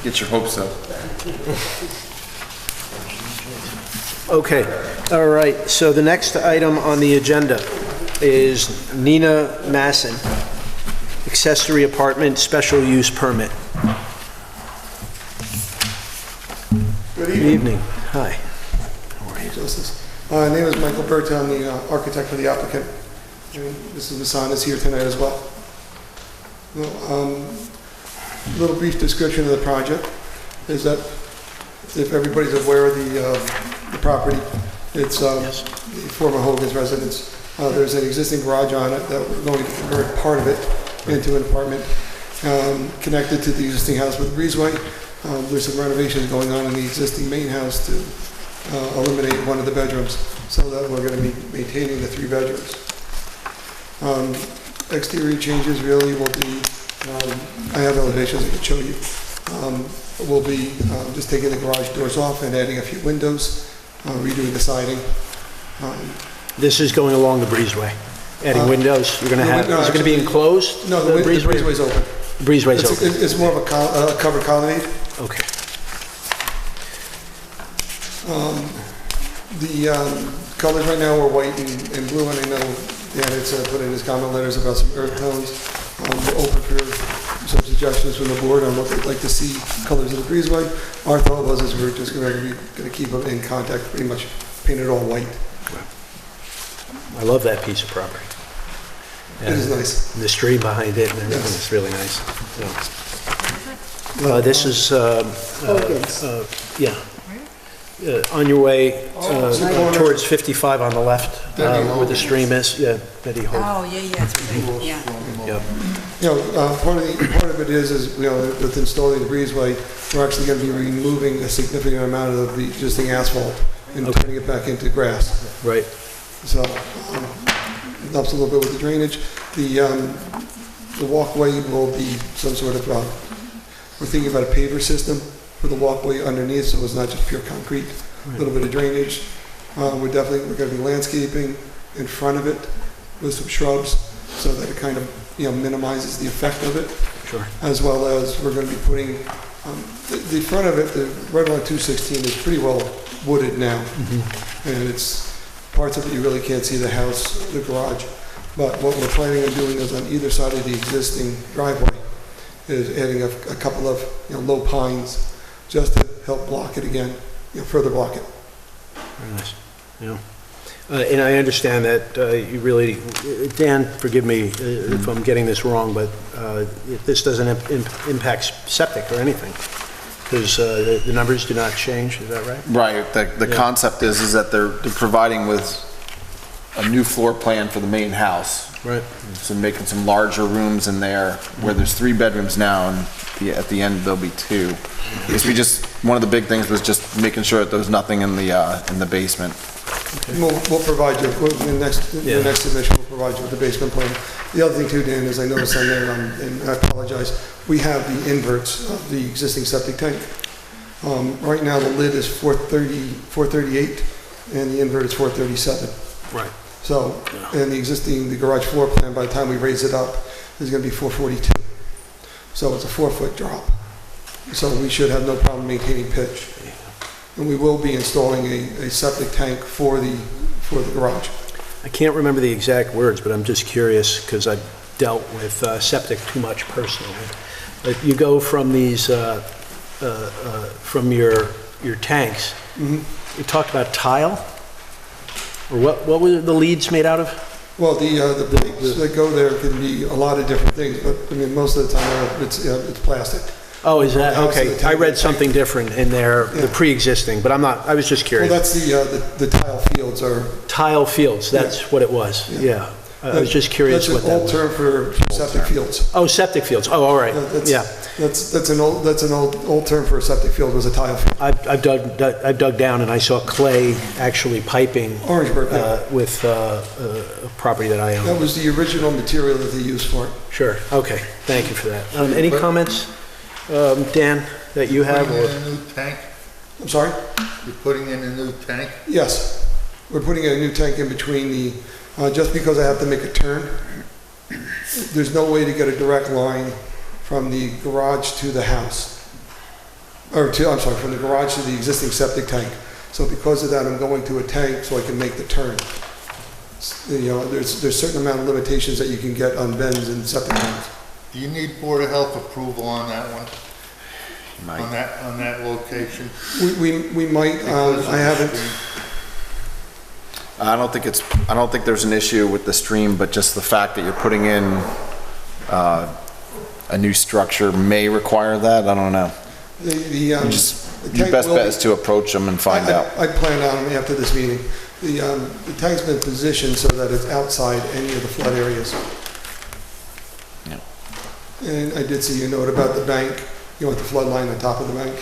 B: Get your hopes up.
A: Okay, all right, so the next item on the agenda is Nina Masson, accessory apartment, special use permit.
T: Good
A: Good evening. Hi.
T: Justice. My name is Michael Burt. I'm the architect for the applicant. And Mrs. Masson is here tonight as well. Well, a little brief description of the project is that if everybody's aware of the property, it's the former Hogan's residence. There's an existing garage on it that we're going to convert part of it into an apartment connected to the existing house with a breezeway. There's some renovations going on in the existing main house to eliminate one of the bedrooms, so that we're going to be maintaining the 3 bedrooms. Exterior changes really will be, I have elevations I can show you. We'll be just taking the garage doors off and adding a few windows, redoing the siding.
A: This is going along the breezeway, adding windows. You're going to have, is it going to be enclosed?
T: No, the breezeway's open.
A: The breezeway's open.
T: It's more of a covered colonnade.
A: Okay.
T: The colors right now are white and blue, and I know Dan had put in his comment letters about some earth tones. We're open for some suggestions from the board on what they'd like to see colors of the breezeway. Our thought was is we're just going to keep them in contact, pretty much painted all white.
A: I love that piece of property.
T: It is nice.
A: And the stream behind it and everything is really nice. This is, on your way towards 55 on the left, where the stream is. Yeah, Betty Hope.
K: Oh, yeah, it's right, yeah.
A: Yep.
T: You know, part of it is you know, with installing the breezeway, we're actually going to be removing a significant amount of the existing asphalt and turning it back into grass.
A: Right.
T: So, helps a little bit with the drainage. The walkway will be some sort of, we're thinking about a paver system for the walkway underneath, so it's not just pure concrete, a little bit of drainage. We're going to be landscaping in front of it with some shrubs so that it kind of, you know, minimizes the effect of it.
A: Sure.
T: As well as we're going to be putting, the front of it, right along 216 is pretty well wooded now. And it's parts of it you really can't see the house, the garage. But what we're planning on doing is on either side of the existing driveway is adding a couple of, you know, low pines just to help block it again, you know, further block it.
A: Very nice. Yeah. And I understand that you really, Dan, forgive me if I'm getting this wrong, but this doesn't impact septic or anything, because the numbers do not change, is that right?
B: Right. The concept is that they're providing with a new floor plan for the main house.
A: Right.
B: So making some larger rooms in there where there's 3 bedrooms now, and at the end there'll be 2. Because one of the big things was just making sure that there's nothing in the basement.
T: Okay. We'll provide you, the next submission, we'll provide you with the basement plan. The other thing too, Dan, is I noticed on there, and I apologize, we have the inverts of the existing septic tank. Right now the lid is 438, and the invert is 437.
A: Right.
T: So, and the garage floor plan, by the time we raise it up, is going to be 442. So it's a 4-foot drop. So we should have no problem maintaining pitch. And we will be installing a septic tank for the garage.
A: I can't remember the exact words, but I'm just curious because I've dealt with septic too much personally. But you go from these, from your tanks, you talked about tile? Or what were the leads made out of?
T: Well, the pipes that go there can be a lot of different things, but I mean, most of the time it's plastic.
A: Oh, is that, okay. I read something different in there, the pre-existing, but I was just curious.
T: Well, that's the tile fields are.
A: Tile fields, that's what it was, yeah. I was just curious what that was.
T: That's an old term for septic fields.
A: Oh, septic fields, oh, all right, yeah.
T: That's an old term for a septic field, was a tile field.
A: I've dug down and I saw clay actually piping
T: Orangeburg,
A: with a property that I own.
T: That was the original material that they used for it.
A: Sure, okay, thank you for that. Any comments, Dan, that you have?
F: Putting in a new tank?
T: I'm sorry?
F: You're putting in a new tank?
T: Yes. We're putting in a new tank in between the, just because I have to make a turn, there's no way to get a direct line from the garage to the house. I'm sorry, from the garage to the existing septic tank. So because of that, I'm going to a tank so I can make the turn. You know, there's certain amount of limitations that you can get on bends and septic tanks.
F: Do you need Board of Health approval on that one?
B: Might.
F: On that location?
T: We might, I haven't.
B: I don't think there's an issue with the stream, but just the fact that you're putting in a new structure may require that. I don't know.
T: The
B: Your best bet is to approach them and find out.
T: I plan on after this meeting. The tank's been positioned so that it's outside any of the flood areas.
B: Yeah.
T: And I did see your note about the bank, you know, with the flood line on top of the bank.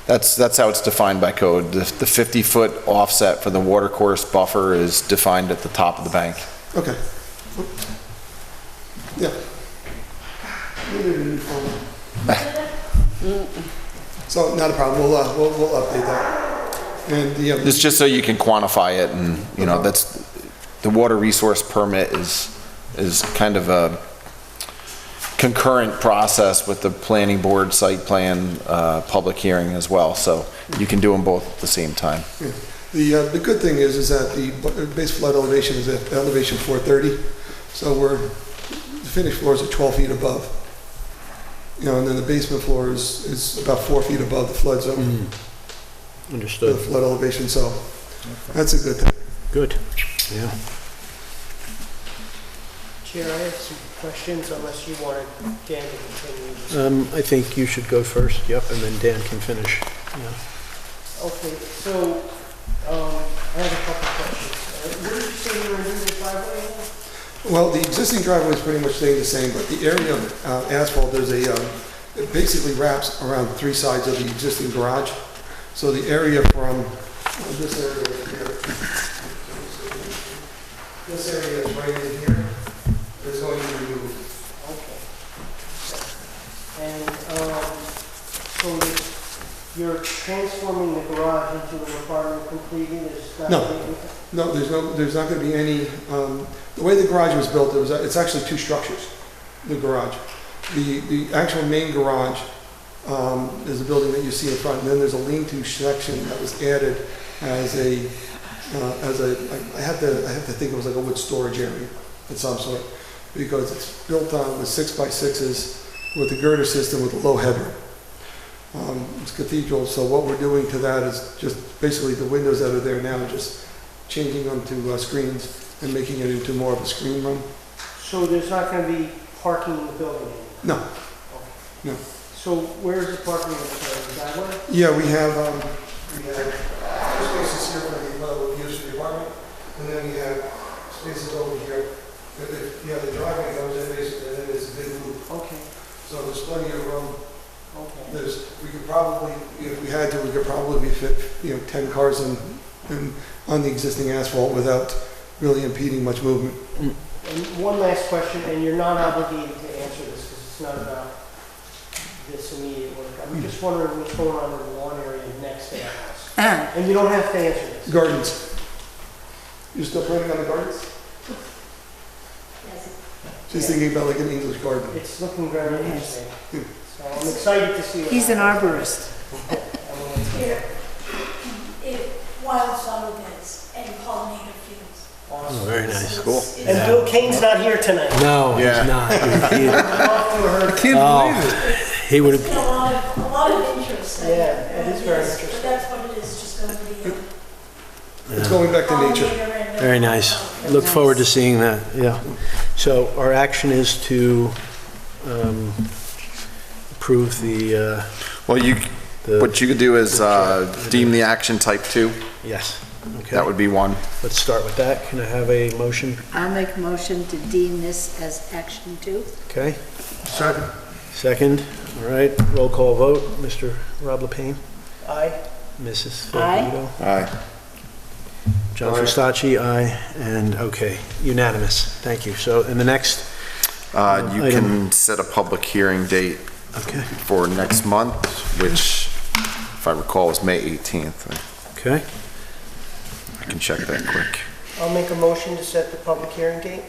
B: That's how it's defined by code. The 50-foot offset for the watercourse buffer is defined at the top of the bank.
T: Okay. Yeah. So not a problem. We'll update that. And
B: It's just so you can quantify it, and you know that's the water resource permit is kind of a concurrent process with the planning board site plan public hearing as well. So you can do them both at the same time.
T: yeah. The good thing is that the base flood elevation is at elevation 430, so the finished floor is at 12 feet above. You know, and then the basement floor is about 4 feet above the flood zone.
A: Understood.
T: The flood elevation, so that's a good thing.
A: Good, yeah.
I: Chair, I have some questions, unless you wanted Dan to continue.
A: I think you should go first, yep, and then Dan can finish. Yeah.
I: Okay, so, I have a couple questions. What did you say you were doing the driveway?
T: Well, the existing driveway is pretty much staying the same, but the area of asphalt, it basically wraps around 3 sides of the existing garage. So the area from this area right here, this area is right in here, is going to be removed.
I: Okay. And, so you're transforming the garage into an apartment completely?
T: No, there's not going to be any, the way the garage was built, it's actually 2 structures, the garage. The actual main garage is the building that you see in front, and then there's a lean-to section that was added as I have to think it was like a wood storage area of some sort, because it's built on the 6x6s with the girder system with a low headroom. It's cathedral, so what we're doing to that is just basically the windows that are there now, just changing them to screens and making it into more of a screen room.
I: So there's not going to be parking in the building anymore?
T: No.
I: Okay.
T: No.
I: So where's the parking in the driveway?
T: Yeah, we have spaces here for the level of use for the apartment, and then we have spaces over here. The driveway goes in basically, and then there's a big loop.
I: Okay.
T: So there's plenty of room.
I: Okay.
T: We could probably, if we had to, we could probably fit, 10 cars on the existing asphalt without really impeding much movement.
I: And one last question, and you're not obligated to answer this because it's not about this immediate work. I'm just wondering what's going on in the lawn area next to the house. And you don't have to answer this.
T: Gardens. You still planning on the gardens? She's thinking about like an English garden.
I: It's looking very interesting. So I'm excited to see what
C: He's an
I: happens.
C: arborist.
U: Wild flower beds and pollinator fields.
A: Oh, very nice.
B: Cool.
I: And Bill Kane's not here tonight.
A: No, he's not.
I: I
A: can't believe it. He would have.
U: A lot of interest.
I: Yeah, it is very interesting.
U: But that's what it is, just going to be
T: It's going back to nature.
A: Very nice. Look forward to seeing that, yeah. So our action is to approve the...
B: Well, what you could do is deem the action type 2.
A: Yes. Okay.
B: That would be 1.
A: Let's start with that. Can I have a motion?
C: I'll make a motion to deem this as action 2.
A: Okay.
T: Second.
A: Second. All right. Roll call vote. Mr. Rob LePayne?
I: Aye.
A: Mrs.
C: Aye.
A: Filipino?
B: Aye.
A: John Fustacci, aye. And okay, unanimous. Thank you. So in the next
B: You
A: item.
B: can set a public hearing date for next month, which, if I recall, was May 18th.
A: Okay.
B: I can check that quick.
I: I'll make a motion to set the public hearing date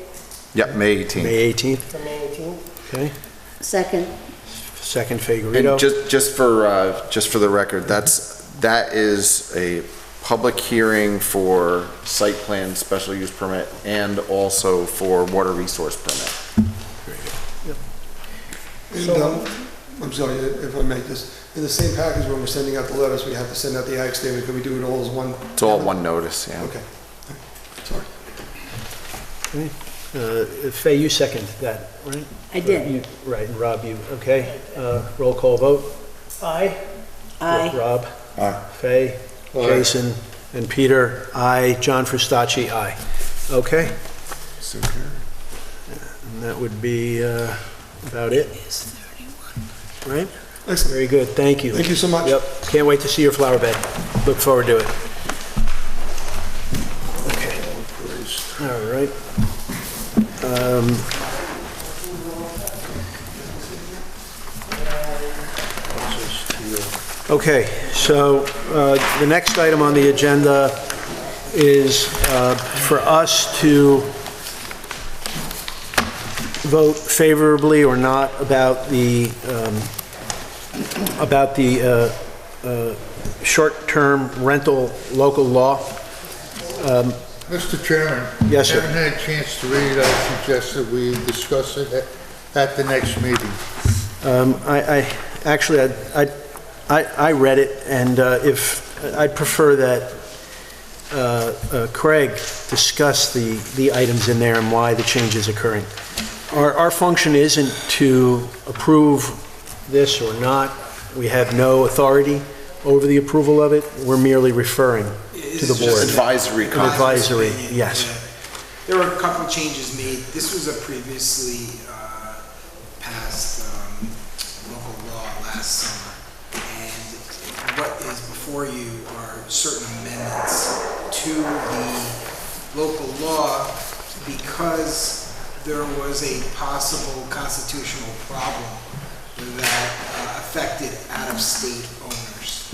B: Yep, May 18th.
A: May 18th.
I: for May 18th.
A: Okay.
C: Second.
A: second Fegredo.
B: And just for the record, that is a public hearing for site plan special use permit and also for water resource permit.
T: And, I'm sorry, if I may, just, in the same package when we're sending out the letters, we have to send out the ag statement. Can we do it all as one?
B: It's all one notice, yeah.
T: Okay. Sorry.
A: Fay, you seconded that, right?
C: I did.
A: Right, and Rob, you, okay. Roll call vote.
I: Aye.
C: Aye.
A: Rob?
B: Aye.
A: Fay?
F: Aye.
A: Jason? And Peter? Aye. John Frustacci? Aye. Okay.
B: So carried.
A: And that would be about it. Right?
T: Excellent.
A: Very good, thank you.
T: Thank you so much.
A: Yep, can't wait to see your flower bed. Look forward to it. Okay. All right. Okay, so the next item on the agenda is for us to vote favorably or not about the short-term rental local law.
F: Mr. Chairman.
A: Yes, sir.
F: I haven't had a chance to read it. I suggest that we discuss it at the next meeting.
A: I read it, and I'd prefer that Craig discuss the items in there and why the change is occurring. Our function isn't to approve this or not. We have no authority over the approval of it. We're merely referring to the board.
B: Advisory.
A: An advisory, yes.
L: There were a couple changes made. This was a previously passed local law last summer. And what is before you are certain amendments to the local law because there was a possible constitutional problem that affected out-of-state owners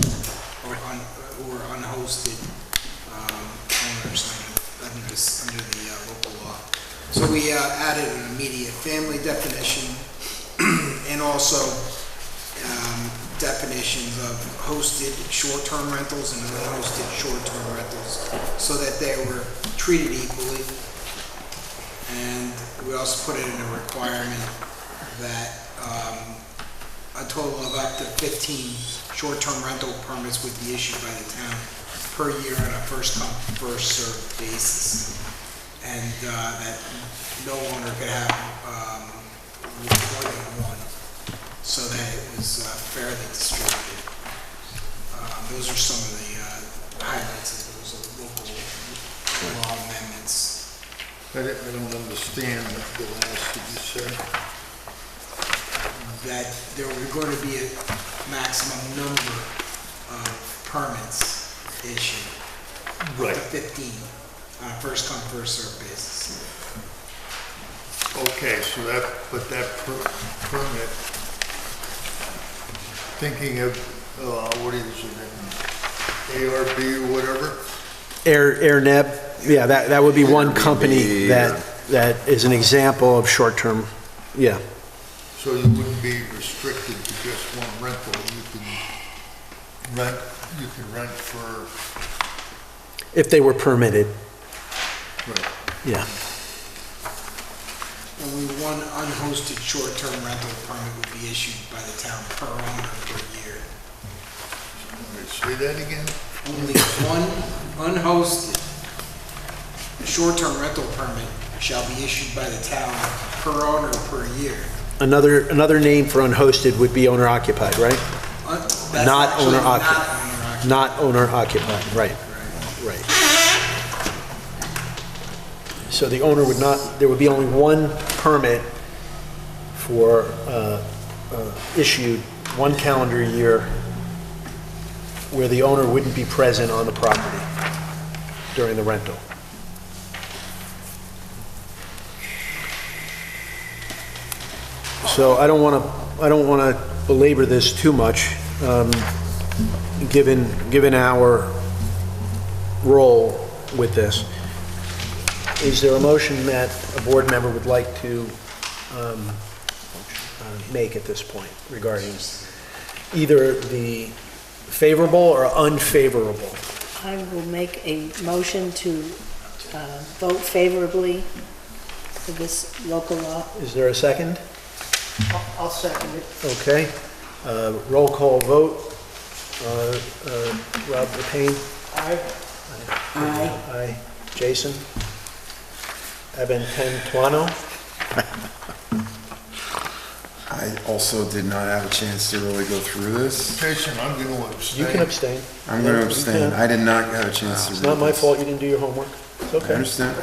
L: or unhosted owners under the local law. So we added an immediate family definition and also definitions of hosted short-term rentals and unhosted short-term rentals so that they were treated equally. And we also put it in a requirement that a total of up to 15 short-term rental permits would be issued by the town per year on a first-come, first-served basis. And that no owner could have more than one, so that it was fairly distributed. Those are some of the highlights of those local law amendments.
F: I don't understand the last that you said.
L: That there were going to be a maximum number of permits issued.
F: Right.
L: Up to 15 on a first come, first served basis.
F: Okay, so that permit, thinking of, what is it, ARB or whatever?
A: AirNeb, yeah, that would be one company that is an example of short-term, yeah.
F: So you wouldn't be restricted to just one rental. You can rent for.
A: If they were permitted,
F: Right.
A: yeah.
L: Only one unhosted short-term rental permit would be issued by the town per owner per year.
F: Say that again?
L: Only one unhosted short-term rental permit shall be issued by the town per owner per year.
A: Another name for unhosted would be owner-occupied, right?
L: That's
A: Not
L: actually
A: owner-occupied. Not owner-occupied, right, right. So the owner would not, there would be only one permit for issued one calendar year where the owner wouldn't be present on the property during the rental. So I don't want to belabor this too much, given our role with this. Is there a motion that a board member would like to make at this point regarding either the favorable or unfavorable?
C: I will make a motion to vote favorably for this local law.
A: Is there a second?
I: I'll second it.
A: Okay. Roll call vote. Rob Payne?
I: Aye.
C: Aye.
A: Aye. Jason? Abententuano?
R: I also did not have a chance to really go through this.
F: Jason, I'm going to abstain.
A: You can abstain.
R: I'm going to
A: You
R: abstain.
A: can.
R: I did not have a chance to read
A: It's not my
R: this.
A: fault you didn't do your homework. It's okay.
R: I understand.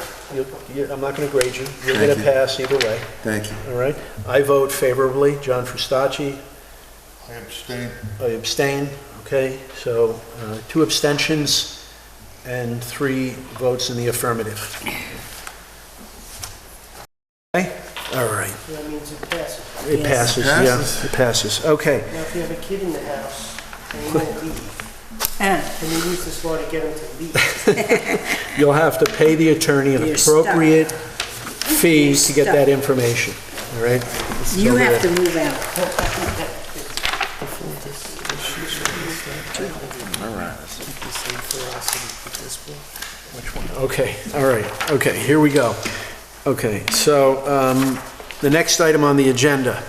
A: I'm not going to grade you. You'll
R: Thank
A: get a
R: you.
A: pass either way.
R: Thank you.
A: All right. I vote favorably. John Frustacci?
F: I abstain.
A: I abstain. Okay, so 2 abstentions and 3 votes in the affirmative. Okay, all right.
I: That means it passes.
A: It passes, yeah, it passes. Okay.
I: Now, if you have a kid in the house and he won't leave, and you use this law to get him to leave.
A: You'll have to pay the attorney an
C: You're stuck.
A: appropriate fee to get that information, all right?
C: You have to move out.
A: Okay, all right, okay, here we go. Okay, so the next item on the agenda.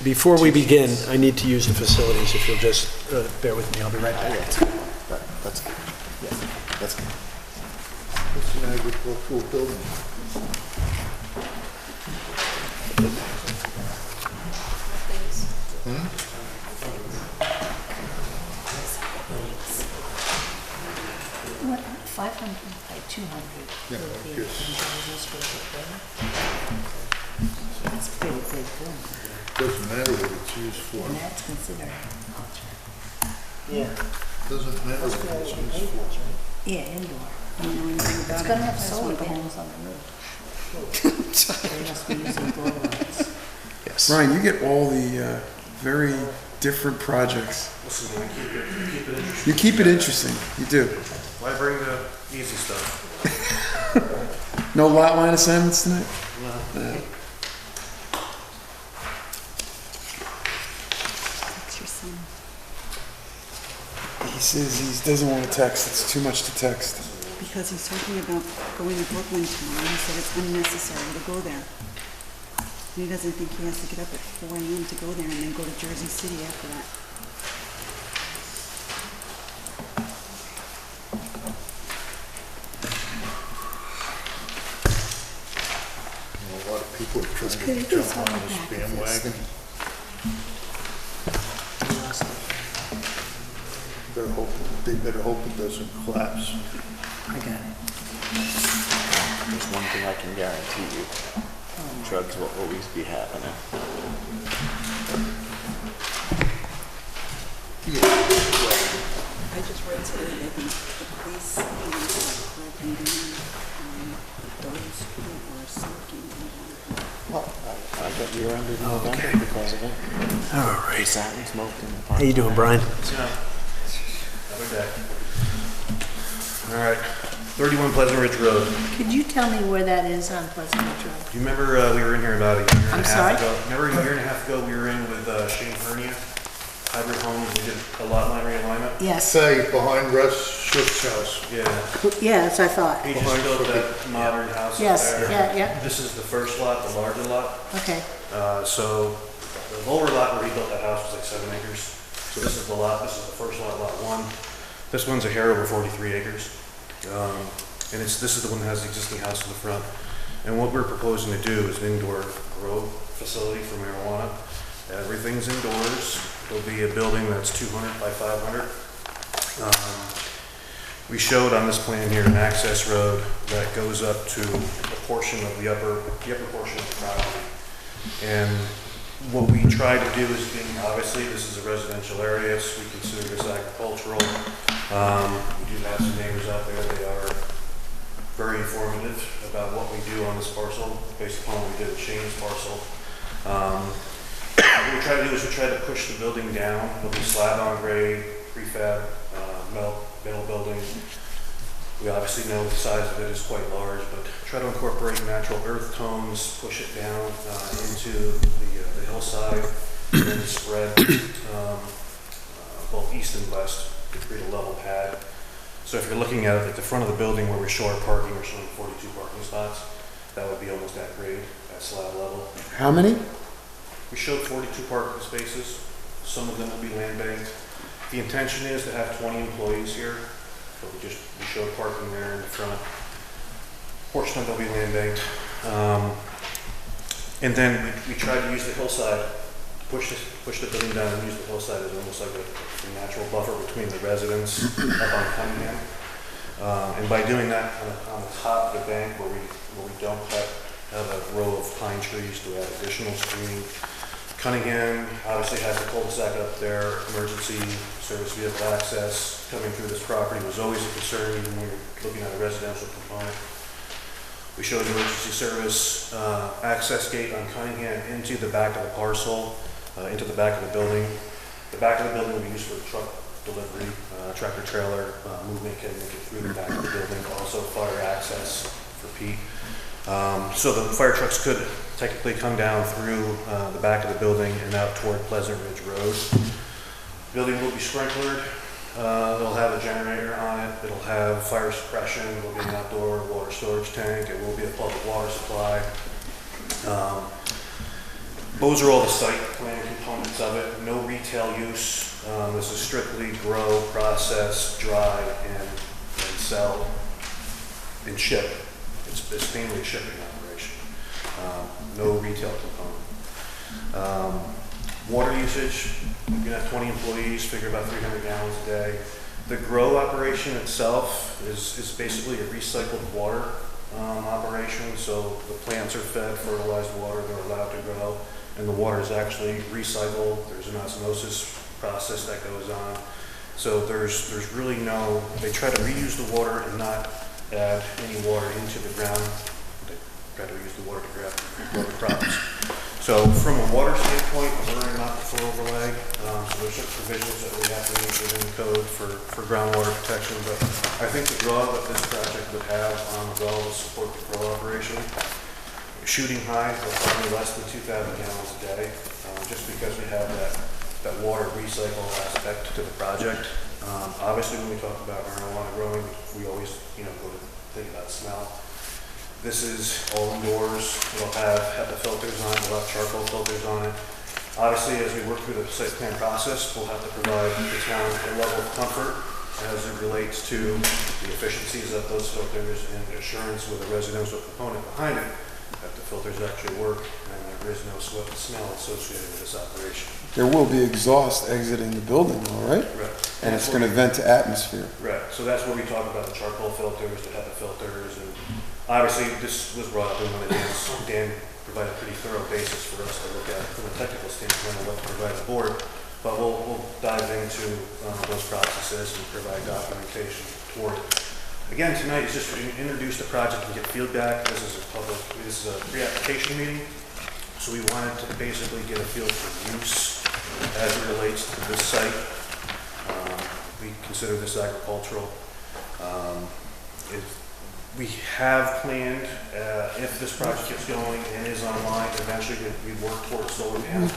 A: Before we begin, I need to use the facilities, if you'll just bear with me, I'll be right back.
B: That's good.
F: It's an agricultural building.
C: What, 500 by 200?
F: Yeah,
C: would be
F: I guess.
C: 10,000 square foot building? That's a pretty big building.
F: Doesn't matter what it's used for.
C: And that's considered agriculture.
I: Yeah.
F: Doesn't matter what it's used for.
C: Yeah, indoor. It's gonna have solar panels on the roof. They must be using glow lights.
A: Yes.
R: Ryan, you get all the very different projects.
E: Listen, man, keep it interesting.
R: You keep it interesting. You do.
E: Why bring the easy stuff?
R: No lot line assignments tonight?
E: No.
R: No.
K: What's your son?
R: He says he doesn't want to text. It's too much to text.
K: Because he's talking about going to Brooklyn tomorrow, he said it's unnecessary to go there. And he doesn't think he has to get up at 4 a.m. to go there and then go to Jersey City after that.
F: A lot of people are trying
C: Okay,
F: to
C: this
F: jump
C: on
F: on
C: the
F: this
C: back of this
F: bandwagon. They better hope it doesn't collapse.
C: I got it.
B: There's one thing I can guarantee you. Drugs will always be happening.
K: I just read today that the police are cracking down those who are smoking.
B: Well, I got rear-ended in November because of it.
A: All right.
B: Sat and smoked in the
A: How you doing, Brian?
E: I'll be back. All right, 31 Pleasant Ridge Road.
C: Could you tell me where that is on Pleasant Ridge Road?
E: Do you remember we were in here about a year and
C: I'm
E: a half
C: sorry?
E: ago? Remember a year and a half ago we were in with Shane Pernia, Hybrid Homes, we did a lot line realignment?
C: Yes.
F: Say, behind Russ Schiff's house.
E: Yeah.
C: Yes, I thought.
E: He just built that modern house up
C: Yes,
E: there.
C: yeah.
E: This is the first lot, the larger lot.
C: Okay.
E: So the lower lot where he built that house was like 7 acres. So this is the lot, this is the first lot, lot 1. This one's a hair over 43 acres. And this is the one that has the existing house in the front. And what we're proposing to do is an indoor grow facility for marijuana. Everything's indoors. It'll be a building that's 200 by 500. We showed on this plan here an access road that goes up to a portion of the upper portion of the property. And what we try to do is, obviously, this is a residential area, so we consider this agricultural. We do have some neighbors out there. They are very informative about what we do on this parcel, based upon what we did with Shane's parcel. What we try to do is we try to push the building down. It'll be slab on grade, prefab, metal building. We obviously know the size of it is quite large, but try to incorporate natural earth tones, push it down into the hillside, and then spread both east and west to create a level pad. So if you're looking at it at the front of the building where we show our parking, we're showing 42 parking spots. That would be almost at grade, at slab level.
T: How many?
E: We showed 42 parking spaces. Some of them will be land banked. The intention is to have 20 employees here, but we showed parking there in the front. Portion of it will be land banked. And then we tried to use the hillside, push the building down and use the hillside as almost like a natural buffer between the residents up on Cunningham. And by doing that on the top of the bank where we don't have a row of pine trees to add additional screening. Cunningham obviously has a cul-de-sac up there, emergency service vehicle access coming through this property was always a concern even when you're looking at a residential component. We showed emergency service access gate on Cunningham into the back of the parcel, into the back of the building. The back of the building will be used for truck delivery, tractor trailer movement can make it through the back of the building, also fire access for Pete. So the fire trucks could technically come down through the back of the building and out toward Pleasant Ridge Road. The building will be sprinklered. It'll have a generator on it. It'll have fire suppression. It will be an outdoor water storage tank. It will be a public water supply. Those are all the site plan components of it. No retail use. This is strictly grow, process, dry, and sell and ship. It's mainly a shipping operation. No retail component. Water usage, you can have 20 employees, figure about 300 gallons a day. The grow operation itself is basically a recycled water operation. So the plants are fed fertilized water, they're allowed to grow, and the water is actually recycled. There's an osmosis process that goes on. So there's really no, they try to reuse the water and not add any water into the ground. They try to reuse the water to grow the crops. So from a water standpoint, we're in an aquifer overlay. So there's certain provisions that we have to meet within the code for groundwater protection. But I think the draw that this project would have on the well is support the grow operation. Shooting high, we're probably less than 2,000 gallons a day, just because we have that water recycle aspect to the project. Obviously, when we talk about marijuana growing, we always, go to think about smell. This is all indoors. It'll have HEPA filters on it. We'll have charcoal filters on it. Obviously, as we work through the site plan process, we'll have to provide the town a level of comfort as it relates to the efficiencies of those filters and assurance with a residential component behind it that the filters actually work and there is no sweat and smell associated with this operation.
T: There will be exhaust exiting the building, all right?
E: Right.
T: And it's going to vent to atmosphere.
E: Right. So that's where we talk about the charcoal filters, the HEPA filters, and obviously this was brought up in one of Dan provided a pretty thorough basis for us to look at from a technical standpoint of what to provide the board. But we'll dive into those processes and provide documentation toward it. Again, tonight is just to introduce the project and get feedback. This is a pre-application meeting. So we wanted to basically get a feel for use as it relates to this site. We consider this agricultural. We have planned, if this project gets going and is online, eventually we work towards solar panels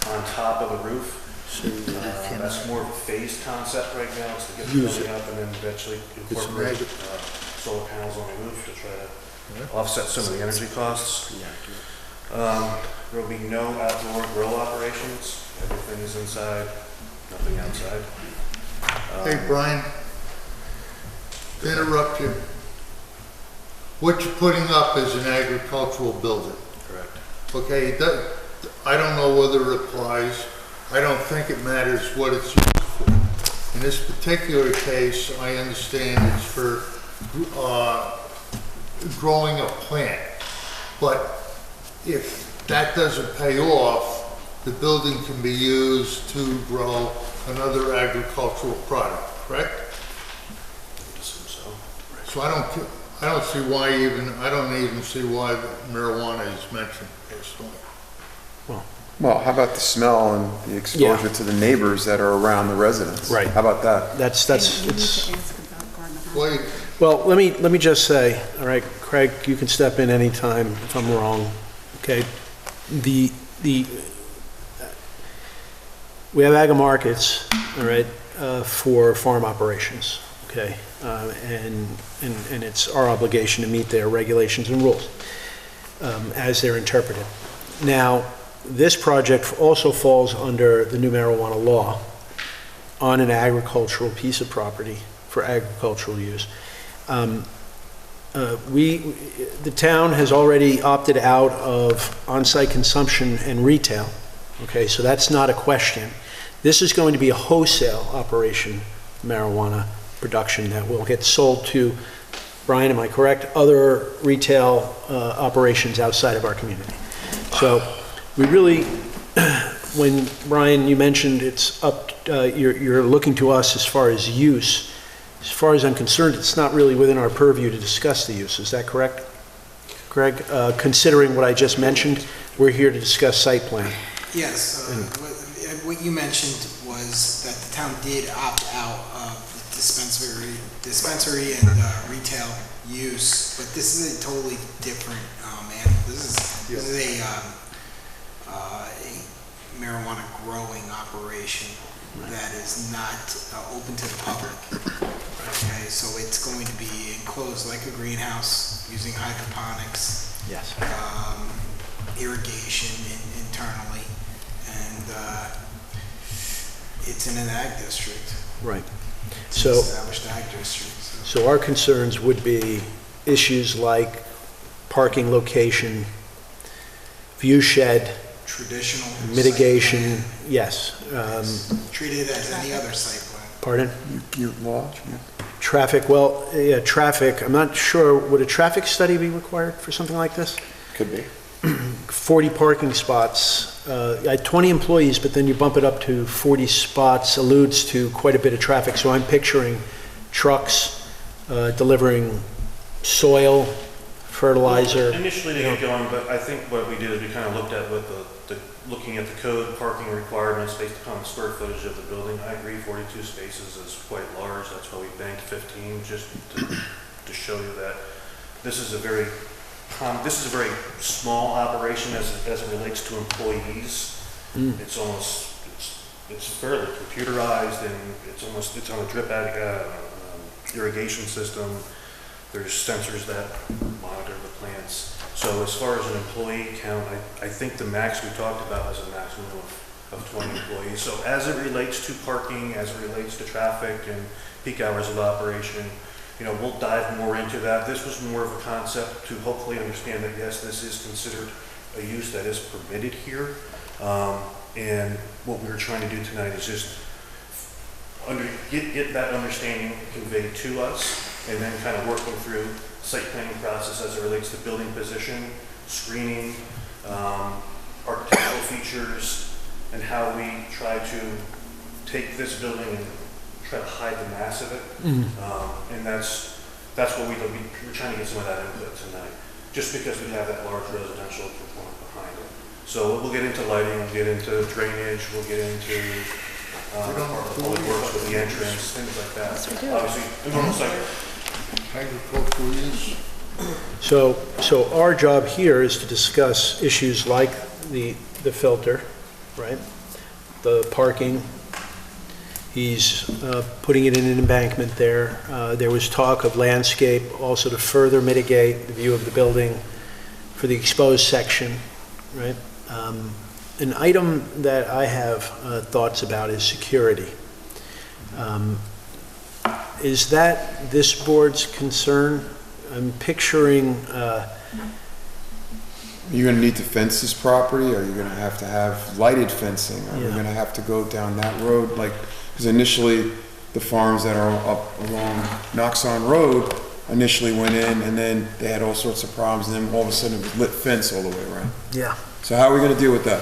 E: on top of the roof. That's more of a phased concept right now, is to get the building up and then eventually incorporate solar panels on the roof to try to offset some of the energy costs. There will be no outdoor grow operations. Everything is inside, nothing outside.
F: Hey, Brian, to interrupt you. What you're putting up is an agricultural building.
E: Correct.
F: Okay, I don't know whether it applies. I don't think it matters what it's used for. In this particular case, I understand it's for growing a plant. But if that doesn't pay off, the building can be used to grow another agricultural product, correct?
E: I assume so.
F: So I don't see why I don't even see why marijuana is mentioned personally.
A: Well,
B: Well, how about the smell and the exposure to the neighbors that are around the residents?
A: Right.
B: How about that?
A: It's,
F: Wait,
A: well, let me just say, all right, Craig, you can step in anytime if I'm wrong, okay? We have ag markets, all right, for farm operations, okay? And it's our obligation to meet their regulations and rules as they're interpreted. Now, this project also falls under the new marijuana law on an agricultural piece of property for agricultural use. The town has already opted out of on-site consumption and retail, okay, so that's not a question. This is going to be a wholesale operation, marijuana production that will get sold to, Brian, am I correct, other retail operations outside of our community. So we really, when, Brian, you mentioned it's up, you're looking to us as far as use. As far as I'm concerned, it's not really within our purview to discuss the use. Is that correct, Greg? Considering what I just mentioned, we're here to discuss site plan.
L: Yes, what you mentioned was that the town did opt out of dispensary and retail use, but this is a totally different animal. This is a marijuana growing operation that is not open to the public. Okay, so it's going to be enclosed like a greenhouse using hydroponics.
A: Yes.
L: Irrigation internally, and it's in an ag district.
A: Right.
L: It's an established ag district.
A: So our concerns would be issues like parking location, view shed,
L: traditional
A: mitigation, yes.
L: Treat it as any other site plan.
A: Pardon?
B: You lodge?
A: Traffic, well, yeah, traffic, I'm not sure, would a traffic study be required for something like this?
B: Could be.
A: 40 parking spots, I had 20 employees, but then you bump it up to 40 spots, alludes to quite a bit of traffic, so I'm picturing trucks delivering soil, fertilizer.
E: Initially they get going, but I think what we did is we kind of looked at what looking at the code parking requirements based upon the square footage of the building. I agree 42 spaces is quite large, that's why we banked 15, just to show you that this is a very small operation as it relates to employees. It's fairly computerized, and it's on a drip irrigation system. There's sensors that monitor the plants. So as far as an employee count, I think the max we talked about is a maximum of 20 employees. So as it relates to parking, as it relates to traffic and peak hours of operation, we'll dive more into that. This was more of a concept to hopefully understand that, yes, this is considered a use that is permitted here. And what we were trying to do tonight is just get that understanding conveyed to us, and then kind of working through site planning process as it relates to building position, screening, architectural features, and how we try to take this building and try to hide the mass of it. And that's what we're trying to get some of that input tonight, just because we have that large residential component behind it. So we'll get into lighting, we'll get into drainage, we'll get into public works with the entrance, things like that. Obviously, a normal site.
F: agricultural use.
A: So our job here is to discuss issues like the filter, right? The parking. He's putting it in an embankment there. There was talk of landscape also to further mitigate the view of the building for the exposed section, right? An item that I have thoughts about is security. Is that this board's concern? I'm picturing...
B: You're going to need to fence this property? Are you going to have lighted fencing? Are we going to have to go down that road? Because initially, the farms that are up along Knoxon Road initially went in, and then they had all sorts of problems, and then all of a sudden it was lit fence all the way around.
A: Yeah.
B: So how are we going to deal with that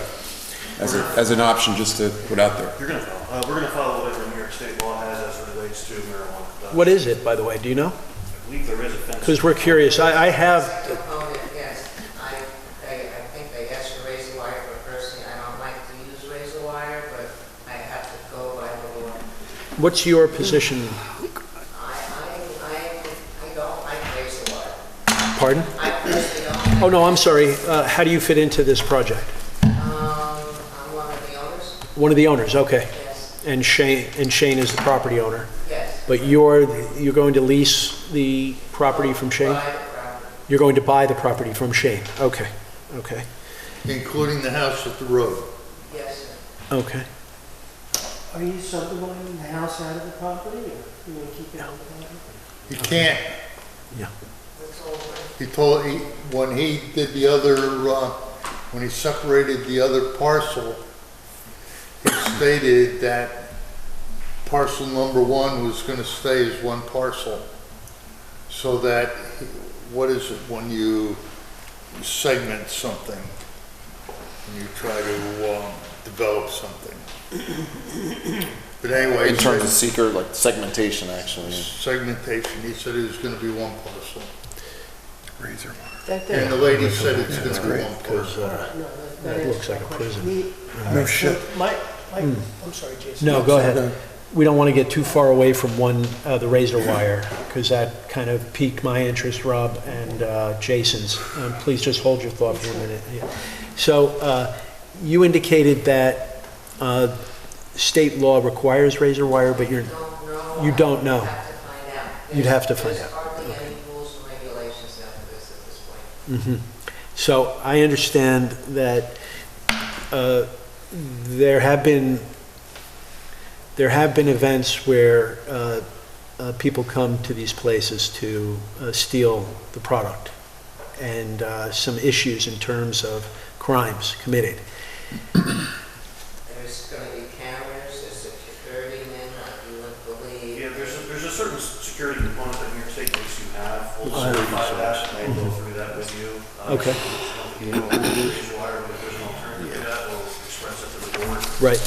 B: as an option just to put out there?
E: We're going to follow whatever New York State law has as it relates to marijuana production.
A: What is it, by the way? Do you know?
E: I believe there is a fence.
A: Because we're curious. I have...
H: Yes. I think they asked to raise the wire, but personally, I don't like
A: What's your position?
H: I don't like raise the water.
A: Pardon?
H: I personally don't.
A: Oh, no, I'm sorry. How do you fit into this project?
H: I'm one of the owners.
A: One of the owners, okay.
H: Yes.
A: And Shane is the property owner?
H: Yes.
A: But you're going to lease the property from Shane?
H: Buy the property.
A: You're going to buy the property from Shane? Okay, okay,
F: Including the house at the road.
H: Yes, sir.
A: okay.
I: Are you subdividing the house out of the property, or you want to keep it on the property?
F: You can't.
A: Yeah.
F: When he did the other, when he separated the other parcel, he stated that parcel number 1 was going to stay as one parcel. So that, what is it when you segment something? When you try to develop something? But anyway.
B: In terms of seeker, like segmentation, actually.
F: Segmentation, he said it was going to be one parcel.
T: Razor
F: And the lady said it's going to be one
A: Because
F: parcel.
A: that looks like a prison.
T: No shit.
I: I'm sorry, Jason.
A: No, go ahead. We don't want to get too far away from the razor wire, because that kind of piqued my interest, Rob, and Jason's. Please just hold your thought for a minute. Yeah. So you indicated that state law requires razor wire, but you don't know. You'd have to find out.
H: There's hardly any rules and regulations after this at this point.
A: So I understand that there have been events where people come to these places to steal the product, and some issues in terms of crimes committed.
H: There's going to be cameras, there's security men, you wouldn't believe.
E: Yeah, there's a certain security component that New York State makes you have. We'll certify that, and we'll go through that with you.
A: Okay.
E: If there's an alternative to that, we'll express it to the board.
A: Right.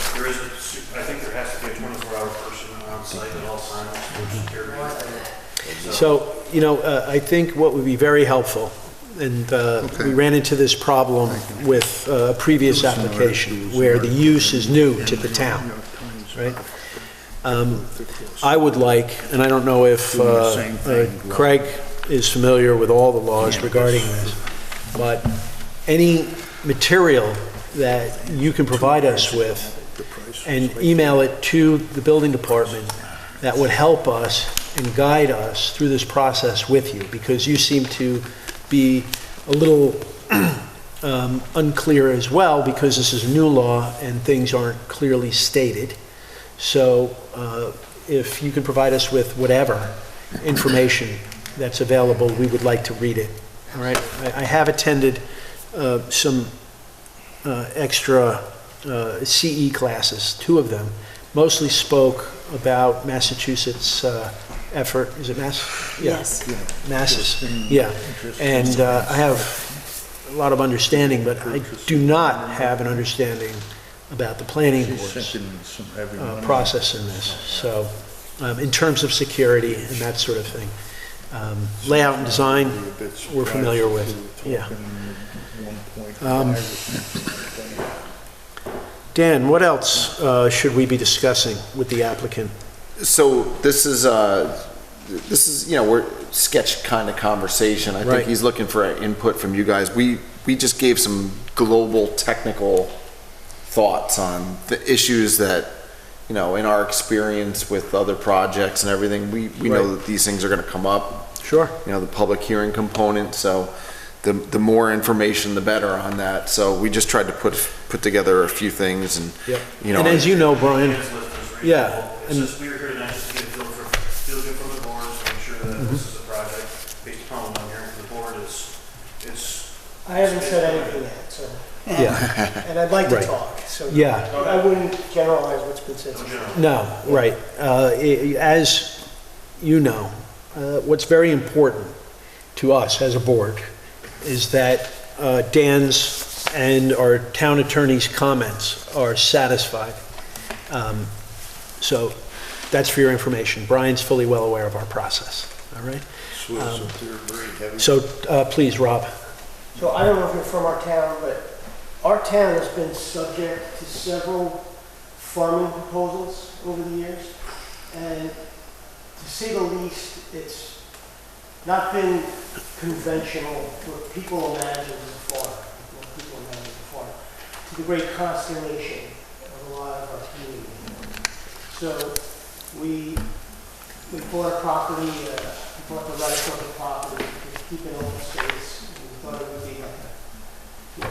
E: I think there has to be a 24-hour person on site at all times for security.
H: More than that.
A: So, I think what would be very helpful, and we ran into this problem with a previous application where the use is new to the town, right? I would like, and I don't know if Craig is familiar with all the laws regarding this, but any material that you can provide us with and email it to the building department that would help us and guide us through this process with you, because you seem to be a little unclear as well, because this is a new law and things aren't clearly stated. So if you can provide us with whatever information that's available, we would like to read it. All right. I have attended some extra CE classes, 2 of them, mostly spoke about Massachusetts effort. Is it Mass? Yeah.
C: Yes.
A: Masses. Yeah. And I have a lot of understanding, but I do not have an understanding about the planning board's process in this. So in terms of security and that sort of thing. Layout and design, we're familiar with. Yeah. Dan, what else should we be discussing with the applicant?
B: So this is we're sketch kind of conversation. I think he's looking for input from you guys. We just gave some global technical thoughts on the issues that, in our experience with other projects and everything, we know that these things are going to come up.
A: Sure.
B: The public hearing component. So the more information, the better on that. So we just tried to put together a few things, and
A: and as you know, Brian, yeah.
E: It's just, we were here tonight just to get a feel good from the board, to make sure that this is a project based upon what I'm hearing from the board it's.
I: I haven't said anything yet, so.
A: Yeah.
I: And I'd like to talk, so.
A: Yeah.
I: I wouldn't generalize what's been said.
A: No, right. As you know, what's very important to us as a board is that Dan's and our town attorney's comments are satisfied. So that's for your information. Brian's fully well aware of our process, all right? So please, Rob.
I: So I don't know if you're from our town, but our town has been subject to several farming proposals over the years. And to say the least, it's not been conventional what people imagine as a farm, what people imagine as a farm, to the great consternation of a lot of our community. So we bought a property, we bought the right of the property to keep it open space. We thought it would be like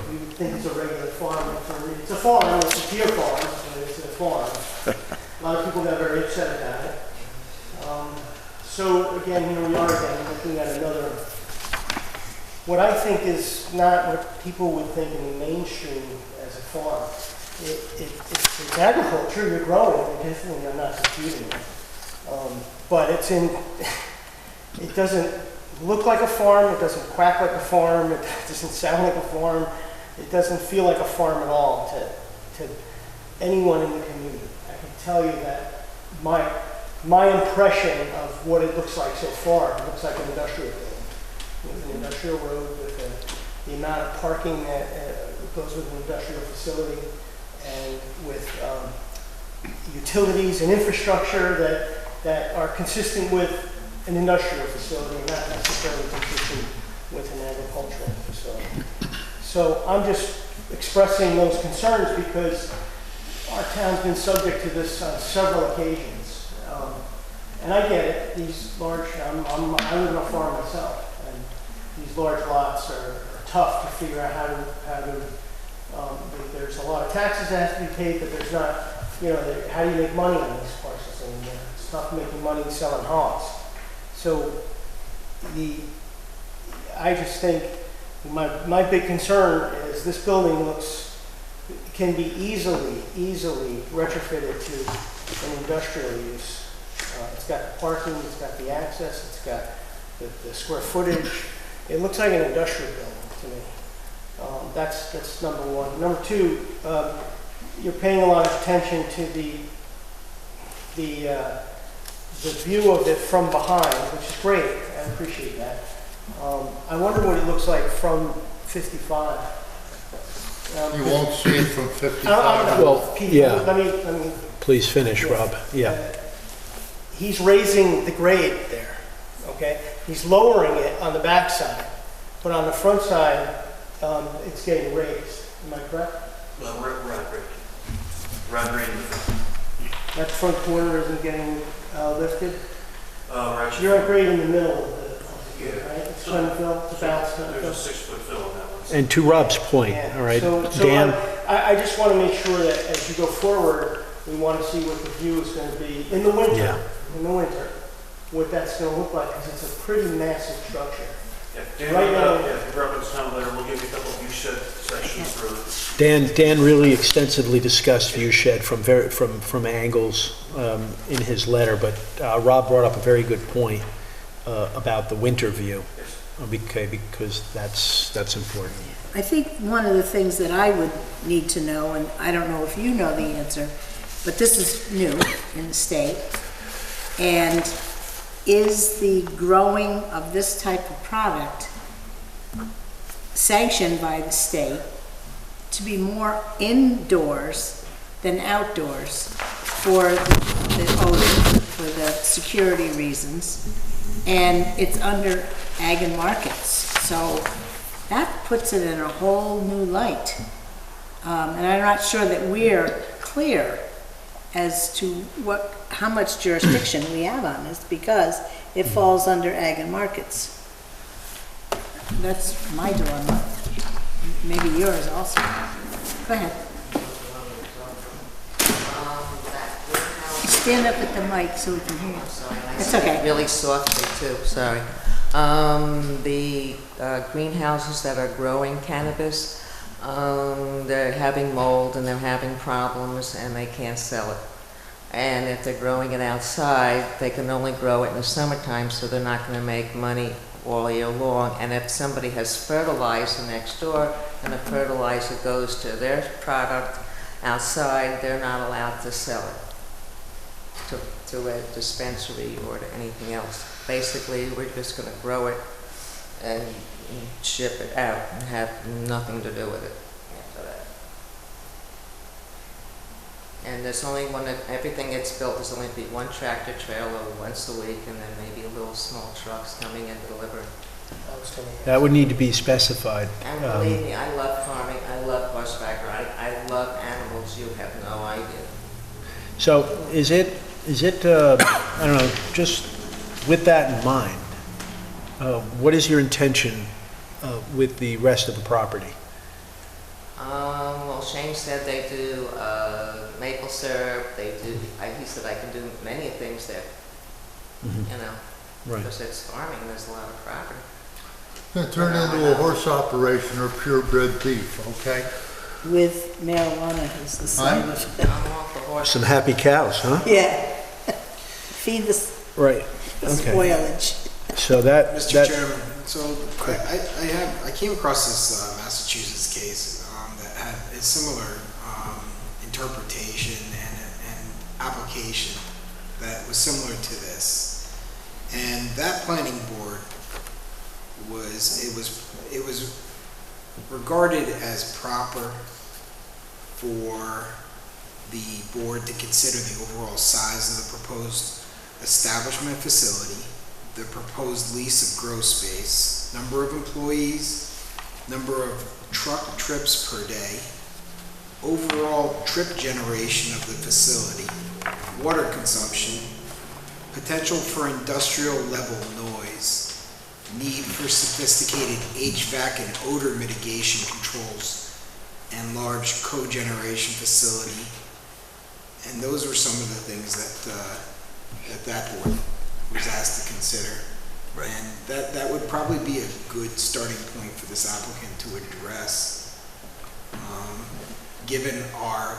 I: we would think it's a regular farm. It's a farm, it's a pure farm, but it's a farm. A lot of people got very upset about it. So again, here we are again, looking at another, what I think is not what people would think in the mainstream as a farm. It's agriculture, you're growing, you're definitely, I'm not disputing it. But it doesn't look like a farm, it doesn't quack like a farm, it doesn't sound like a farm, it doesn't feel like a farm at all to anyone in the community. I can tell you that my impression of what it looks like so far, it looks like an industrial building, with an industrial road, with the amount of parking that goes with an industrial facility, and with utilities and infrastructure that are consistent with an industrial facility, not necessarily consistent with an agricultural facility. So I'm just expressing those concerns because our town's been subject to this on several occasions. And I get it, these large, I live on a farm myself, and these large lots are tough to figure out how to there's a lot of taxes that have to be paid, but there's not, how do you make money on these parcels anymore? It's tough making money selling hogs. So I just think my big concern is this building can be easily retrofitted to an industrial use. It's got the parking, it's got the access, it's got the square footage. It looks like an industrial building to me. That's number one. Number two, you're paying a lot of attention to the view of it from behind, which is great. I appreciate that. I wonder what it looks like from 55.
F: You won't see it from 55.
A: Well, yeah.
I: Let me.
A: Please finish, Rob. Yeah.
I: He's raising the grade there, okay? He's lowering it on the back side, but on the front side, it's getting raised. Am I correct?
E: Well, we're on grade.
I: That front corner isn't getting lifted?
E: Right.
I: You're on grade in the middle of the right? It's swim fill, it's a balance swim fill.
E: There's a 6-foot fill on that one.
A: And to Rob's point, all right, Dan?
I: I just want to make sure that as you go forward, we want to see what the view is going to be in the winter.
A: Yeah.
I: In the winter, what that's going to look like, because it's a pretty massive structure.
E: Yeah, Dan,
I: right now,
E: if you're up in town later, we'll give you a couple of view shed sections through.
A: Dan really extensively discussed view shed from angles in his letter, but Rob brought up a very good point about the winter view. Okay, because that's important.
C: I think one of the things that I would need to know, and I don't know if you know the answer, but this is new in the state, and is the growing of this type of product sanctioned by the state to be more indoors than outdoors for the odor, for the security reasons, and it's under ag and markets. So that puts it in a whole new light. And I'm not sure that we're clear as to how much jurisdiction we have on this, because it falls under ag and markets. That's my dilemma. Maybe yours also. Go ahead. Stand up at the mic so we can hear you. It's okay.
H: Really softly too, sorry. The greenhouses that are growing cannabis, they're having mold and they're having problems and they can't sell it. And if they're growing it outside, they can only grow it in the summertime, so they're not going to make money all year long. And if somebody has fertilizer next door and the fertilizer goes to their product outside, they're not allowed to sell it to a dispensary or to anything else. Basically, we're just going to grow it and ship it out and have nothing to do with it after And there's only everything gets built, there's only be one tractor trailer once a week, and then maybe a little small trucks coming in to deliver.
A: That would need to be specified.
H: And believe me, I love farming, I love horseback riding, I love animals, you have no idea.
A: So is it, I don't know, just with that in mind, what is your intention with the rest of the property?
H: Well, Shane said they do maple syrup, they do, he said I can do many things there, you know,
A: Right.
H: because it's farming, there's a lot of property.
F: Gonna turn into a horse operation or purebred beef, okay?
C: With marijuana as the side
F: Huh?
C: of
H: I'm all for horses.
A: Some happy cows, huh?
C: Yeah. Feed the
A: Right.
C: the
A: Okay.
C: spoilage.
A: So that,
L: Mr. Chairman, so I came across this Massachusetts case that had a similar interpretation and application that was similar to this. And that planning board it was regarded as proper for the board to consider the overall size of the proposed establishment facility, the proposed lease of grow space, number of employees, number of truck trips per day, overall trip generation of the facility, water consumption, potential for industrial level noise, need for sophisticated HVAC and odor mitigation controls, and large cogeneration facility. And those were some of the things that board was asked to consider. Right. And that would probably be a good starting point for this applicant to address, given our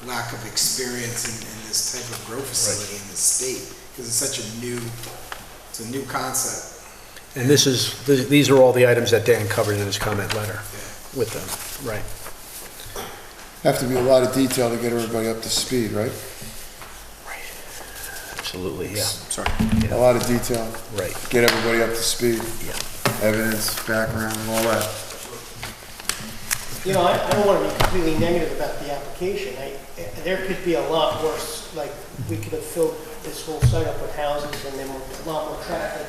L: lack of experience in this type of grow facility in this state, because it's a new concept.
A: and these are all the items that Dan covered in his comment letter with them, right?
T: Have to be a lot of detail to get everybody up to speed, right?
A: Absolutely, yeah.
B: Sorry.
T: A lot of detail.
A: Right.
T: Get everybody up to speed.
A: Yeah.
T: Evidence, background, all that.
I: You know, I don't want to be completely negative about the application. There could be a lot worse, like, we could have filled this whole site up with houses and then a lot more traffic.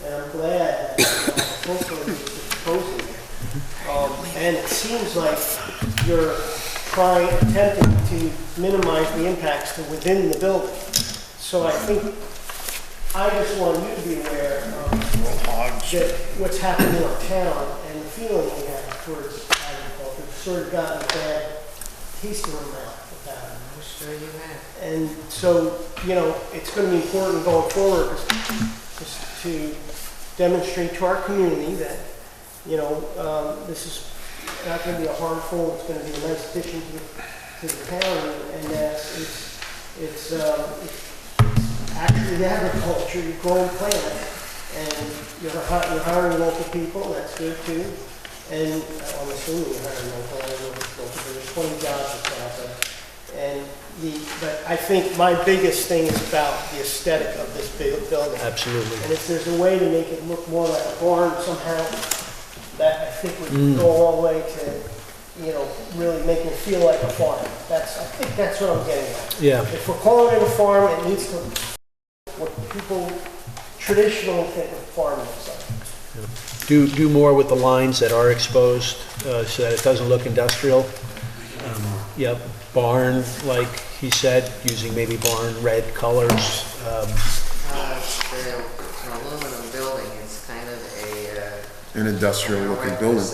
I: And I'm glad that hopefully you're proposing it. And it seems like you're attempting to minimize the impacts to within the building. So I think, I just want you to be aware that what's happened in our town and the feeling we have towards agriculture sort of gotten a bad taste in our mouth about it.
H: I'm sure you have.
I: And so, you know, it's going to be important going forward just to demonstrate to our community that, you know, this is not going to be a harmful, it's going to be a nice addition to the town, and that it's actually agriculture, you grow and plant, and you're hiring local people, that's good too. And I'm assuming you're hiring local, I don't know if it's local, but there's 20 jobs that's out there. But I think my biggest thing is about the aesthetic of this building.
A: Absolutely.
I: And if there's a way to make it look more like a barn somehow, that I think would go all the way to, you know, really making it feel like a farm. I think that's what I'm getting at.
A: Yeah.
I: If we're calling it a farm, it needs to, what people traditionally think of farming looks like.
A: Do more with the lines that are exposed, so that it doesn't look industrial. Yep, barn, like he said, using maybe barn red colors.
H: It's an aluminum building, it's kind of
T: An industrial looking building.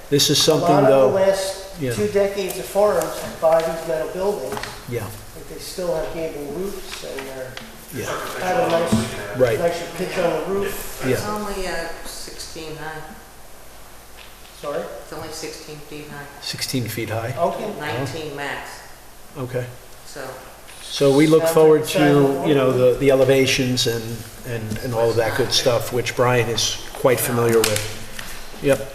A: This is
I: A
A: something
I: lot of
A: though.
I: the last 2 decades of farms buy these metal buildings,
A: Yeah,
I: but they still have gable roofs and they're
A: yeah,
I: have a nice,
A: Right.
I: nicer pitch on the roof.
H: It's
A: yeah.
H: only 16 high.
I: Sorry?
H: It's only 16 feet high.
A: 16 feet high.
I: Okay.
H: 19 max,
A: Okay.
H: so.
A: So we look
I: Sounds
A: forward
I: like
A: to, you know, the elevations and all of that good stuff, which Brian is quite familiar with. Yep.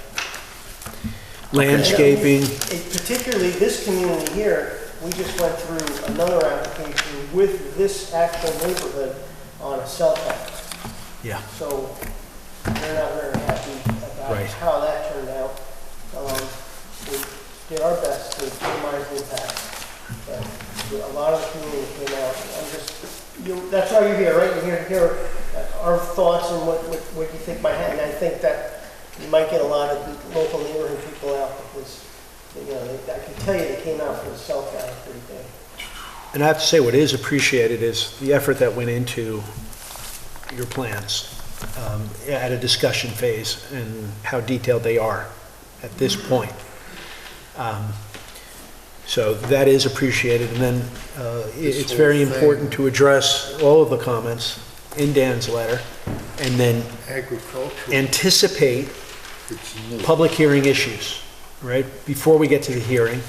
A: Landscaping.
I: Particularly this community here, we just went through another application with this actual neighborhood on a cell phone.
A: Yeah.
I: So they're not very happy about
A: Right.
I: how that turned out. We did our best to minimize the impact. But a lot of the that's why you're here, right? You're here, our thoughts and what you think might happen. I think that you might get a lot of local neighborhood people out because, you know, I can tell you they came out for the cell tower pretty big.
A: And I have to say, what is appreciated is the effort that went into your plans at a discussion phase and how detailed they are at this point. So that is appreciated. And then it's very important to address all of the comments in Dan's letter and then anticipate public hearing issues, right? Before we get to the hearing.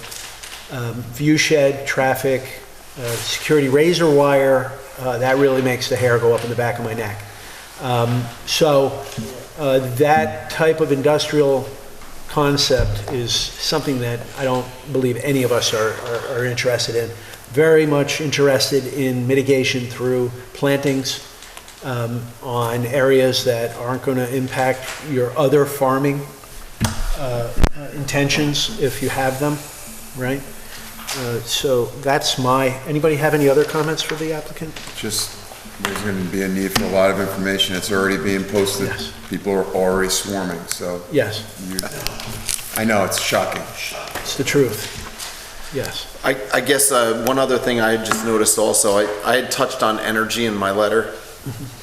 A: View shed, traffic, security razor wire, that really makes the hair go up in the back of my neck. So that type of industrial concept is something that I don't believe any of us are interested in. Very much interested in mitigation through plantings on areas that aren't going to impact your other farming intentions if you have them, right? So that's anybody have any other comments for the applicant?
R: Just, there's going to be a need for a lot of information. It's already being posted.
A: Yes.
R: People are already swarming, so.
A: Yes.
R: I know, it's shocking.
A: It's the truth. Yes.
B: I guess one other thing I had just noticed also, I had touched on energy in my letter,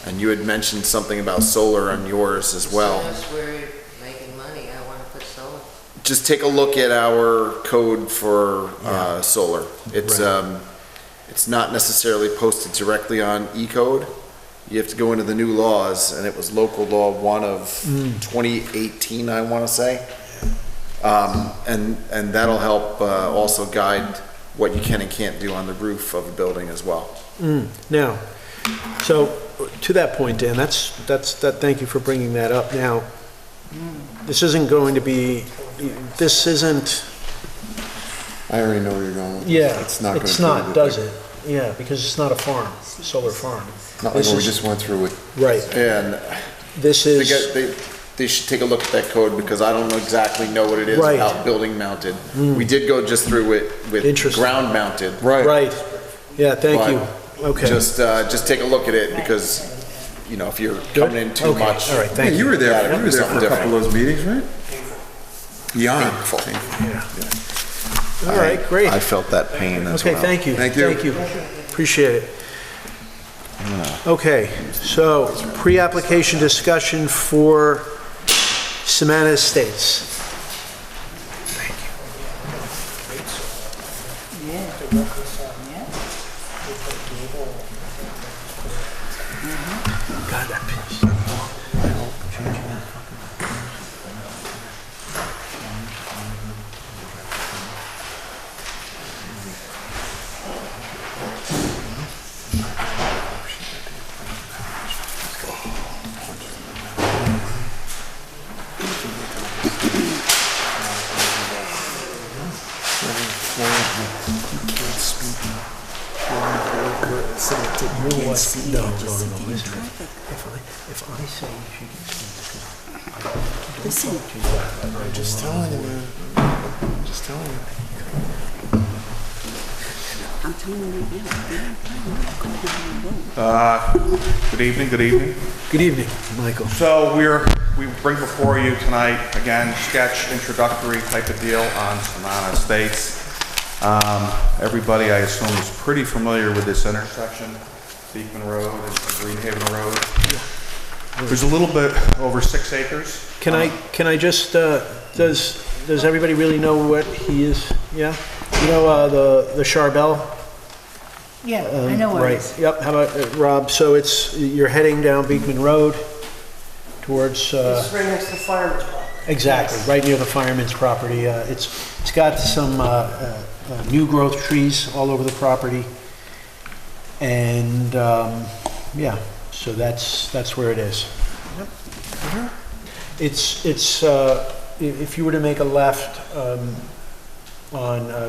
B: and you had mentioned something about solar on yours as well.
H: As soon as we're making money, I want to put solar.
B: Just take a look at our code for solar. It's it's not necessarily posted directly on E-code. You have to go into the new laws, and it was local law 1 of 2018, I want to say. And that'll help also guide what you can and can't do on the roof of a building as well.
A: Now, so to that point, Dan, thank you for bringing that up. Now, this isn't going to be, this isn't.
R: I already know where you're going with this.
A: Yeah,
R: It's not going to
A: it's
R: be
A: not,
R: the
A: does
R: thing.
A: it? Yeah, because it's not a farm, solar farm.
R: Not like what we just went through with.
A: Right.
B: And
A: this is.
B: They should take a look at that code because I don't exactly know what it is
A: Right.
B: about building mounted. We did go just through it with
A: Interesting.
B: ground mounted.
A: Right. Yeah, thank
B: But
A: you. Okay.
B: Just take a look at it because, you know, if you're coming in too
A: Okay.
B: much.
A: All right, thank
R: Yeah,
A: you.
R: you were there,
B: gotta
R: you
B: do
R: were there
B: something
R: for a couple of those meetings, right? Beyond.
A: All right, great.
B: I felt that pain as well.
A: Okay, thank you.
R: Thank you.
A: Thank you. Appreciate it. Okay, so pre-application discussion for Samana Estates. God, that pin's so long. No, listen. If I say she can speak,
U: Listen.
R: I'm just telling you, man. Just telling you.
U: I'm telling you right now.
N: Good evening, good evening.
A: Good evening, Michael.
N: So we bring before you tonight, again, sketch introductory type of deal on Samana Estates. Everybody, I assume, is pretty familiar with this intersection, Beekman Road and Greenhaven Road. There's a little bit over 6 acres.
A: Can I just, does everybody really know what he is? Yeah? You know, the Charbel?
C: Yeah, I know where it
A: Right,
C: is.
A: yep, how about, Rob, so you're heading down Beekman Road towards,
I: It's right next to fireman's property.
A: exactly, right near the fireman's property. It's got some new growth trees all over the property. And, yeah, so that's where it is. It's, if you were to make a left on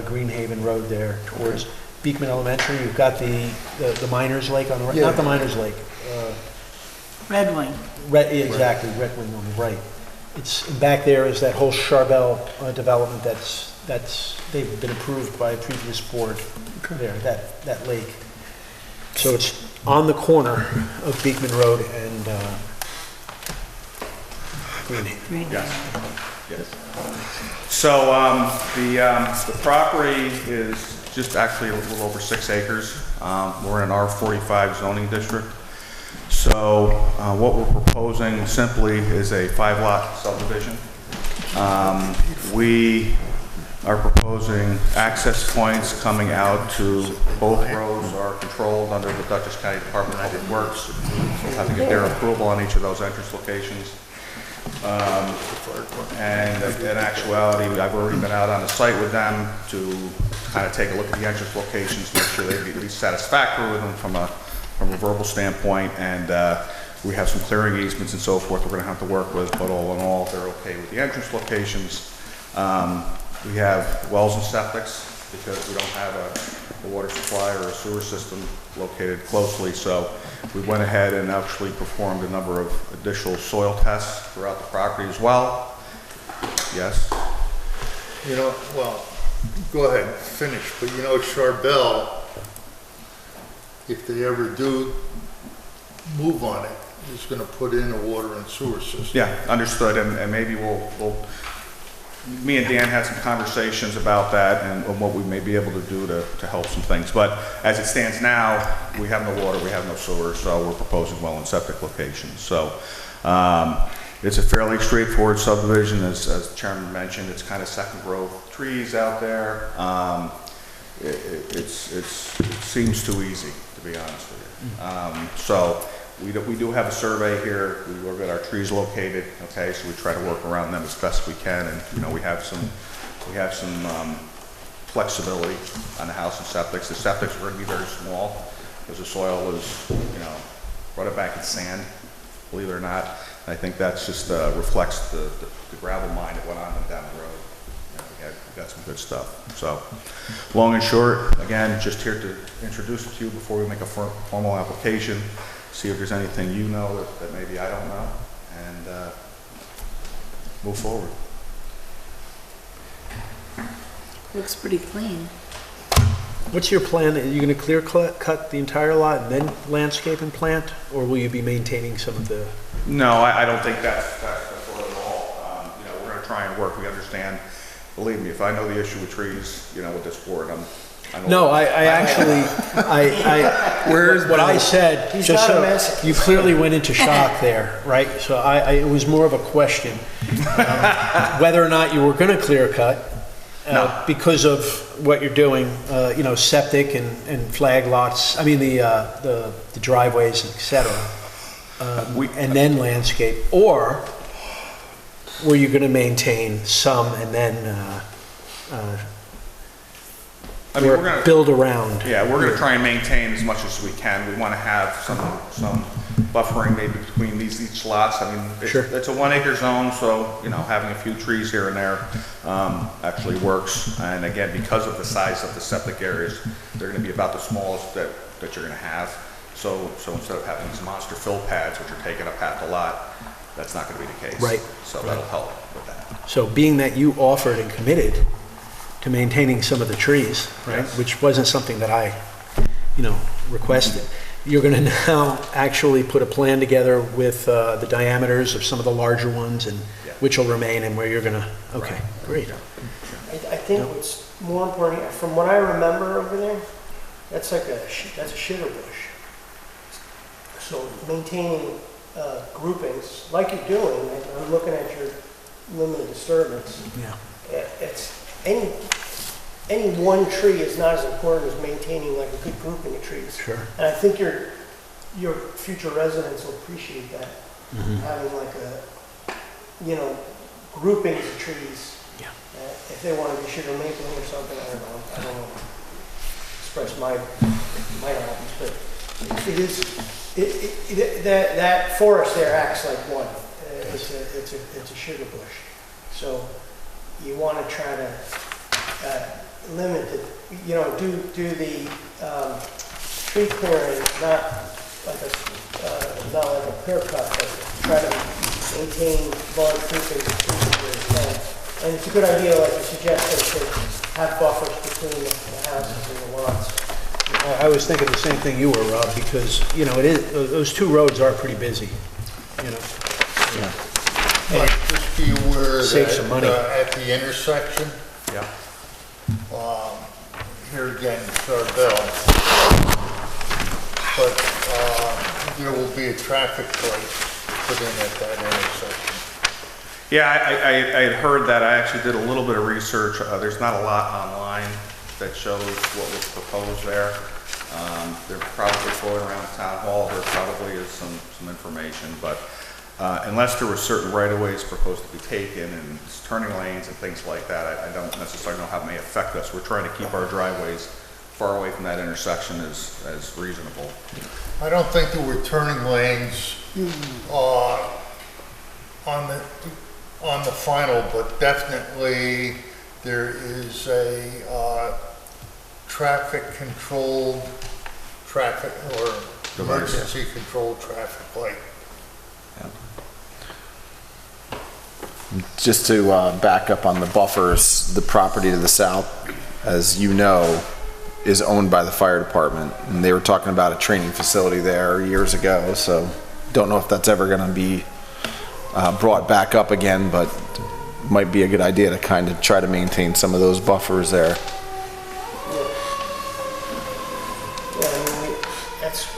A: Greenhaven Road there towards Beekman Elementary, you've got the Miners Lake on the right, not the Miners Lake.
C: Red Wing.
A: Exactly, Red Wing on the right. It's, back there is that whole Charbel development they've been approved by a previous board there, that lake. So it's on the corner of Beekman Road and Green.
N: Yes. So the property is just actually a little over 6 acres. We're in an R45 zoning district. So what we're proposing simply is a 5-lot subdivision. We are proposing access points coming out to both roads are controlled under the Dutchess County Department of Public Works. So we'll have to get their approval on each of those entrance locations. And in actuality, I've already been out on the site with them to kind of take a look at the entrance locations, make sure they'd be at least satisfactory with them from a verbal standpoint. And we have some clearing easements and so forth we're going to have to work with, but all in all, they're okay with the entrance locations. We have wells and septics because we don't have a water supply or a sewer system located closely. So we went ahead and actually performed a number of additional soil tests throughout the property as well. Yes?
F: You know, well, go ahead, finish, but you know, Charbel, if they ever do move on it, is gonna put in a water and sewer system.
N: Yeah, understood, and maybe me and Dan had some conversations about that and what we may be able to do to help some things. But as it stands now, we have no water, we have no sewer, so we're proposing well and septic locations. So it's a fairly straightforward subdivision, as the chairman mentioned. It's kind of second growth trees out there. It seems too easy, to be honest with you. So we do have a survey here. We will get our trees located, okay? So we try to work around them as best we can, and you know we have some flexibility on the house and septics. The septics are going to be very small because the soil is, you know, run it back in sand, believe it or not. And I think that's just reflects the gravel mine that went on down the road. You know, we got some good stuff. So long and short, again, just here to introduce it to you before we make a formal application. See if there's anything you know that maybe I don't know, and move forward.
C: Looks pretty clean.
A: What's your plan? Are you going to clear cut the entire lot and then landscape and plant, or will you be maintaining some of the?
N: No, I don't think that's what at all. You know, we're going to try and work. We understand. Believe me, if I know the issue with trees, you know, with this board,
A: No, I actually, what I said, just so you clearly went into shock there, right? So it was more of a question, whether or not you were going to clear cut, because of what you're doing, you know, septic and flag lots, I mean, the driveways, et cetera, and then landscape, or were you going to maintain some and then
N: I mean, we're going to
A: build around?
N: Yeah, we're going to try and maintain as much as we can. We want to have some buffering maybe between each lots. I mean, it's a 1 acre zone, so you know, having a few trees here and there actually works. And again, because of the size of the septic areas, they're going to be about the smallest that you're going to have. So instead of having these monster fill pads, which are taking up half the lot, that's not going to be the case.
A: Right.
N: So that'll help with that.
A: So being that you offered and committed to maintaining some of the trees, right,
N: Yes.
A: which wasn't something that I, you know, requested, you're going to now actually put a plan together with the diameters of some of the larger ones and which will remain and where you're going to, okay, great.
I: I think what's more important, from what I remember over there, that's like that's a shitter bush. So maintaining groupings, like you're doing, I'm looking at your limited disturbance.
A: Yeah.
I: It's any one tree is not as important as maintaining like a good grouping of trees.
A: Sure.
I: And I think your future residents will appreciate that. Having like you know, groupings of trees.
A: Yeah.
I: If they want to be sugar mapling or something, I don't know. Express my knowledge, but it is that forest there acts like one. It's a sugar bush. So you want to try to limit it, you know, do the tree clearing not like a clear cut, but try to maintain large groupings of trees where you can. And it's a good idea, like you suggested, to have buffers between the houses and the lots.
A: I was thinking the same thing you were, Rob, because, you know, it is, those two roads are pretty busy, you know.
F: But just be aware
A: Save some money.
F: that at the intersection,
A: Yeah.
F: here again, Sardell, but there will be a traffic light put in at that intersection.
N: Yeah, I had heard that. I actually did a little bit of research. There's not a lot online that shows what was proposed there. They're probably floating around the town hall. There probably is some information, but unless there were certain right-of-ways proposed to be taken and turning lanes and things like that, I don't necessarily know how it may affect us. We're trying to keep our driveways far away from that intersection as reasonable.
F: I don't think there were turning lanes on the final, but definitely there is a traffic-controlled traffic or emergency controlled traffic light.
B: Just to back up on the buffers, the property to the south, as you know, is owned by the fire department. And they were talking about a training facility there years ago, so don't know if that's ever going to be brought back up again, but might be a good idea to kind of try to maintain some of those buffers there.
I: Yeah, I mean,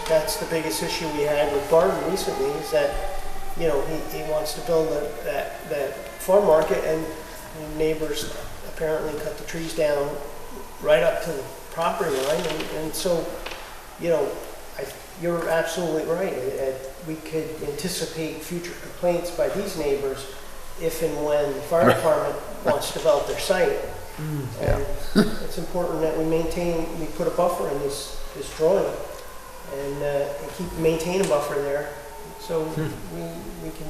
I: that's the biggest issue we had with Barton recently, is that, you know, he wants to build that farm market, and neighbors apparently cut the trees down right up to the property line, and so, you know, you're absolutely right. We could anticipate future complaints by these neighbors if and when the fire department wants to develop their site. And it's important that we put a buffer in this drawing and maintain a buffer there, so we can,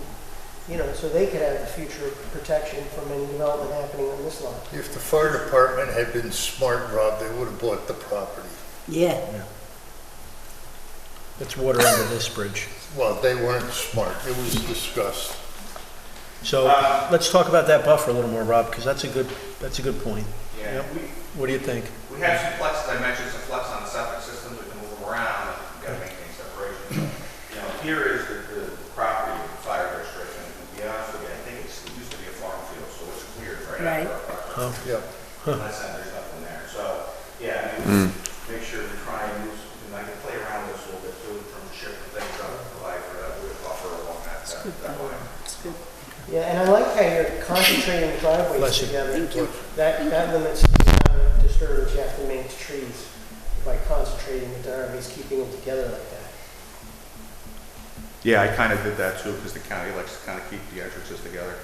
I: you know, so they could have the future protection from any development happening on this lot.
F: If the fire department had been smart, Rob, they would have bought the property.
C: Yeah.
A: It's water under this bridge.
F: Well, they weren't smart. It was discussed.
A: So let's talk about that buffer a little more, Rob, because that's a good point.
N: Yeah.
A: Yep. What do you think?
N: We have some flex, as I mentioned, some flex on the septic system. We can move them around, and we've got to maintain separation. So, you know, here is the property of the fire district, and to be honest with you, I think it used to be a farm field, so it's cleared right after our property.
F: Yep.
N: Unless there's nothing there. So, yeah, I mean, make sure we try and use, and I can play around this a little bit too, from shipping things up, provide for that with a buffer along that line.
I: Yeah, and I like how you're concentrating the driveways
A: Bless you.
I: together.
A: Thank you.
I: That limits the amount of disturbance you have to make to trees by concentrating the driveways, keeping them together like that.
N: Yeah, I kind of did that too, because the county likes to kind of keep the entrances together.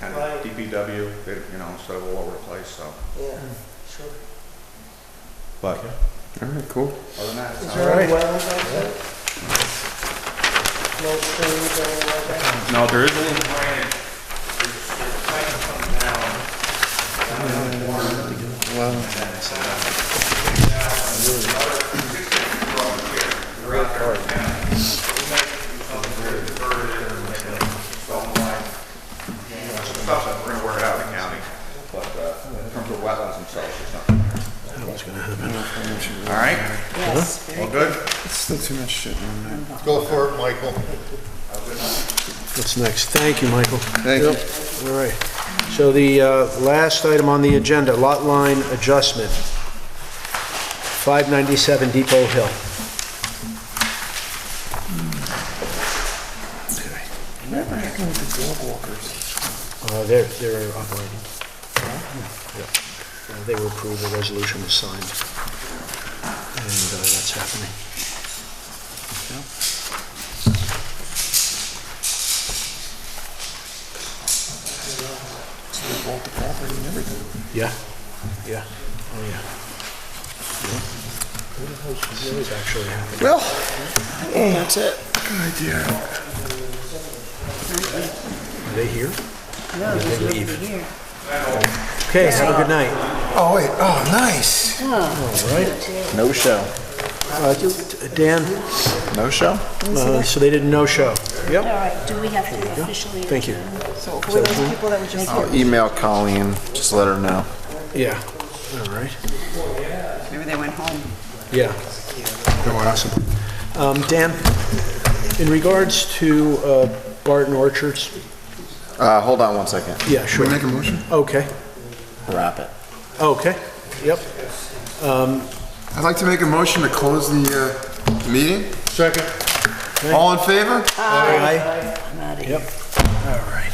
N: Kind of
I: Right.
N: DPW, you know, instead of all over the place, so.
I: Yeah, sure.
N: But,
B: All right, cool.
N: other than that,
I: Is
N: it's
I: there
N: all
I: any
N: right.
I: wetlands on site? No streams or anything like that?
N: No, there isn't any drainage. There's a pipe coming down. We're gonna work it out in the county, but in terms of wetlands themselves, there's nothing there.
A: What's going to happen?
N: All right?
C: Yes.
N: All good?
R: It's still too much shit on that.
F: Go for it, Michael.
A: What's next? Thank you, Michael.
R: Thank you.
A: All right. So the last item on the agenda, lot line adjustment, 597 Depot Hill.
R: Whatever happened with the dog walkers?
A: They're operating. Yeah. They were approved, the resolution was signed, and that's happening.
R: So they bought the property and everything.
A: Yeah, yeah, oh yeah. It's actually happening.
R: Well, that's it. Good idea.
A: Are they here?
C: No,
A: Or did
C: there's
A: they
C: nobody
A: leave?
C: here.
A: Okay, have a good night.
R: Oh, wait. Oh, nice.
C: Oh.
A: All right.
B: No show.
A: Dan?
B: No show?
A: So they didn't no-show.
C: All
A: Yep.
C: right, do we have to officially?
A: Thank you.
C: So who are those people that were just here?
B: I'll email Colleen, just let her know.
A: Yeah, all right.
K: Maybe they went home.
A: Yeah. Possible. Dan, in regards to Barton Orchards?
B: Hold on one second.
A: Yeah, sure.
T: Can we make a motion?
A: Okay,
B: Wrap it.
A: okay, yep.
T: I'd like to make a motion to close the meeting.
F: Second.
T: All in favor?
A: Aye.
C: I'm out of here.
A: Yep, all right.